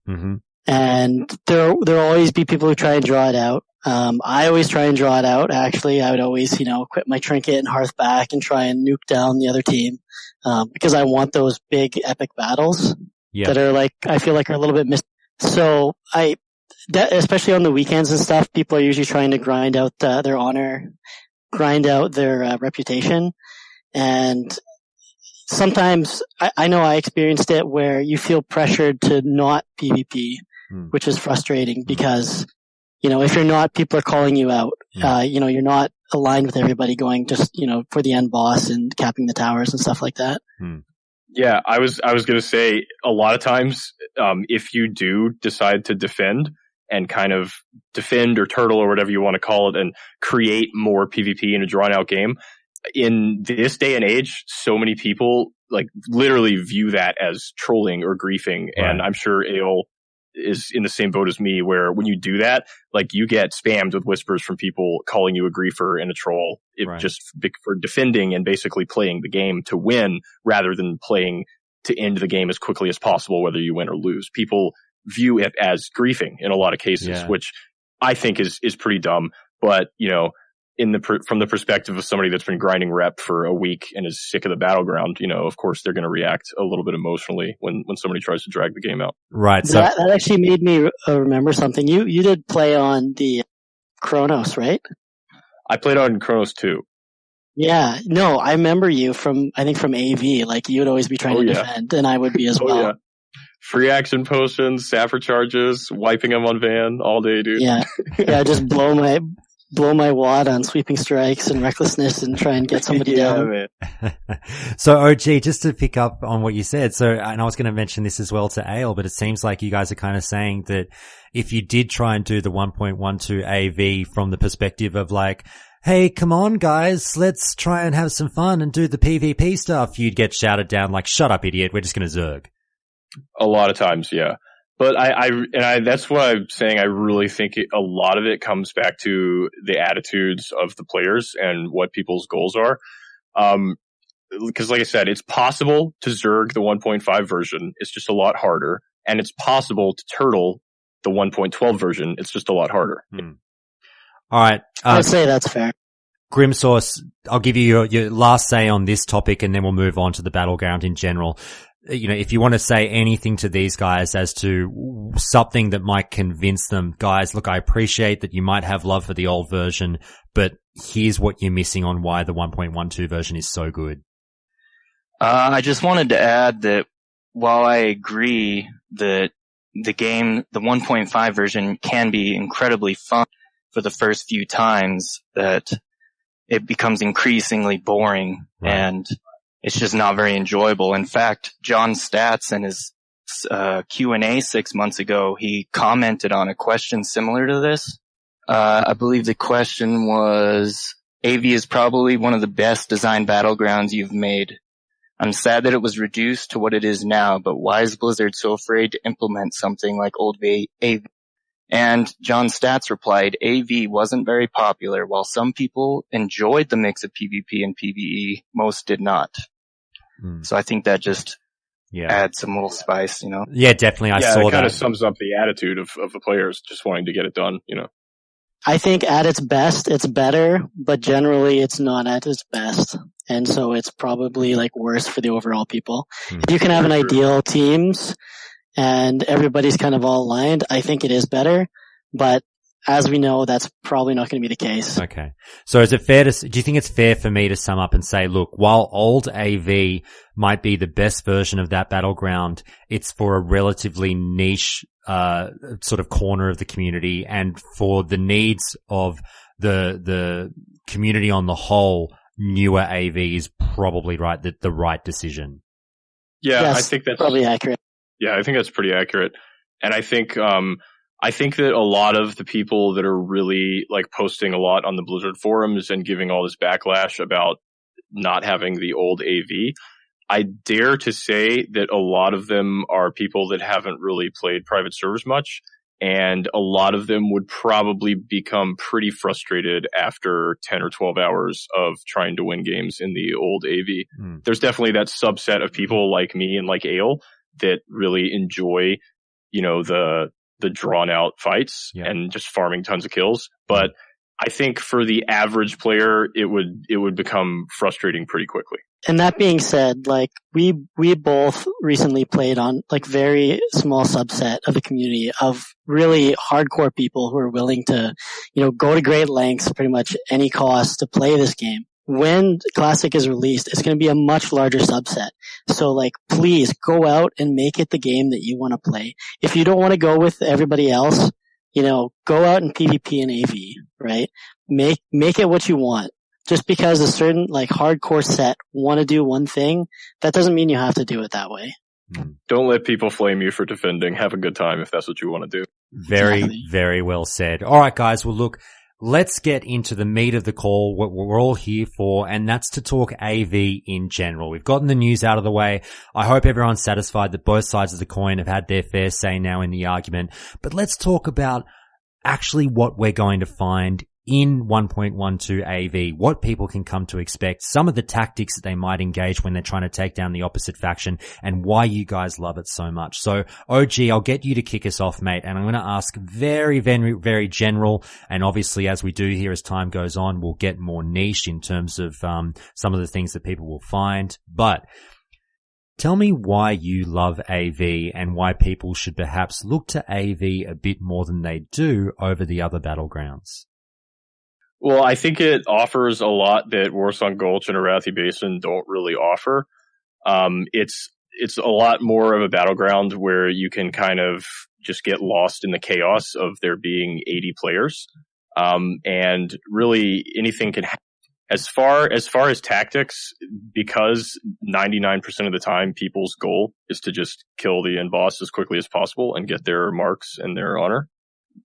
Mm-hmm. And there'll always be people who try and draw it out. I always try and draw it out. Actually, I would always, equip my trinket and hearth back and try and nuke down the other team, because I want those big epic battles that are like, I feel like are a little bit missed. So especially on the weekends and stuff, people are usually trying to grind out their honor, grind out their reputation. And sometimes I know I experienced it where you feel pressured to not PvP, which is frustrating because, if you're not, people are calling you out. You're not aligned with everybody going just, for the end boss and capping the towers and stuff like that. Yeah, I was going to say a lot of times, if you do decide to defend and kind of defend or turtle or whatever you want to call it and create more PvP in a drawn out game, in this day and age, so many people like literally view that as trolling or griefing. Right. And I'm sure Ale is in the same boat as me, where when you do that, like you get spammed with whispers from people calling you a griefer and a troll, just for defending and basically playing the game to win rather than playing to end the game as quickly as possible, whether you win or lose. People view it as griefing in a lot of cases, which I think is pretty dumb. But, from the perspective of somebody that's been grinding rep for a week and is sick of the battleground, of course they're going to react a little bit emotionally when somebody tries to drag the game out. Right. So that actually made me remember something. You did play on the Chronos, right? I played on Chronos too. Yeah. No, I remember you from AV. Like you would always be trying to defend, and I would be as well. Yeah. Free action potions, sapphire charges, wiping them on Van all day, dude. Yeah. Just blow blow my wad on sweeping strikes and recklessness and try and get somebody down. Man. So, Ohgee, just to pick up on what you said, and I was going to mention this as well to Ale, but it seems like you guys are kind of saying that if you did try and do the 1.12 AV from the perspective of like, hey, come on, guys, let's try and have some fun and do the PvP stuff, you'd get shouted down like, shut up, idiot, we're just going to zerg. A lot of times, yeah. But I that's what I'm saying. I really think a lot of it comes back to the attitudes of the players and what people's goals are. Because like I said, it's possible to zerg the 1.5 version. It's just a lot harder. And it's possible to turtle the 1.12 version. It's just a lot harder. All right. I'd say that's fair. Grimsource, I'll give you your last say on this topic and then we'll move on to the battleground in general. You know, if you want to say anything to these guys as to something that might convince them, guys, look, I appreciate that you might have love for the old version, but here's what you're missing on why the 1.12 version is so good. I just wanted to add that while I agree that the game, the 1.5 version can be incredibly fun for the first few times, that it becomes increasingly boring and it's just not very enjoyable. In fact, John Stats in his Q&A 6 months ago, he commented on a question similar to this. I believe the question was, AV is probably one of the best designed battlegrounds you've made. I'm sad that it was reduced to what it is now, but why is Blizzard so afraid to implement something like old AV? And John Stats replied, AV wasn't very popular. While some people enjoyed the mix of PvP and PvE, most did not. So I think that just adds some little spice, you know? Yeah, definitely. I saw that. It kind of sums up the attitude of the players just wanting to get it done, you know? I think at its best, it's better, but generally it's not at its best. And so it's probably like worse for the overall people. If you can have an ideal teams and everybody's kind of all aligned, I think it is better. But as we know, that's probably not going to be the case. Okay. So is it fair do you think it's fair for me to sum up and say, look, while old AV might be the best version of that battleground, it's for a relatively niche, sort of corner of the community, and for the needs of the community on the whole, newer AV is probably the right decision. Yeah, yes, I think that's probably accurate. Yeah, I think that's pretty accurate. And I think that a lot of the people that are really like posting a lot on the Blizzard forums and giving all this backlash about not having the old AV, I dare to say that a lot of them are people that haven't really played private servers much, and a lot of them would probably become pretty frustrated after 10 or 12 hours of trying to win games in the old AV. There's definitely that subset of people like me and like Ale that really enjoy, you know, the drawn out fights and just farming tons of kills. But I think for the average player, it would become frustrating pretty quickly. And that being said, like we both recently played on like very small subset of the community of really hardcore people who are willing to, you know, go to great lengths, pretty much any cost to play this game. When Classic is released, it's going to be a much larger subset. So like, please go out and make it the game that you want to play. If you don't want to go with everybody else, you know, go out and PvP and AV, right? Make it what you want. Just because a certain like hardcore set want to do one thing, that doesn't mean you have to do it that way. Don't let people flame you for defending. Have a good time if that's what you want to do. Very, very well said. All right, guys. Well, look, let's get into the meat of the call, what we're all here for, and that's to talk AV in general. We've gotten the news out of the way. I hope everyone's satisfied that both sides of the coin have had their fair say now in the argument. But let's talk about actually what we're going to find in 1.12 AV, what people can come to expect, some of the tactics that they might engage when they're trying to take down the opposite faction, and why you guys love it so much. So, Ohgee, I'll get you to kick us off, mate, and I'm going to ask very, very, very general, and obviously as we do here as time goes on, we'll get more niche in terms of some of the things that people will find. But tell me why you love AV and why people should perhaps look to AV a bit more than they do over the other battlegrounds. Well, I think it offers a lot that Warsong Gulch and Arathi Basin don't really offer. It's a lot more of a battleground where you can kind of just get lost in the chaos of there being 80 players. And really anything can happen. As far as tactics, because 99% of the time people's goal is to just kill the end boss as quickly as possible and get their marks and their honor.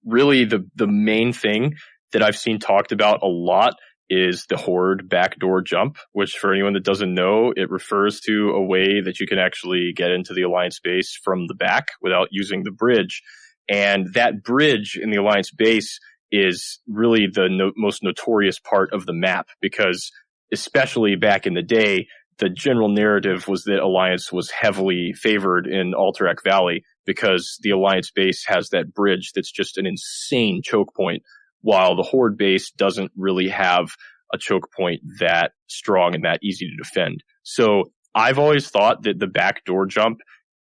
Really the main thing that I've seen talked about a lot is the Horde backdoor jump, which for anyone that doesn't know, it refers to a way that you can actually get into the Alliance base from the back without using the bridge. And that bridge in the Alliance base is really the most notorious part of the map, because especially back in the day, the general narrative was that Alliance was heavily favored in Alterac Valley because the Alliance base has that bridge that's just an insane choke point, while the Horde base doesn't really have a choke point that strong and that easy to defend. So I've always thought that the backdoor jump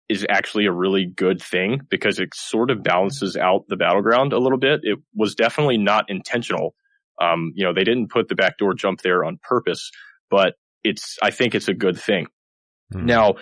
is actually a really good thing because it sort of balances out the battleground a little bit. It was definitely not intentional. They didn't put the backdoor jump there on purpose, but I think it's a good thing. Now,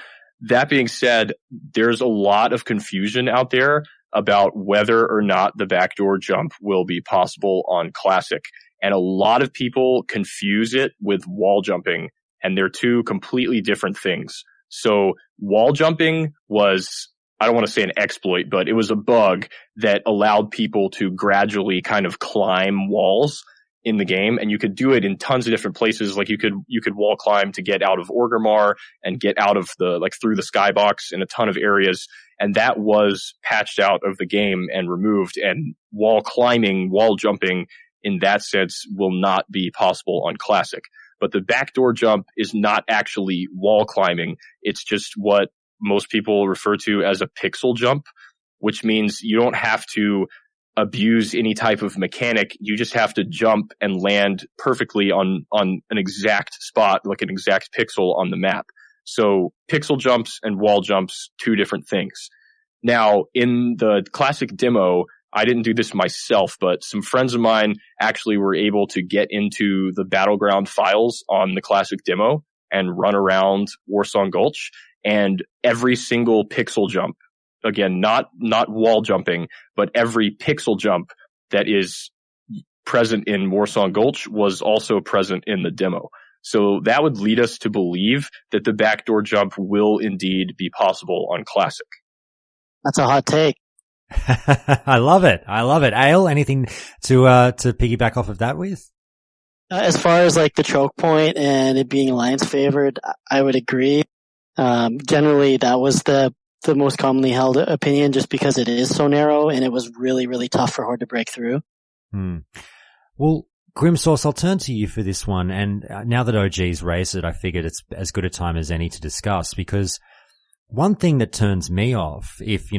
that being said, there's a lot of confusion out there about whether or not the backdoor jump will be possible on Classic. And a lot of people confuse it with wall jumping, and they're two completely different things. So wall jumping was, I don't want to say an exploit, but it was a bug that allowed people to gradually kind of climb walls in the game. And you could do it in tons of different places. Like you could wall climb to get out of Orgrimmar and get out of through the skybox in a ton of areas. And that was patched out of the game and removed. And wall climbing, wall jumping in that sense will not be possible on Classic. But the backdoor jump is not actually wall climbing. It's just what most people refer to as a pixel jump, which means you don't have to abuse any type of mechanic. You just have to jump and land perfectly on an exact spot, like an exact pixel on the map. So pixel jumps and wall jumps, two different things. Now, in the Classic demo, I didn't do this myself, but some friends of mine actually were able to get into the battleground files on the Classic demo and run around Warsong Gulch, and every single pixel jump, again, not wall jumping, but every pixel jump that is present in Warsong Gulch was also present in the demo. So that would lead us to believe that the backdoor jump will indeed be possible on Classic. That's a hot take. I love it. Ale, anything to piggyback off of that with? As far as like the choke point and it being Alliance favored, I would agree. Generally that was the most commonly held opinion, just because it is so narrow and it was really, really tough for Horde to break through. Well, Grimsource, I'll turn to you for this one. And now that Ohgee's raised it, I figured it's as good a time as any to discuss, because one thing that turns me off, if,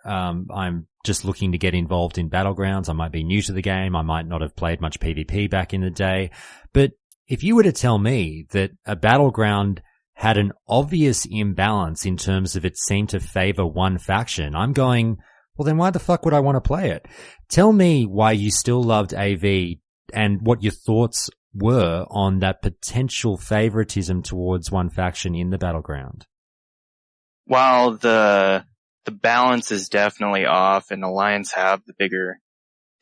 I'm just looking to get involved in Battlegrounds, I might be new to the game, I might not have played much PvP back in the day, but if you were to tell me that a Battleground had an obvious imbalance in terms of it seemed to favor one faction, I'm going, well then why the fuck would I want to play it? Tell me why you still loved AV and what your thoughts were on that potential favoritism towards one faction in the Battleground. While the balance is definitely off and Alliance have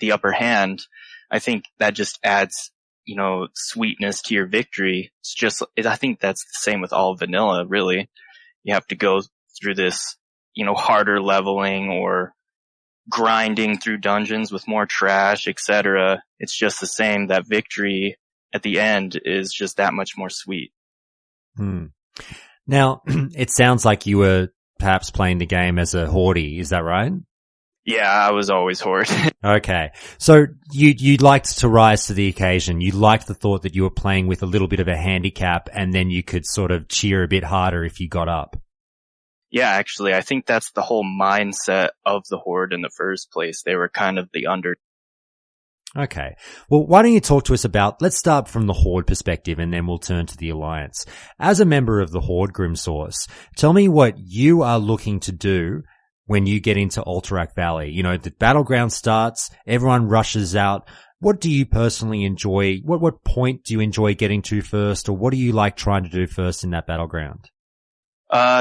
the upper hand, I think that just adds, sweetness to your victory. I think that's the same with all vanilla, really. You have to go through this, harder leveling or grinding through dungeons with more trash, etc. It's just the same. That victory at the end is just that much more sweet. Now, it sounds like you were perhaps playing the game as a Hordey, is that right? Yeah, I was always Horde. Okay. So you liked to rise to the occasion. You liked the thought that you were playing with a little bit of a handicap and then you could sort of cheer a bit harder if you got up. Yeah, actually, I think that's the whole mindset of the Horde in the first place. They were kind of the under. Okay. Well, why don't you talk to us about, let's start from the Horde perspective and then we'll turn to the Alliance. As a member of the Horde, Grimsource, tell me what you are looking to do when you get into Alterac Valley. The battleground starts, everyone rushes out. What do you personally enjoy? What point do you enjoy getting to first, or what do you like trying to do first in that battleground?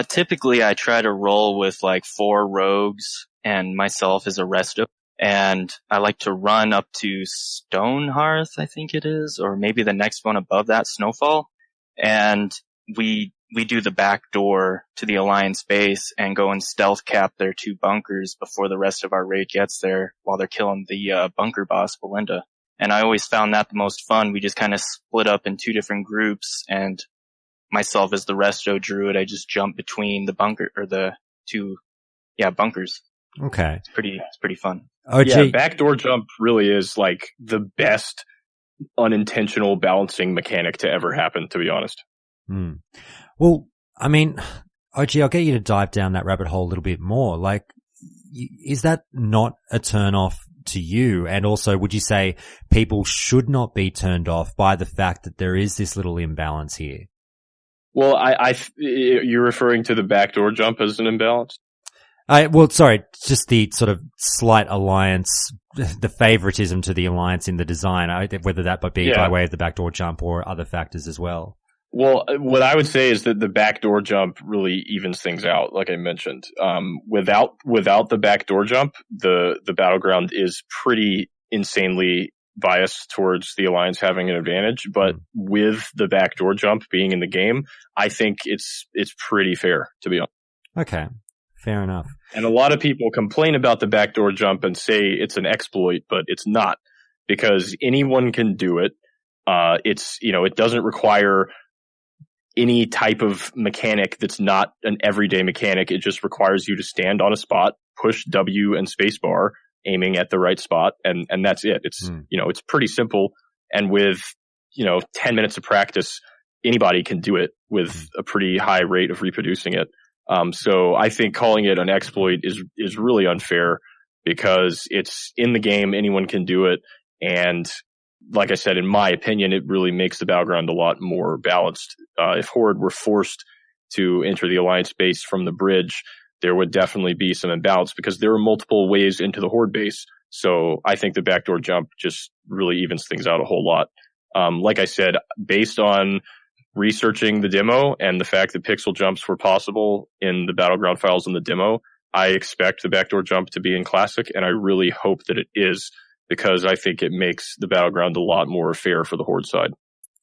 Typically I try to roll with like 4 rogues and myself as a resto. And I like to run up to Stonehearth, I think it is, or maybe the next one above that, Snowfall. And we do the back door to the Alliance base and go and stealth cap their 2 bunkers before the rest of our raid gets there while they're killing the bunker boss, Belinda. And I always found that the most fun. We just kind of split up in 2 different groups, and myself as the resto druid, I just jump between the bunker, or the 2, bunkers. Okay. It's pretty fun. Yeah, backdoor jump really is like the best unintentional balancing mechanic to ever happen, to be honest. Well, I mean, Ohgee, I'll get you to dive down that rabbit hole a little bit more. Like, is that not a turn off to you? And also, would you say people should not be turned off by the fact that there is this little imbalance here? Well, you're referring to the backdoor jump as an imbalance? Just the sort of slight alliance, the favoritism to the alliance in the design, whether that be by way of the backdoor jump or other factors as well. Well, what I would say is that the backdoor jump really evens things out, like I mentioned. Without the backdoor jump, the battleground is pretty insanely biased towards the alliance having an advantage. But with the backdoor jump being in the game, I think it's pretty fair, to be honest. Okay. Fair enough. And a lot of people complain about the backdoor jump and say it's an exploit, but it's not, because anyone can do it. It doesn't require any type of mechanic that's not an everyday mechanic. It just requires you to stand on a spot, push W and spacebar, aiming at the right spot, and that's it. It's it's pretty simple, and with 10 minutes of practice, anybody can do it with a pretty high rate of reproducing it. So I think calling it an exploit is really unfair, because it's in the game, anyone can do it, and like I said, in my opinion, it really makes the battleground a lot more balanced. If Horde were forced to enter the Alliance base from the bridge, there would definitely be some imbalance, because there are multiple ways into the Horde base. So I think the backdoor jump just really evens things out a whole lot. Like I said, based on researching the demo and the fact that pixel jumps were possible in the battleground files in the demo, I expect the backdoor jump to be in Classic, and I really hope that it is, because I think it makes the battleground a lot more fair for the Horde side.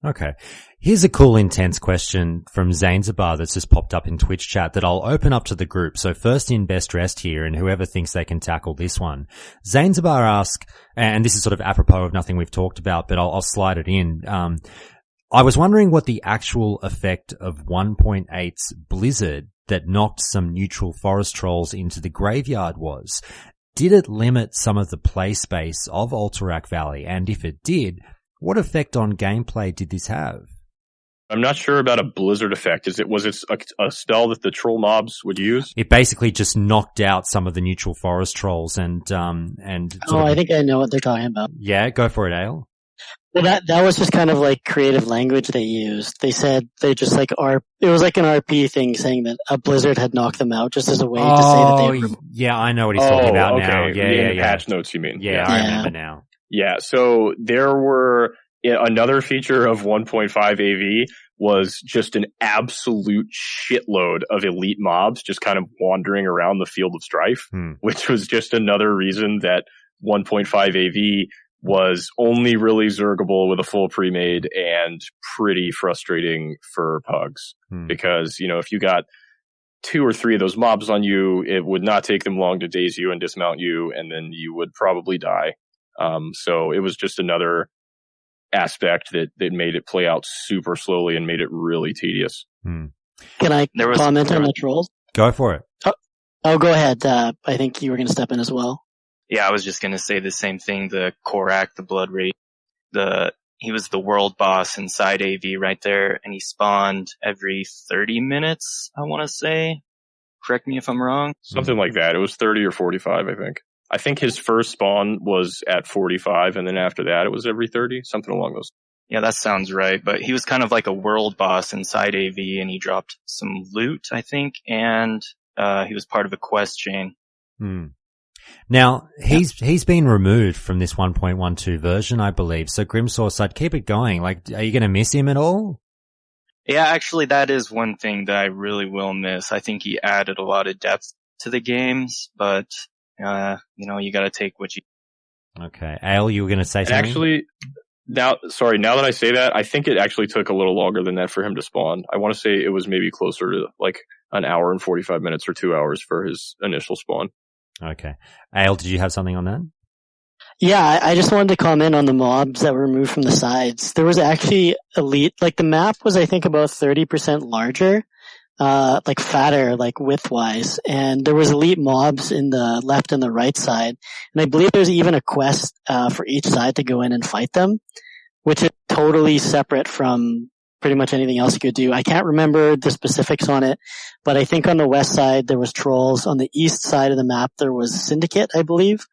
Okay. Here's a cool, intense question from Zanzibar that's just popped up in Twitch chat that I'll open up to the group. So first in, best dressed here, and whoever thinks they can tackle this one. Zanzibar asks, and this is sort of apropos of nothing we've talked about, but I'll slide it in. I was wondering what the actual effect of 1.8's Blizzard that knocked some neutral forest trolls into the graveyard was. Did it limit some of the play space of Alterac Valley? And if it did, what effect on gameplay did this have? I'm not sure about a Blizzard effect. Was it a spell that the troll mobs would use? It basically just knocked out some of the neutral forest trolls and I think I know what they're talking about. Yeah, go for it, Ale. Well, that was just kind of like creative language they used. They said they just it was like an RP thing saying that a blizzard had knocked them out, just as a way to say that they yeah, I know what he's talking about now. Yeah. Patch notes, you mean? Yeah, I remember now. Yeah, so there were another feature of 1.5 AV was just an absolute shitload of elite mobs just kind of wandering around the field of strife, which was just another reason that 1.5 AV was only really zergable with a full pre-made and pretty frustrating for pugs. Because, if you got 2 or 3 of those mobs on you, it would not take them long to daze you and dismount you, and then you would probably die. So it was just another aspect that made it play out super slowly and made it really tedious. Can I comment on the trolls? Go for it. Oh, go ahead. I think you were going to step in as well. Yeah, I was just going to say the same thing. The Korak, the Blood Rage, he was the world boss inside AV right there, and he spawned every 30 minutes, I want to say. Correct me if I'm wrong. Something like that. It was 30 or 45, I think. I think his first spawn was at 45, and then after that it was every 30, something along those. Yeah, that sounds right. But he was kind of like a world boss inside AV, and he dropped some loot, I think, and he was part of a quest chain. Now, he's been removed from this 1.12 version, I believe. So Grimsource, I'd keep it going. Like, are you going to miss him at all? Yeah, actually, that is one thing that I really will miss. I think he added a lot of depth to the games, but you got to take what you. Okay, Ale, you were going to say something? Actually, now that I say that, I think it actually took a little longer than that for him to spawn. I want to say it was maybe closer to like an hour and 45 minutes or 2 hours for his initial spawn. Okay. Ale, did you have something on that? Yeah, I just wanted to comment on the mobs that were removed from the sides. There was actually elite, like the map was, I think, about 30% larger, like fatter, like width-wise. And there was elite mobs in the left and the right side. And I believe there's even a quest, for each side to go in and fight them, which is totally separate from pretty much anything else you could do. I can't remember the specifics on it, but I think on the west side there was trolls. On the east side of the map there was Syndicate, I believe.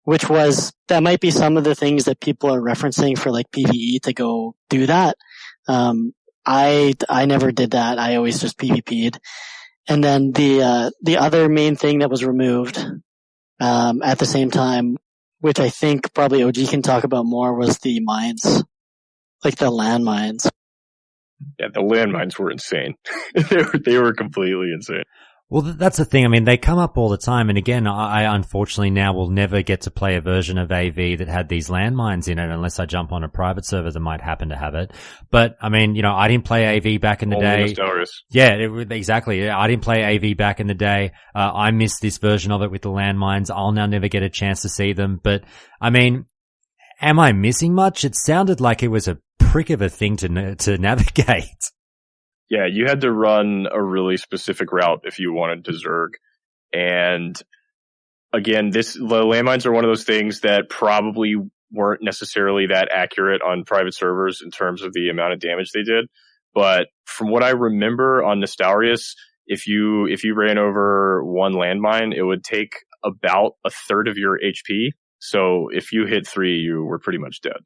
That might be some of the things that people are referencing for like PvE to go do that. I never did that. I always just PvP'd. And then the other main thing that was removed, at the same time, which I think probably Ohgee can talk about more, was the mines. Like the landmines. Yeah, the landmines were insane. They were completely insane. Well, that's the thing. I mean, they come up all the time. And again, I unfortunately now will never get to play a version of AV that had these landmines in it unless I jump on a private server that might happen to have it. But I mean, I didn't play AV back in the day. Nostalgious. Yeah, exactly. I didn't play AV back in the day. I missed this version of it with the landmines. I'll now never get a chance to see them. But I mean, am I missing much? It sounded like it was a prick of a thing to navigate. Yeah, you had to run a really specific route if you wanted to Zerg. And again, the landmines are one of those things that probably weren't necessarily that accurate on private servers in terms of the amount of damage they did. But from what I remember on Nostalgious, if you ran over one landmine, it would take about a third of your HP. So if you hit 3, you were pretty much dead.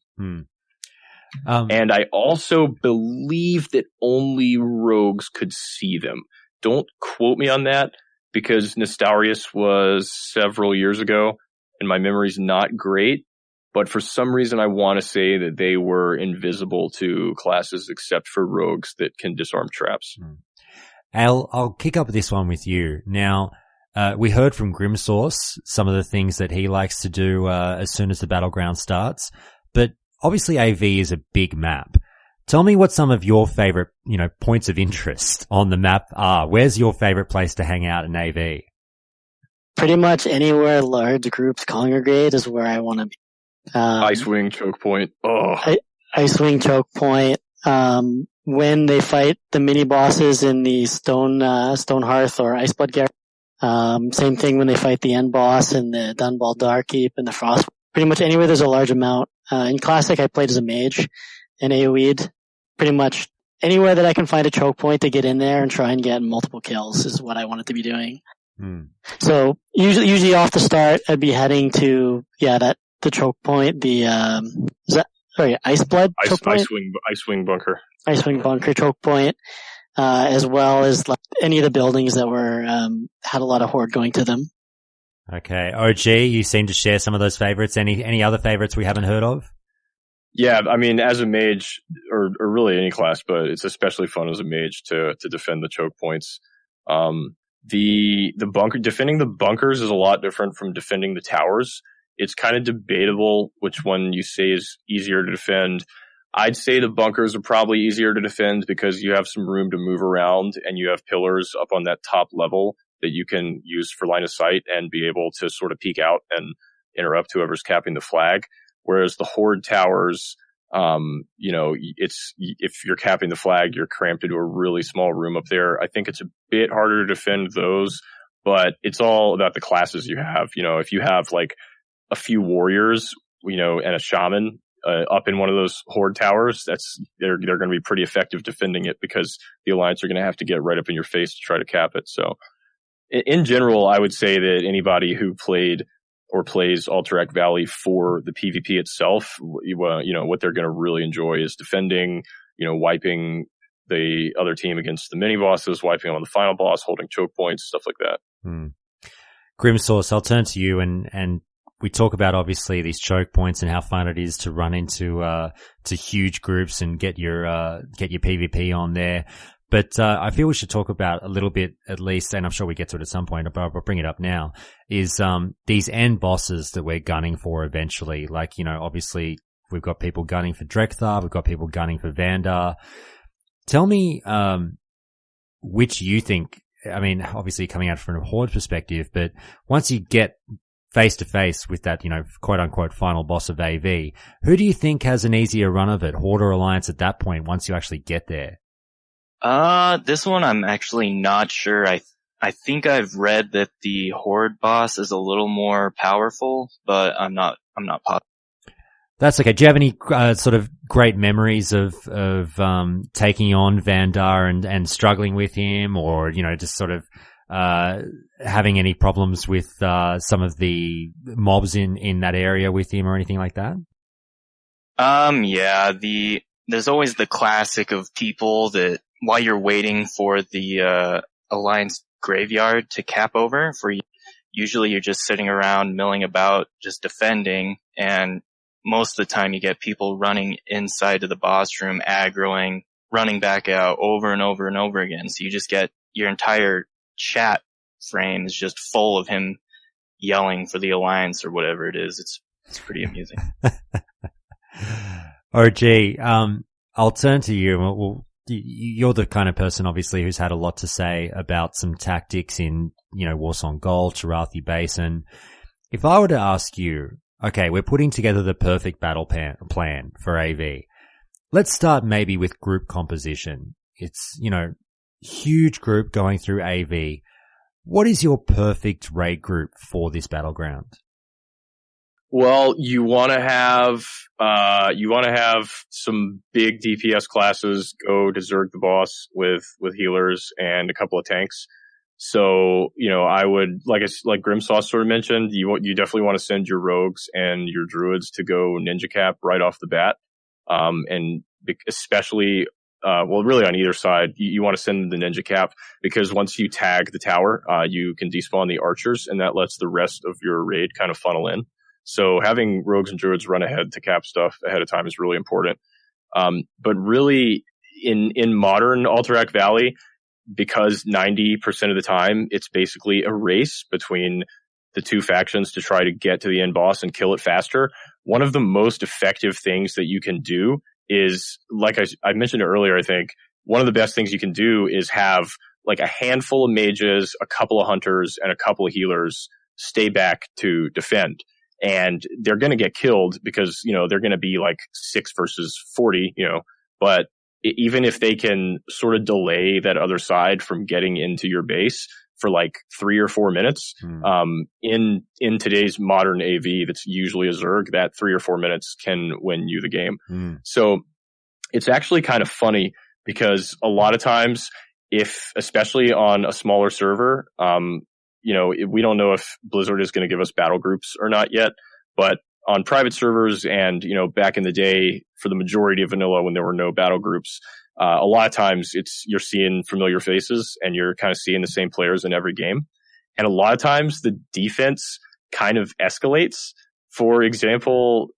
And I also believe that only rogues could see them. Don't quote me on that because Nostalgious was several years ago and my memory's not great. But for some reason, I want to say that they were invisible to classes except for rogues that can disarm traps. I'll kick up this one with you. Now, we heard from Grimsource some of the things that he likes to do as soon as the battleground starts. But obviously, AV is a big map. Tell me what some of your favorite, points of interest on the map are. Where's your favorite place to hang out in AV? Pretty much anywhere large groups congregate is where I want to be. Icewing Choke Point. Oh, Icewing Choke Point. When they fight the mini bosses in the Stone Hearth or Iceblood Garret. Same thing when they fight the end boss in the Dunball Darkkeep and the Frost. Pretty much anywhere there's a large amount. In Classic, I played as a mage and AoE'd. Pretty much anywhere that I can find a choke point to get in there and try and get multiple kills is what I wanted to be doing. So usually off the start, I'd be heading to, the choke point, Iceblood choke point? Icewing Bunker. Icewing Bunker choke point, as well as like any of the buildings that were, had a lot of horde going to them. Okay. Ohgee, you seem to share some of those favorites. Any other favorites we haven't heard of? Yeah, I mean, as a mage, or really any class, but it's especially fun as a mage to defend the choke points. The bunker, defending the bunkers is a lot different from defending the towers. It's kind of debatable which one you say is easier to defend. I'd say the bunkers are probably easier to defend because you have some room to move around and you have pillars up on that top level that you can use for line of sight and be able to sort of peek out and interrupt whoever's capping the flag. Whereas the horde towers, if you're capping the flag, you're cramped into a really small room up there. I think it's a bit harder to defend those, but it's all about the classes you have. If you have like a few warriors, and a shaman, up in one of those horde towers, they're going to be pretty effective defending it because the alliance are going to have to get right up in your face to try to cap it. So in general, I would say that anybody who played or plays Alterac Valley for the PvP itself, what they're going to really enjoy is defending, wiping the other team against the mini bosses, wiping them on the final boss, holding choke points, stuff like that. Grimsource, I'll turn to you and we talk about obviously these choke points and how fun it is to run into to huge groups and get your PvP on there. But I feel we should talk about a little bit, at least, and I'm sure we get to it at some point, but I'll bring it up now, is these end bosses that we're gunning for eventually. Like, obviously, we've got people gunning for Drekthar, we've got people gunning for Vandar. Tell me which you think, I mean, obviously coming out from a Horde perspective, but once you get face to face with that, quote unquote final boss of AV, who do you think has an easier run of it, Horde or Alliance at that point, once you actually get there? This one I'm actually not sure. I think I've read that the Horde boss is a little more powerful, but I'm not positive. That's okay. Do you have any sort of great memories of taking on Vandar and struggling with him, or just sort of having any problems with some of the mobs in that area with him or anything like that? Yeah, there's always the classic of people that while you're waiting for the Alliance graveyard to cap over, usually you're just sitting around milling about, just defending, and most of the time you get people running inside to the boss room, aggroing, running back out over and over and over again. So you just get your entire chat frame is just full of him yelling for the Alliance or whatever it is. It's pretty amusing. Ohgee, I'll turn to you. Well, you're the kind of person, obviously, who's had a lot to say about some tactics in, Warsong Gulch, Arathi Basin. If I were to ask you, okay, we're putting together the perfect battle plan for AV. Let's start maybe with group composition. It's, huge group going through AV. What is your perfect raid group for this battleground? Well, you want to have some big DPS classes go to Zerg the boss with healers and a couple of tanks. So, I would, like Grimsauce sort of mentioned, you definitely want to send your rogues and your druids to go ninja cap right off the bat. And especially, really on either side, you want to send the ninja cap, because once you tag the tower, you can despawn the archers, and that lets the rest of your raid kind of funnel in. So having rogues and druids run ahead to cap stuff ahead of time is really important. But really in modern Alterac Valley, because 90% of the time it's basically a race between the two factions to try to get to the end boss and kill it faster, one of the most effective things that you can do is, like I mentioned earlier, I think one of the best things you can do is have like a handful of mages, a couple of hunters, and a couple of healers stay back to defend. And they're going to get killed because, they're going to be like 6 versus 40, but even if they can sort of delay that other side from getting into your base for like 3 or 4 minutes, in today's modern AV, that's usually a Zerg, that 3 or 4 minutes can win you the game. So it's actually kind of funny because a lot of times, especially on a smaller server, we don't know if Blizzard is going to give us battle groups or not yet, but on private servers and, back in the day for the majority of vanilla when there were no battle groups, a lot of times you're seeing familiar faces and you're kind of seeing the same players in every game. And a lot of times the defense kind of escalates. For example,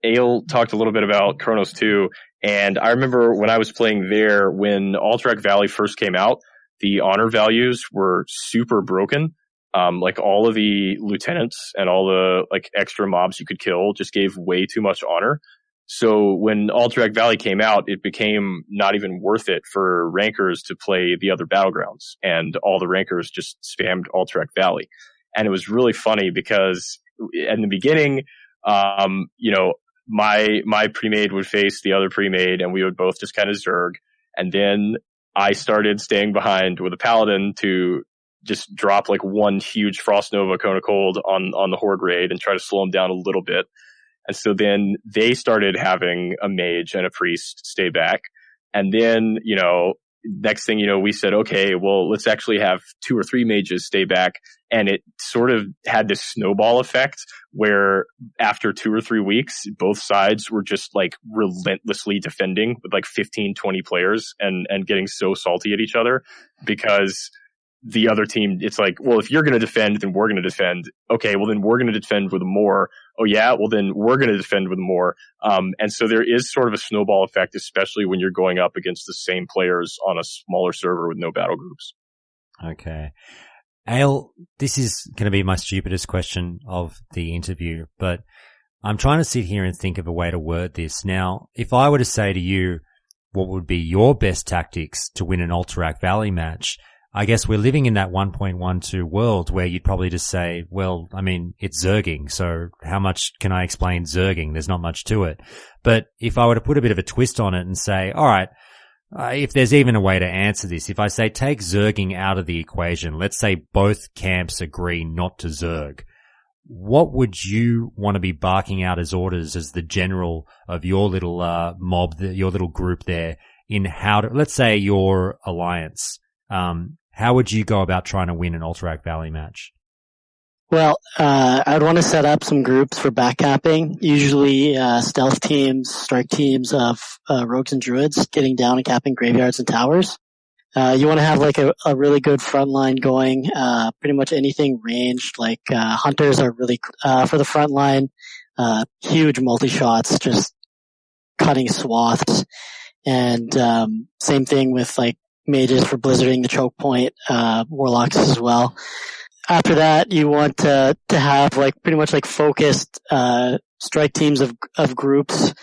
Ale talked a little bit about Chronos 2, and I remember when I was playing there, when Alterac Valley first came out, the honor values were super broken. Like all of the lieutenants and all the like extra mobs you could kill just gave way too much honor. So when Alterac Valley came out, it became not even worth it for rankers to play the other battlegrounds, and all the rankers just spammed Alterac Valley. And it was really funny because in the beginning, my pre-made would face the other pre-made and we would both just kind of Zerg. And then I started staying behind with a paladin to just drop like one huge Frost Nova Cone of Cold on the Horde raid and try to slow them down a little bit. And so then they started having a mage and a priest stay back. And then, next thing we said, okay, well, let's actually have 2 or 3 mages stay back. And it sort of had this snowball effect where after 2 or 3 weeks, both sides were just like relentlessly defending with like 15, 20 players and getting so salty at each other because the other team, it's like, well, if you're going to defend, then we're going to defend. Okay, well, then we're going to defend with more. Oh, yeah? Well, then we're going to defend with more. And so there is sort of a snowball effect, especially when you're going up against the same players on a smaller server with no battle groups. Okay. Ale, this is going to be my stupidest question of the interview, but I'm trying to sit here and think of a way to word this. Now, if I were to say to you, what would be your best tactics to win an Alterac Valley match? I guess we're living in that 1.12 world where you'd probably just say, well, I mean, it's zerging, so how much can I explain zerging? There's not much to it. But if I were to put a bit of a twist on it and say, all right, if there's even a way to answer this, if I say take zerging out of the equation, let's say both camps agree not to zerg, what would you want to be barking out as orders as the general of your little mob, your little group there, in how to, let's say your alliance, how would you go about trying to win an Alterac Valley match? Well, I'd want to set up some groups for backcapping, usually stealth teams, strike teams of rogues and druids getting down and capping graveyards and towers. You want to have like a really good front line going, pretty much anything ranged, like hunters are really for the front line, huge multi-shots, just cutting swaths. And same thing with like mages for blizzarding the choke point, warlocks as well. After that, you want to have like pretty much like focused strike teams of groups,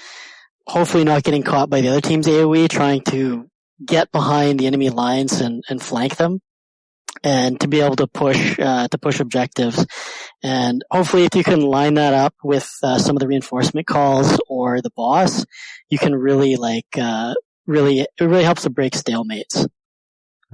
hopefully not getting caught by the other team's AoE, trying to get behind the enemy lines and flank them, and to be able to push objectives. And hopefully if you can line that up with some of the reinforcement calls or the boss, you can really it really helps to break stalemates.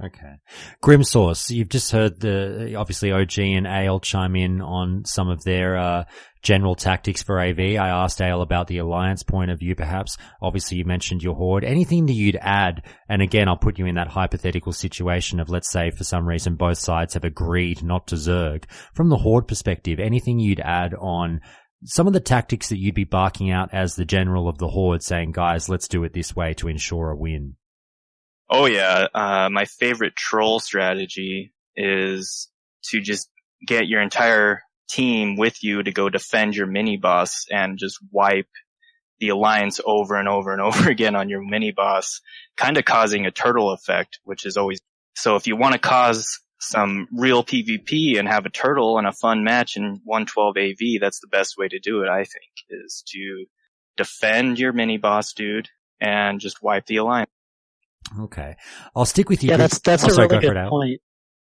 Okay. Grimsource, you've just heard obviously Ohgee and Ale chime in on some of their general tactics for AV. I asked Ale about the alliance point of view perhaps. Obviously you mentioned your horde. Anything that you'd add, and again I'll put you in that hypothetical situation of, let's say for some reason both sides have agreed not to zerg. From the horde perspective, anything you'd add on some of the tactics that you'd be barking out as the general of the horde, saying, guys, let's do it this way to ensure a win? Oh yeah, my favorite troll strategy is to just get your entire team with you to go defend your mini boss and just wipe the alliance over and over and over again on your mini boss, kind of causing a turtle effect, which is always, so if you want to cause some real PvP and have a turtle and a fun match in 112 AV, that's the best way to do it, I think, is to defend your mini boss dude and just wipe the alliance. Okay. I'll stick with you. Yeah, that's a really good point.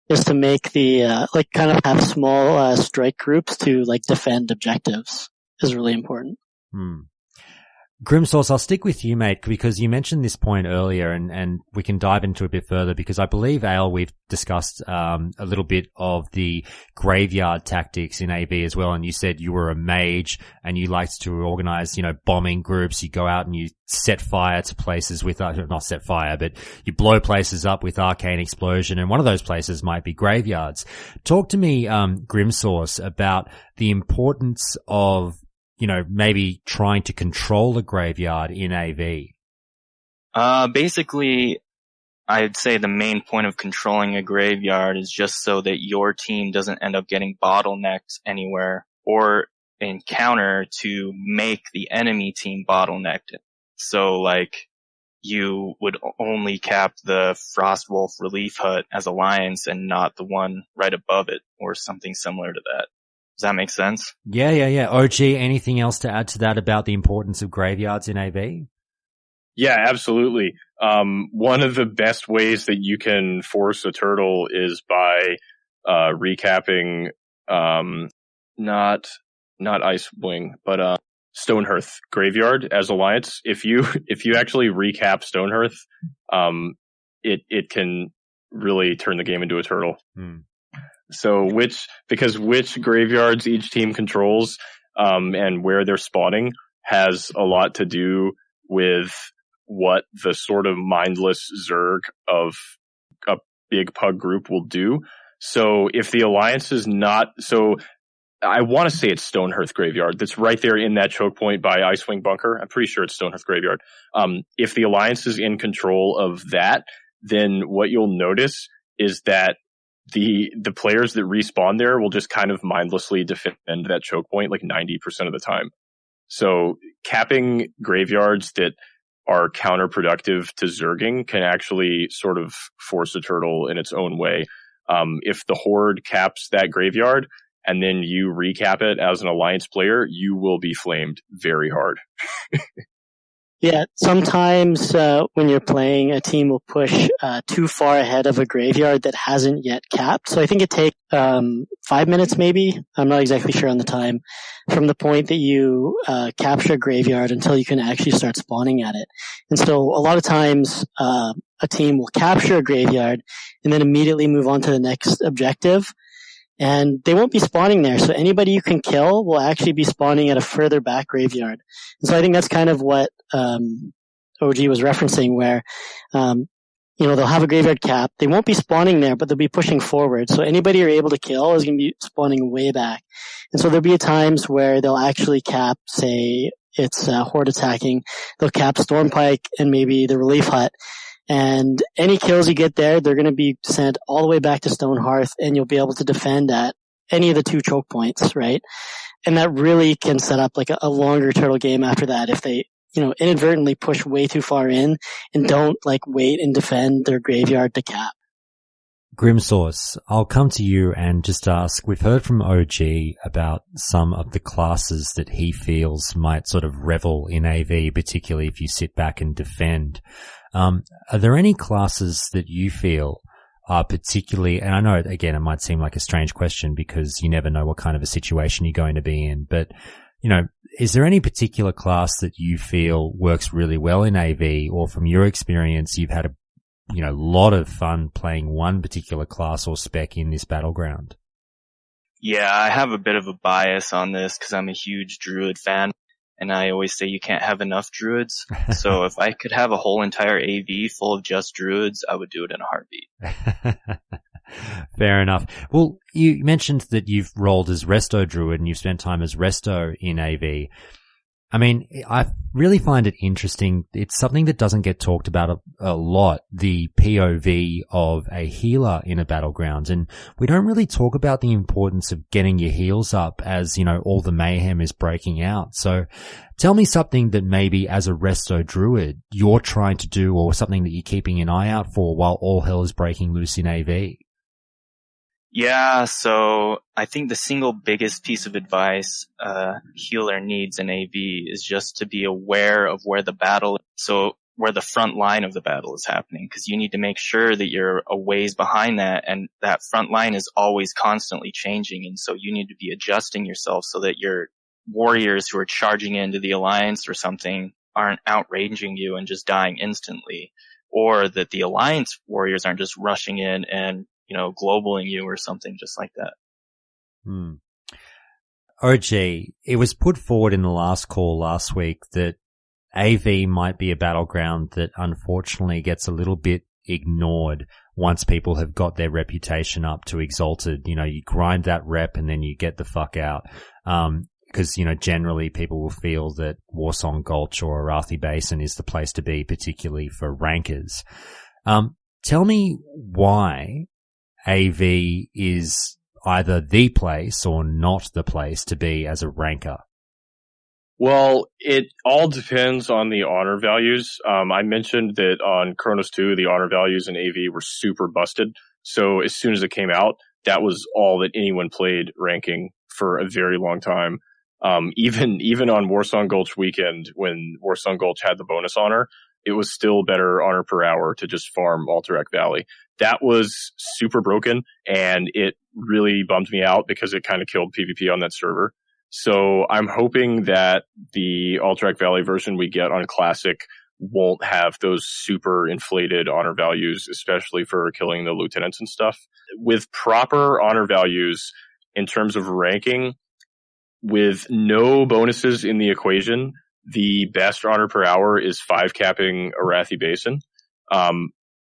Is to make the, kind of have small, strike groups to, defend objectives is really important. Grimsource, I'll stick with you, mate, because you mentioned this point earlier, and we can dive into it a bit further, because I believe, Ale, we've discussed a little bit of the graveyard tactics in AB as well, and you said you were a mage and you liked to organize, bombing groups. You go out and you set fire to places with, not set fire, but you blow places up with arcane explosion, and one of those places might be graveyards. Talk to me, Grimsource, about the importance of maybe trying to control a graveyard in AV. Basically, I'd say the main point of controlling a graveyard is just so that your team doesn't end up getting bottlenecked anywhere, or in counter to make the enemy team bottlenecked. So, you would only cap the Frostwolf Relief Hut as Alliance and not the one right above it, or something similar to that. Does that make sense? Yeah. Ohgee, anything else to add to that about the importance of graveyards in AV? Yeah, absolutely. One of the best ways that you can force a turtle is by recapping not Icewing, but Stonehearth Graveyard as Alliance. If you actually recap Stonehearth, it can really turn the game into a turtle. So which graveyards each team controls, and where they're spawning has a lot to do with what the sort of mindless zerg of a big pug group will do. So if the alliance is not, so I want to say it's Stonehearth Graveyard. That's right there in that choke point by Icewing Bunker. I'm pretty sure it's Stonehearth Graveyard. If the alliance is in control of that, then what you'll notice is that the players that respawn there will just kind of mindlessly defend that choke point like 90% of the time. So capping graveyards that are counterproductive to zerging can actually sort of force a turtle in its own way. If the horde caps that graveyard and then you recap it as an alliance player, you will be flamed very hard. Yeah, sometimes when you're playing, a team will push too far ahead of a graveyard that hasn't yet capped. So I think it takes 5 minutes maybe. I'm not exactly sure on the time. From the point that you capture a graveyard until you can actually start spawning at it. And so a lot of times a team will capture a graveyard and then immediately move on to the next objective. And they won't be spawning there. So anybody you can kill will actually be spawning at a further back graveyard. And so I think that's kind of what Ohgee was referencing, where they'll have a graveyard cap. They won't be spawning there, but they'll be pushing forward. So anybody you're able to kill is going to be spawning way back. And so there'll be times where they'll actually cap, say it's horde attacking. They'll cap Stormpike and maybe the Relief Hut. And any kills you get there, they're going to be sent all the way back to Stonehearth, and you'll be able to defend at any of the 2 choke points, right? And that really can set up like a longer turtle game after that if they, inadvertently push way too far in and don't like wait and defend their graveyard to cap. Grimsource, I'll come to you and just ask, we've heard from Ohgee about some of the classes that he feels might sort of revel in AV, particularly if you sit back and defend. Are there any classes that you feel are particularly, and I know, again, it might seem like a strange question because you never know what kind of a situation you're going to be in, but, is there any particular class that you feel works really well in AV, or from your experience, you've had a lot of fun playing one particular class or spec in this battleground? Yeah, I have a bit of a bias on this because I'm a huge Druid fan. And I always say you can't have enough Druids. So if I could have a whole entire AV full of just Druids, I would do it in a heartbeat. Fair enough. Well, you mentioned that you've rolled as Resto Druid and you've spent time as Resto in AV. I mean, I really find it interesting. It's something that doesn't get talked about a lot, the POV of a healer in a battleground. And we don't really talk about the importance of getting your heals up as, all the mayhem is breaking out. So tell me something that maybe as a Resto Druid you're trying to do, or something that you're keeping an eye out for while all hell is breaking loose in AV. Yeah, so I think the single biggest piece of advice a healer needs in AV is just to be aware of where the front line of the battle is happening, because you need to make sure that you're a ways behind that, and that front line is always constantly changing, and so you need to be adjusting yourself so that your warriors who are charging into the alliance or something aren't outraging you and just dying instantly, or that the alliance warriors aren't just rushing in and globaling you or something just like that. Ohgee, it was put forward in the last call last week that AV might be a battleground that unfortunately gets a little bit ignored once people have got their reputation up to Exalted. You grind that rep and then you get the fuck out. Because, generally people will feel that Warsong Gulch or Arathi Basin is the place to be, particularly for rankers. Tell me why AV is either the place or not the place to be as a ranker. Well, it all depends on the honor values. I mentioned that on Chronos 2, the honor values in AV were super busted. So as soon as it came out, that was all that anyone played ranking for a very long time. Even on Warsong Gulch weekend, when Warsong Gulch had the bonus honor, it was still better honor per hour to just farm Alterac Valley. That was super broken, and it really bummed me out because it kind of killed PvP on that server. So I'm hoping that the Alterac Valley version we get on Classic won't have those super inflated honor values, especially for killing the lieutenants and stuff. With proper honor values in terms of ranking, with no bonuses in the equation, the best honor per hour is 5 capping Arathi Basin.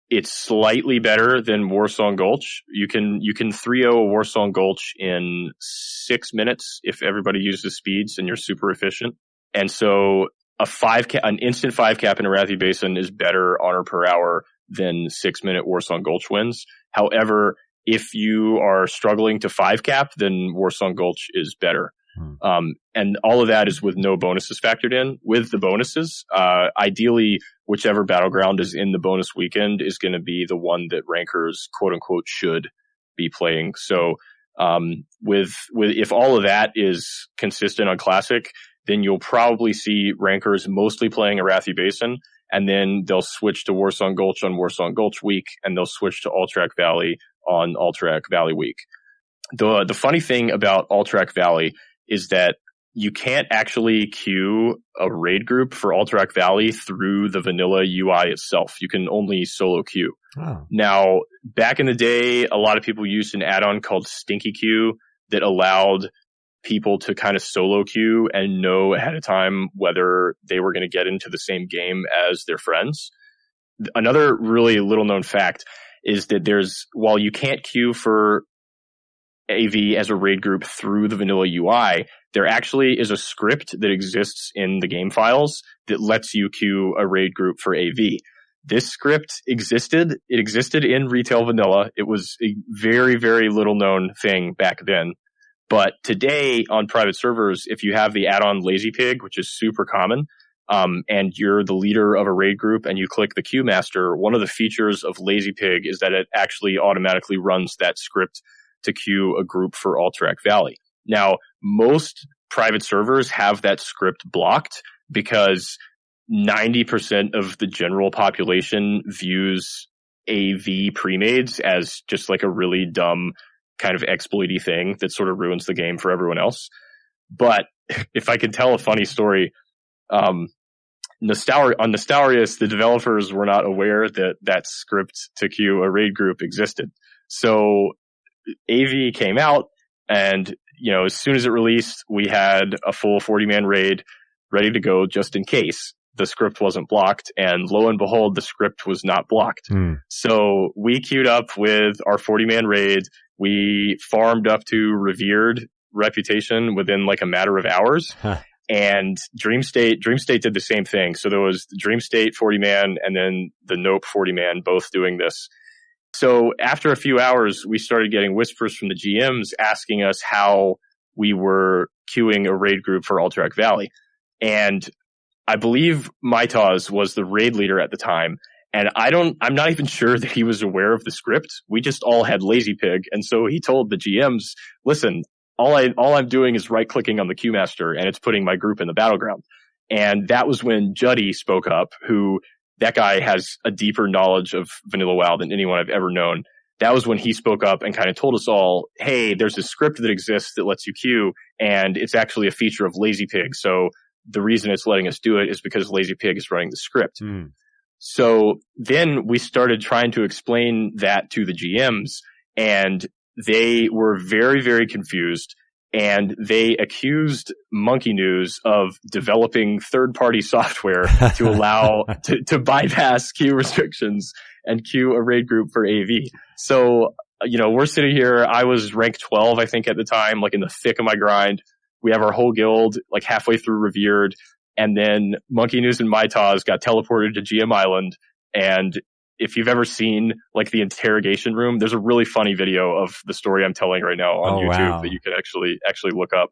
It's slightly better than Warsong Gulch. You can 3-0 a Warsong Gulch in 6 minutes if everybody uses speeds and you're super efficient. And so an instant 5 cap in Arathi Basin is better honor per hour than 6 minute Warsong Gulch wins. However, if you are struggling to 5 cap, then Warsong Gulch is better. And all of that is with no bonuses factored in. With the bonuses, ideally, whichever battleground is in the bonus weekend is going to be the one that rankers, quote unquote, should be playing. So, if all of that is consistent on Classic, then you'll probably see rankers mostly playing Arathi Basin, and then they'll switch to Warsong Gulch on Warsong Gulch week, and they'll switch to Alterac Valley on Alterac Valley week. The funny thing about Alterac Valley is that you can't actually queue a raid group for Alterac Valley through the vanilla UI itself. You can only solo queue. Oh. Now, back in the day, a lot of people used an add-on called Stinky Queue that allowed people to kind of solo queue and know ahead of time whether they were going to get into the same game as their friends. Another really little known fact is that while you can't queue for AV as a raid group through the vanilla UI, there actually is a script that exists in the game files that lets you queue a raid group for AV. This script existed. It existed in retail vanilla. It was a very, very little known thing back then. But today on private servers, if you have the add-on Lazy Pig, which is super common, and you're the leader of a raid group and you click the queue master, one of the features of Lazy Pig is that it actually automatically runs that script to queue a group for Alterac Valley. Now, most private servers have that script blocked because 90% of the general population views AV pre-mades as just like a really dumb kind of exploity thing that sort of ruins the game for everyone else. But if I can tell a funny story, on Nostarius, the developers were not aware that script to queue a raid group existed. So AV came out, and as soon as it released, we had a full 40-man raid ready to go just in case the script wasn't blocked, and lo and behold, the script was not blocked. So we queued up with our 40-man raid. We farmed up to revered reputation within like a matter of hours. And Dream State did the same thing. So there was the Dream State 40-man and then the Nope 40-man both doing this. So after a few hours, we started getting whispers from the GMs asking us how we were queuing a raid group for Alterac Valley. And I believe Maitaz was the raid leader at the time. And I'm not even sure that he was aware of the script. We just all had Lazy Pig. And so he told the GMs, listen, all I'm doing is right clicking on the queue master and it's putting my group in the battleground. And that was when Juddy spoke up, that guy has a deeper knowledge of Vanilla WoW than anyone I've ever known. That was when he spoke up and kind of told us all, hey, there's a script that exists that lets you queue, and it's actually a feature of Lazy Pig. So the reason it's letting us do it is because Lazy Pig is running the script. So then we started trying to explain that to the GMs, and they were very, very confused. And they accused Monkey News of developing third-party software to allow to bypass queue restrictions and queue a raid group for AV. So, we're sitting here. I was ranked 12, I think, at the time, like in the thick of my grind. We have our whole guild like halfway through revered, and then Monkey News and Maitaz got teleported to GM Island. And if you've ever seen like the interrogation room, there's a really funny video of the story I'm telling right now on YouTube that you can actually look up.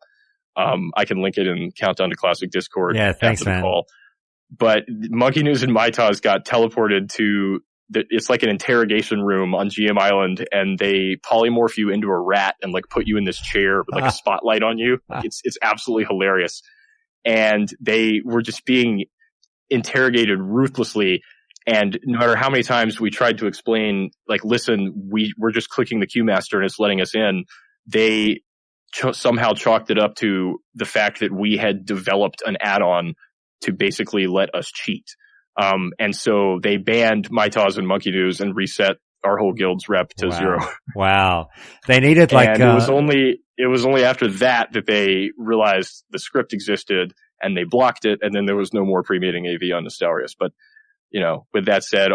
I can link it in Countdown to Classic Discord. Yeah, thanks, after the man. call. But Monkey News and Maitaz got teleported to it's like an interrogation room on GM Island, and they polymorph you into a rat and like put you in this chair with like a spotlight on you. Like, it's absolutely hilarious. And they were just being interrogated ruthlessly. And no matter how many times we tried to explain, like, listen, we're just clicking the queue master and it's letting us in, they somehow chalked it up to the fact that we had developed an add-on to basically let us cheat. And so they banned Maitaz and Monkey News and reset our whole guild's rep to 0. Wow. They needed like, and it was only after that they realized the script existed and they blocked it. And then there was no more pre-mating AV on Nostarius. But, with that said,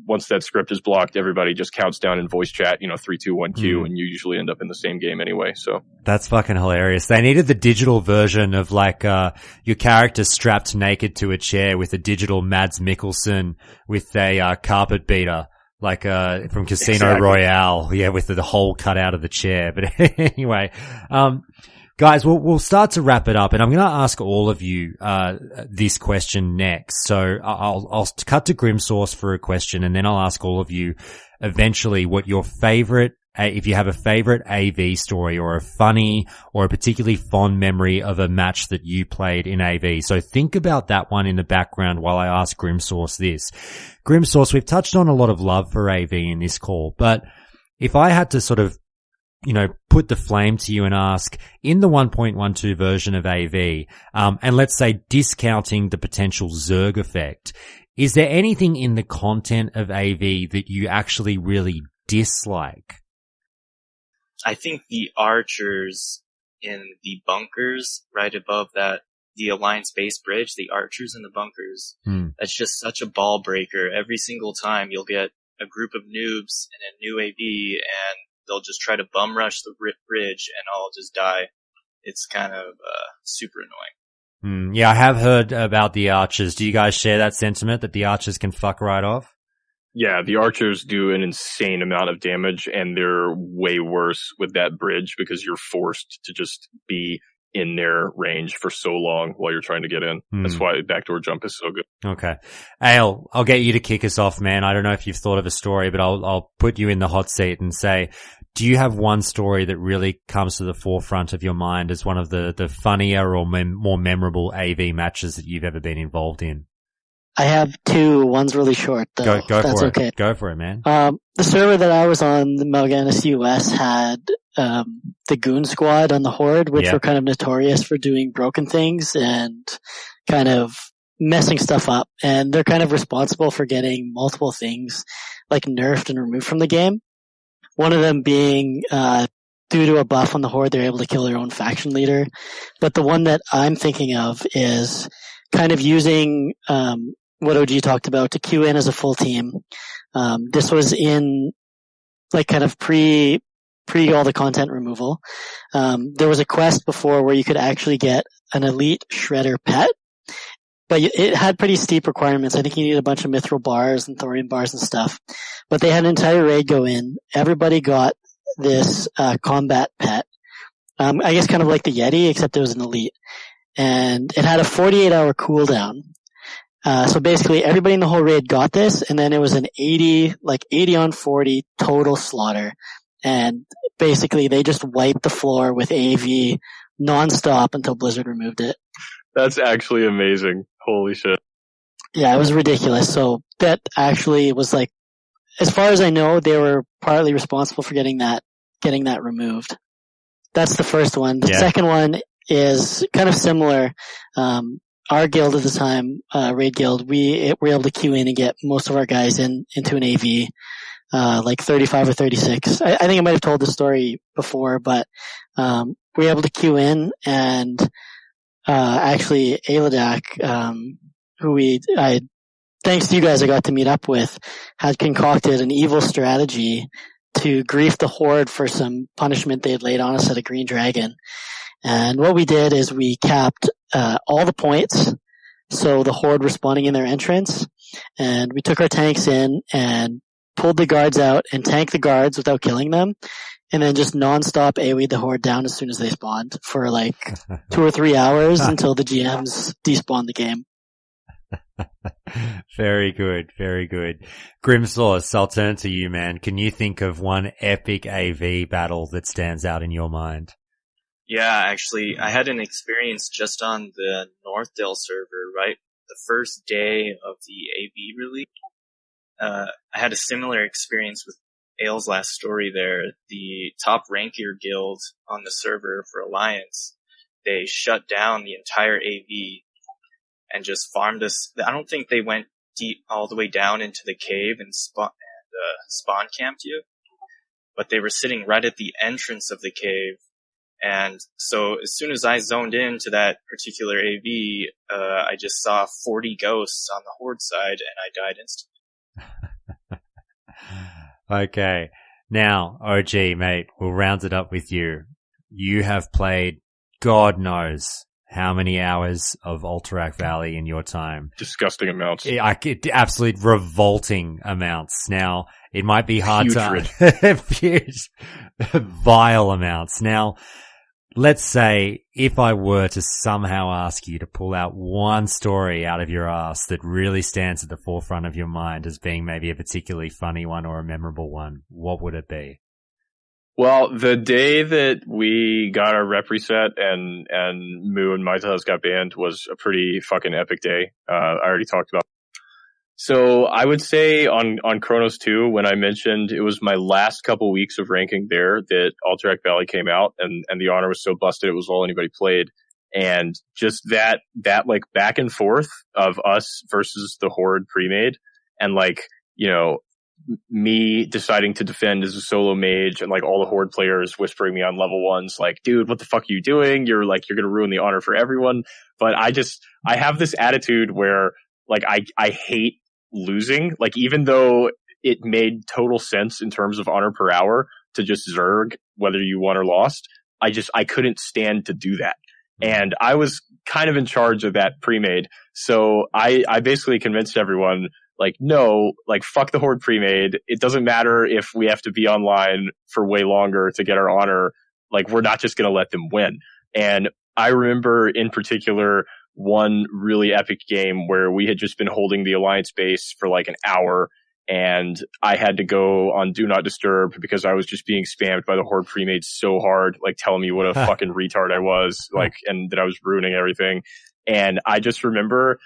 once that script is blocked, everybody just counts down in voice chat, 3, 2, 1 queue, and you usually end up in the same game anyway. So that's fucking hilarious. They needed the digital version of like, your character strapped naked to a chair with a digital Mads Mikkelsen with a, carpet beater. like from Casino Exactly. Royale, yeah, with the hole cut out of the chair. But anyway, guys, we'll start to wrap it up, and I'm going to ask all of you this question next. So I'll cut to Grimsource for a question, and then I'll ask all of you eventually what your favorite, if you have a favorite AV story or a funny or a particularly fond memory of a match that you played in AV. So think about that one in the background while I ask Grimsource this. Grimsource, we've touched on a lot of love for AV in this call, but if I had to sort of, put the flame to you and ask, in the 1.12 version of AV, and let's say discounting the potential Zerg effect, is there anything in the content of AV that you actually really dislike? I think the archers in the bunkers right above the Alliance base bridge, the archers in the bunkers, that's just such a ball breaker. Every single time you'll get a group of noobs and a new AV, and they'll just try to bum rush the bridge and I'll just die. It's kind of super annoying. Yeah, I have heard about the archers. Do you guys share that sentiment that the archers can fuck right off? Yeah, the archers do an insane amount of damage, and they're way worse with that bridge because you're forced to just be in their range for so long while you're trying to get in. That's why backdoor jump is so good. Okay. Ale, I'll get you to kick us off, man. I don't know if you've thought of a story, but I'll put you in the hot seat and say, do you have one story that really comes to the forefront of your mind as one of the funnier or more memorable AV matches that you've ever been involved in? I have two. One's really short, though. Go That's for okay. it. Go for it, man. The server that I was on, the Mal'Ganis US, had the Goon Squad on the Horde, which were kind of notorious for doing broken things and kind of messing stuff up. And they're kind of responsible for getting multiple things like nerfed and removed from the game. One of them being due to a buff on the Horde, they're able to kill their own faction leader. But the one that I'm thinking of is kind of using what Ohgee talked about to queue in as a full team. This was in like kind of pre all the content removal. There was a quest before where you could actually get an elite shredder pet, but it had pretty steep requirements. I think you need a bunch of mithril bars and thorium bars and stuff. But they had an entire raid go in. Everybody got this combat pet. I guess kind of like the Yeti, except it was an elite. And it had a 48-hour cooldown. So basically everybody in the whole raid got this, and then it was an 80 on 40 total slaughter. And basically they just wiped the floor with AV nonstop until Blizzard removed it. That's actually amazing. Holy shit. Yeah, it was ridiculous. So that actually was like, as far as I know, they were partly responsible for getting that removed. That's the first one. The second one is kind of similar. Our guild at the time, Raid Guild, we were able to queue in and get most of our guys into an AV, like 35 or 36. I think I might have told this story before, but, we were able to queue in, and, actually Alterac, thanks to you guys I got to meet up with, had concocted an evil strategy to grief the Horde for some punishment they had laid on us at a Green Dragon. And what we did is we capped all the points, so the Horde were spawning in their entrance, and we took our tanks in and pulled the guards out and tanked the guards without killing them, and then just non-stop AoE'd the Horde down as soon as they spawned for like 2 or 3 hours until the GMs despawned the game. Very good, very good. Grimsource, I'll turn to you, man. Can you think of one epic AV battle that stands out in your mind? Yeah, actually, I had an experience just on the Northdale server, right? The first day of the AV release. I had a similar experience with Ale's last story there. The top rankier guild on the server for Alliance, they shut down the entire AV and just farmed us. I don't think they went deep all the way down into the cave and spawn camped you, but they were sitting right at the entrance of the cave. And so as soon as I zoned into that particular AV, I just saw 40 ghosts on the Horde side, and I died instantly. Okay. Now, Ohgee, mate, we'll round it up with you. You have played God knows how many hours of Alterac Valley in your time? Disgusting amounts. Absolute revolting amounts. Now, it might be hard Putrid. vile amounts. Now, let's say if I were to somehow ask you to pull out one story out of your ass that really stands at the forefront of your mind as being maybe a particularly funny one or a memorable one, what would it be? Well, the day that we got our rep reset and Moo and Mythos got banned was a pretty fucking epic day. I already talked about. So I would say on Chronos 2, when I mentioned it was my last couple weeks of ranking there that Alterac Valley came out and the honor was so busted it was all anybody played. And just that like back and forth of us versus the Horde pre-made and like, you know, me deciding to defend as a solo mage and like all the Horde players whispering me on level ones like, dude, what the fuck are you doing? You're going to ruin the honor for everyone. But I have this attitude where like I hate losing. Like even though it made total sense in terms of honor per hour to just zerg whether you won or lost, I couldn't stand to do that. And I was kind of in charge of that pre-made. So I basically convinced everyone like, no, like fuck the Horde pre-made. It doesn't matter if we have to be online for way longer to get our honor. Like we're not just going to let them win. And I remember in particular one really epic game where we had just been holding the Alliance base for like an hour and I had to go on Do Not Disturb because I was just being spammed by the Horde pre-made so hard, like telling me what a fucking retard I was, like, and that I was ruining everything. And I just remember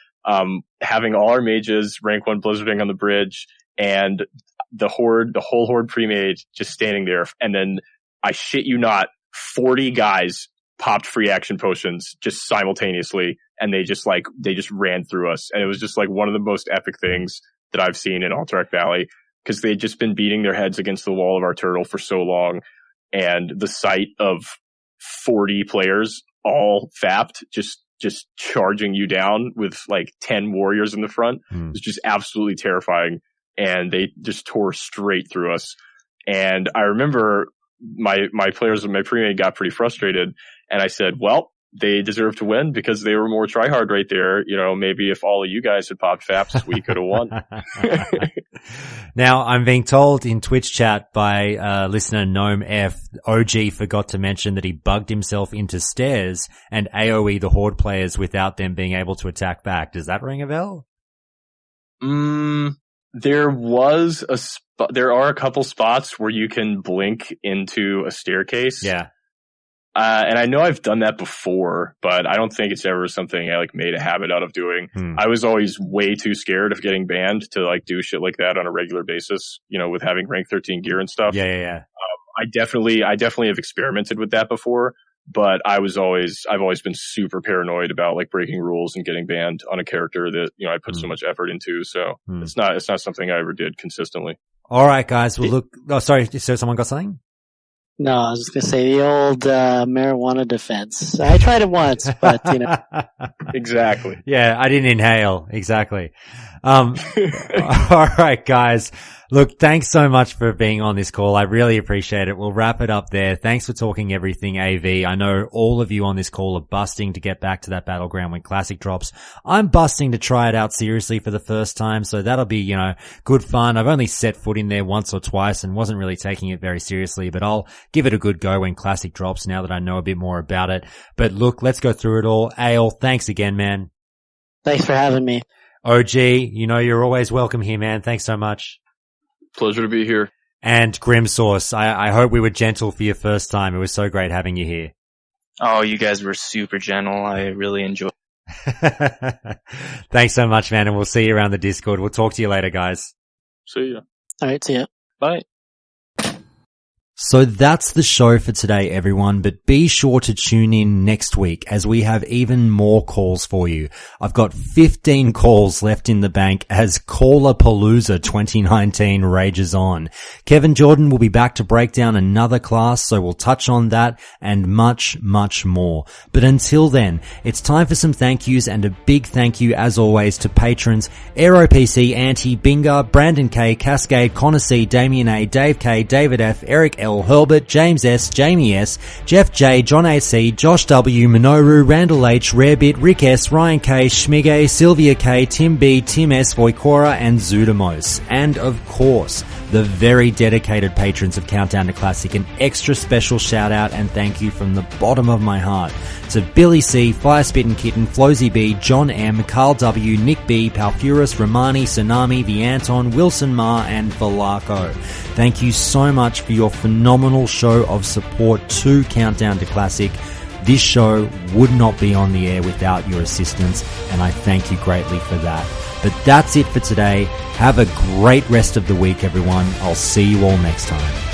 having all our mages rank 1 blizzarding on the bridge and the whole Horde pre-made just standing there. And then I shit you not, 40 guys popped free action potions just simultaneously. And they just ran through us. And it was just like one of the most epic things that I've seen in Alterac Valley because they'd just been beating their heads against the wall of our turtle for so long. And the sight of 40 players all fapped, just charging you down with like 10 warriors in the front was just absolutely terrifying. And they just tore straight through us. And I remember my players and my pre-made got pretty frustrated. And I said, well, they deserve to win because they were more tryhard right there. You know, maybe if all of you guys had popped faps, we could have won. Now, I'm being told in Twitch chat by listener Gnome F, Ohgee forgot to mention that he bugged himself into stairs and AoE the Horde players without them being able to attack back. Does that ring a bell? There are a couple spots where you can blink into a staircase. Yeah. And I know I've done that before, but I don't think it's ever something I like made a habit out of doing. I was always way too scared of getting banned to like do shit like that on a regular basis, you know, with having rank 13 gear and stuff. Yeah. I definitely have experimented with that before, but I've always been super paranoid about like breaking rules and getting banned on a character that, you know, I put so much effort into. So it's not something I ever did consistently. All right, guys. Well, look, sorry. So someone got something? No, I was just going to say the old marijuana defense. I tried it once, but, you know. Exactly. Yeah, I didn't inhale. Exactly. All right, guys. Look, thanks so much for being on this call. I really appreciate it. We'll wrap it up there. Thanks for talking everything AV. I know all of you on this call are busting to get back to that battleground when Classic drops. I'm busting to try it out seriously for the first time, so that'll be, you know, good fun. I've only set foot in there once or twice and wasn't really taking it very seriously, but I'll give it a good go when Classic drops now that I know a bit more about it. But look, let's go through it all. Ale, thanks again, man. Thanks for having me. Ohgee, you know you're always welcome here, man. Thanks so much. Pleasure to be here. And Grim Sauce, I hope we were gentle for your first time. It was so great having you here. Oh, you guys were super gentle. I really enjoyed it. Thanks so much, man, and we'll see you around the Discord. We'll talk to you later, guys. See ya. All right, see ya. Bye. So that's the show for today, everyone, but be sure to tune in next week as we have even more calls for you. I've got 15 calls left in the bank as Callapalooza 2019 rages on. Kevin Jordan will be back to break down another class, so we'll touch on that and much, much more. But until then, it's time for some thank yous, and a big thank you, as always, to patrons AeroPC, Anti, Binga, Brandon K, Cascade, Connor C, Damien A, Dave K, David F, Eric L. Herbert, James S., Jamie S., Jeff J., John A.C., Josh W., Minoru, Randall H., Rarebit, Rick S., Ryan K., Schmigay, Sylvia K., Tim B., Tim S., Voikora, and Zudamos. And of course, the very dedicated patrons of Countdown to Classic. An extra special shout out and thank you from the bottom of my heart to Billy C., Firespit Kitten, Flosy B., John M., Carl W., Nick B., Palfurus, Romani, Tsunami, The Anton, Wilson Ma, and Valaco. Thank you so much for your phenomenal show of support to Countdown to Classic. This show would not be on the air without your assistance, and I thank you greatly for that. But that's it for today. Have a great rest of the week, everyone. I'll see you all next time.